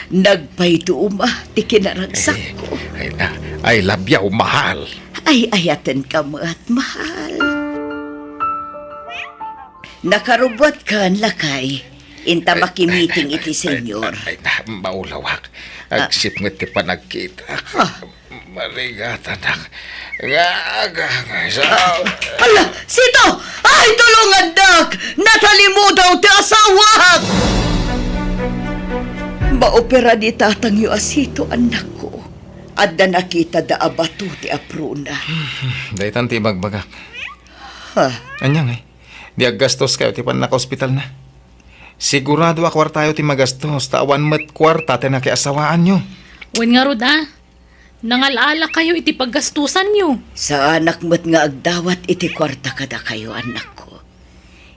Nagpayto ti kinaragsak ko. Ay na, ay labyaw mahal. Ay ayatan ka mo at mahal. Nakarubot ka lakay. Inta makimiting iti senyor. Ay na, maulawak. Agsip nga ti panagkita. Marigatan ak. Ala, sito! Ay, tulungan dak! Natalimudaw ti asawak! Maopera di tatang yu asito anak ko. Adda nakita da abatu ti apruna. Daytan ti magbagak. Ha? Anyang di aggastos kayo ti panaka-hospital na. Sigurado akwartayo ti magastos, tawan met kwarta ti nakiasawaan nyo. Wen nga rod nangalala kayo iti paggastusan nyo. Sa anak mo't nga agdawat iti kwarta kada kayo anak ko.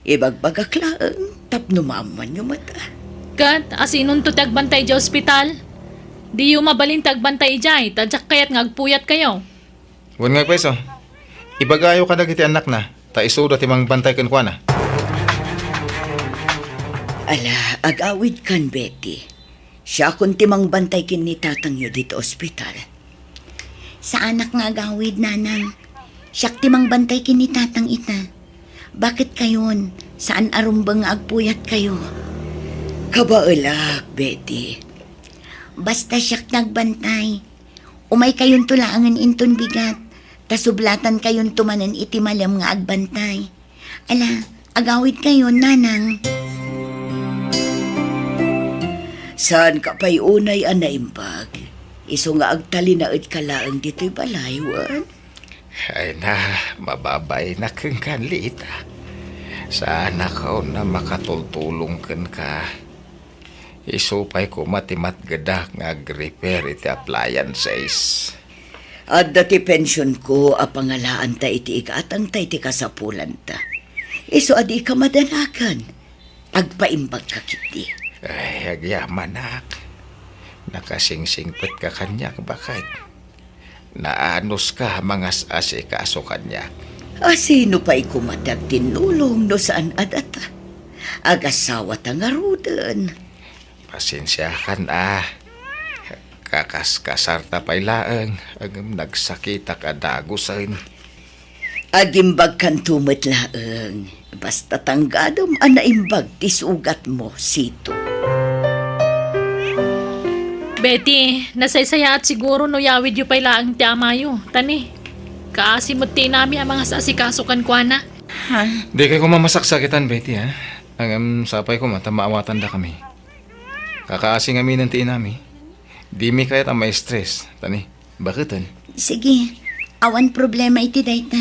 Ibagbagak lang, tapno maaman nyo mata. Kat, asinon to tagbantay di ospital? Di yung mabalin tagbantay jay, tadyak kayat ngagpuyat kayo. Wan nga pweso, ibagayo ka dagiti anak na, ta isuda ti mangbantay ken kwa na. Ala, agawid kan, Betty. Siya kung timang bantay kin ni tatang nyo dito ospital. Sa anak nga agawid, nanang. Siyak timang bantay kini tatang ita. Bakit kayon? Saan arumbang agpuyat kayo? Kabaalak, Betty. Basta siyak nagbantay. Umay kayon tulaangan inton bigat. Tasublatan kayon tumanan iti malam nga agbantay. Ala, agawid kayon, nanang. Saan ka pa'y unay anaimbag? Iso nga agtalinaid ka laang dito'y balaywan. Ay na, mababay na kang kanlita. Sana ka na makatultulong kan ka. Isupay ko matimat gadak nga repair iti appliances. At dati pension ko, apangalaan ta iti ikatang ta iti kasapulan ta. Iso adi ka madanakan. Agpaimbag ka kiti. Ay, agyaman nak. Nakasingsingpet ka kanyak, bakit? Naanos ka mga asikaso kanyak. Sino pa'y kumatag tinulong no saan adata? Agasawa ta nga rudan. Pasensya kan Kakaskasarta pa'y laang. Agam nagsakita ka dagusan. Agimbag kan tumet laang. Basta tanggadom anaimbag tisugat mo, sito. Betty, nasaysaya at siguro no yawid yu pa'y laang ti amayo. Tani, kaasimot ti nami ang mga sasikasukan kwa na. Di kayo kumamasaksakitan, Betty, ha? Ang sapay ko mata maawatan da kami. Kakaasing amin ng tiin nami. Di mi kayat ang may stress. Tani, bakitan? Sige, Awan problema iti dayta.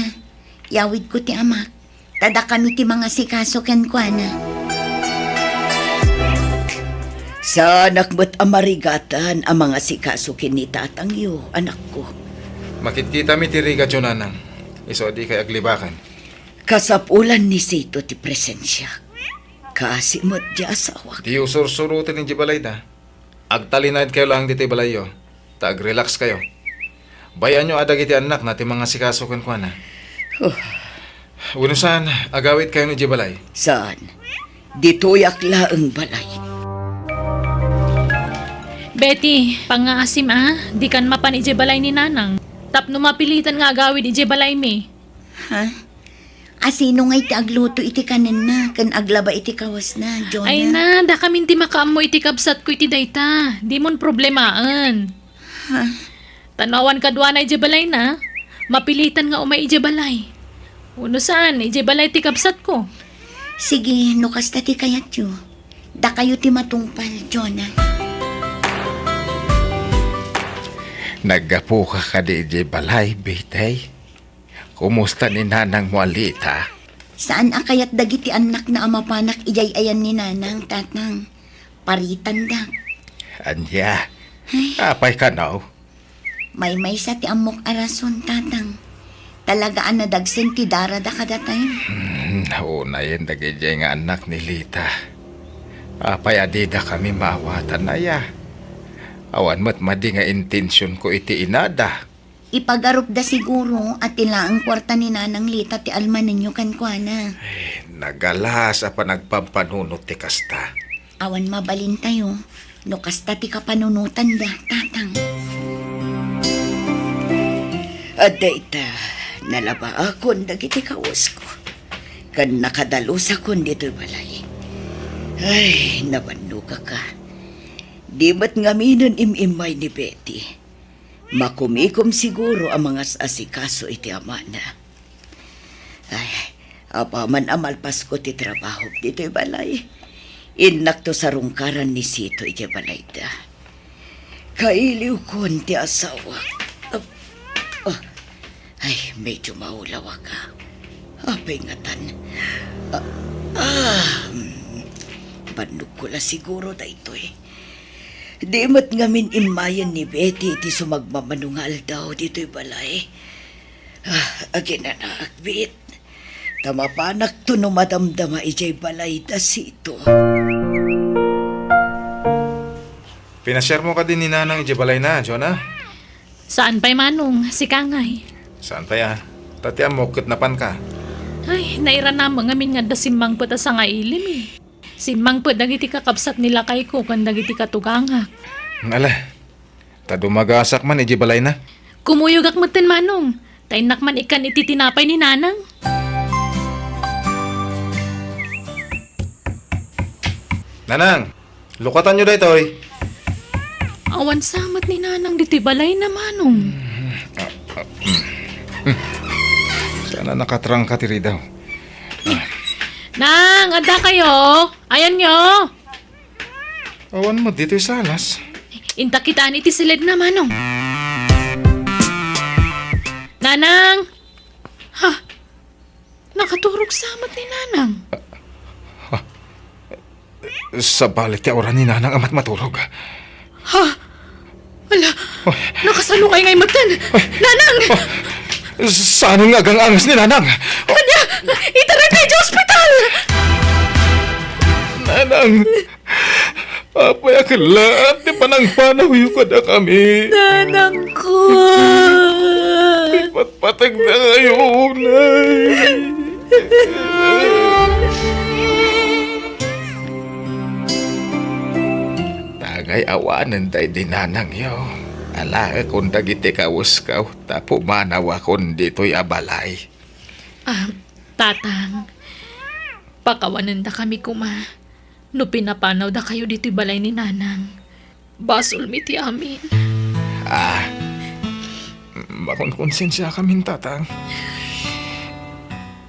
Yawid ko ti amak. Tada kami ti mga sikaso ken kuana. Sa nakmat amarigatan ang mga sikaso ni tatang iyo, anak ko. Makikita mi ti riga Jonanang. Iso di kay aglibakan. Kasapulan ni Sito ti presensya. Kasimot di asawa. Di usur-surutin ni balay da. Agtalinad kayo lang dito balayo. Tag-relax kayo. Bayan nyo adag iti anak na ti mga sikaso kan kuana. Unusan, agawit kayo ni balay. Saan? Dito'y akla ang balay. Betty, pangaasim di kan mapan ije balay ni nanang. Tapno mapilitan nga agawid ije balay mi. Ha? Asino nga iti agluto iti kanin na, kan aglaba iti kawas na, Jonah. Ay na, da kami ti makaamo iti kabsat ko iti dayta. Di mon problemaan. Tanawan kadwa na ije balay na. Mapilitan nga umay ije balay. Uno saan, ije balay ti kabsat ko. Sige, nukas ta ti kayat yo. Da kayo ti matungpal, Jonah. Naggapo ka di balay, betay. Kumusta ni nanang mo alita? Saan akayat dagiti anak na amapanak ijay ayan ni nanang, tatang? Paritan da. Anya, apay ka now? May sa ti amok arason, tatang. Talagaan na dagsen ti darada kadatay. Nauna yan dagijay nga anak ni Lita. Apay adida kami maawatan na ya. Awan mo't madi nga intensyon ko iti inada. Ipagarup da siguro at tila ang kwarta ni nanang Lita ti alman ninyo kan kuana. Nagalas apa nagpampanunot ti kasta. Awan mabalin tayo. No kasta ti kapanunutan da, tatang. At dayta, nalaba akon dagiti kawas ko. Kan nakadalos akon dito'y balay. Ay, nabanno ka. Di ba't ngaminan imimay ni Betty? Makumikom siguro ang mga asikaso iti ama na. Ay, apaman amalpas ko ti trabaho dito'y balay. Inak to sa rungkaran ni Sito iti balay da. Kailiw kon ti asawa. Ay, medyo maulawa ka. Apay ngatan. Bandog ko la siguro da ito eh. Di mat ngamin imayan ni Betty iti sumagmamanungal daw dito'y balay. Agin na naakbit. Tamapanak to no madamdama ijay balay da Sito. Pinashare mo ka din ni nanang ije balay na, Jonah. Saan pa'y manong, si Kangay? Saan pa ya? Tati mo, kitnapan ka. Ay, naira na mga min nga da simbang puta sa nga ilim eh. Simbang put dagiti kakabsat nila kay ko kan dagiti katugangak. Ala, tadumagasak man ije balay na. Kumuyugak mo tin manong. Tainak man ikan iti tinapay ni nanang. Nanang, lukatan nyo da ito eh. Awan samat ni nanang diti balay na manong. Sana nakatrang ka tiri daw. Nang, ada kayo. Ayan nyo. Awan mo dito'y salas. Inta kitaan iti silid na manong. Nanang! Ha? Nakaturog samat ni nanang. Sa balit ti oran ni nanang amat matulog. Ha? Ala, nakasalo kayo ngay matan. Nanang! Saan nga gang angas ni nanang? Kanya, itaray kayo sa ospital! Nanang, apay akilaat di panang panahuyo ka na kami. Nanang ko! Patpatag na ngayon ay. Tagay awanan tayo din nanang yo. Ala, kung dagiti kawas ka, tapo manawa kung dito'y abalay. Tatang, pakawanan da kami kuma. No pinapanaw da kayo dito'y balay ni nanang. Basol miti amin. Makon-konsensya kami, tatang.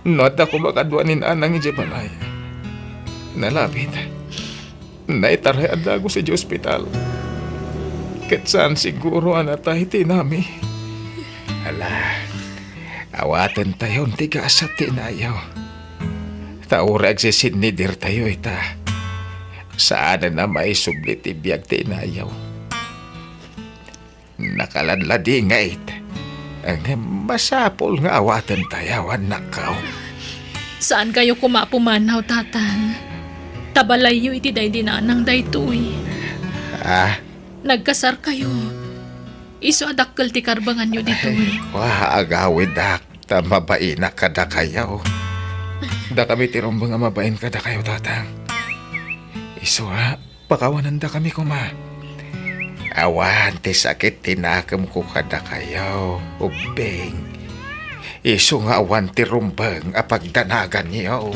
Not ako makadwa ni nanang ije balay. Nalapit. Naitaray adago sa ospital. Ket saan siguro anatay tinami. Ala, Awatan tayo tiga sa tinayaw. Taurag si sinidir tayo ita. Saan na may sublit ibiyag tinayaw. Nakaladladi nga ita. Ang masapol nga awatan tayo anak kao. Saan kayo kumapumanaw, tatang? Tabalayo iti day dinanang daytoy. Ah, Nagkasar kayo. Iso adakkel ti karbangan nyo ditoy. wah agawid dak. Tamabain na kada kayaw. Da kami tirumbang nga mabain kada kayo tatang. Iso ha, pakawanan da kami kuma. Awan ti sakit tinakam ko kada kayaw. Ubeng. Iso nga awan ti rumbang apagdanagan niyo.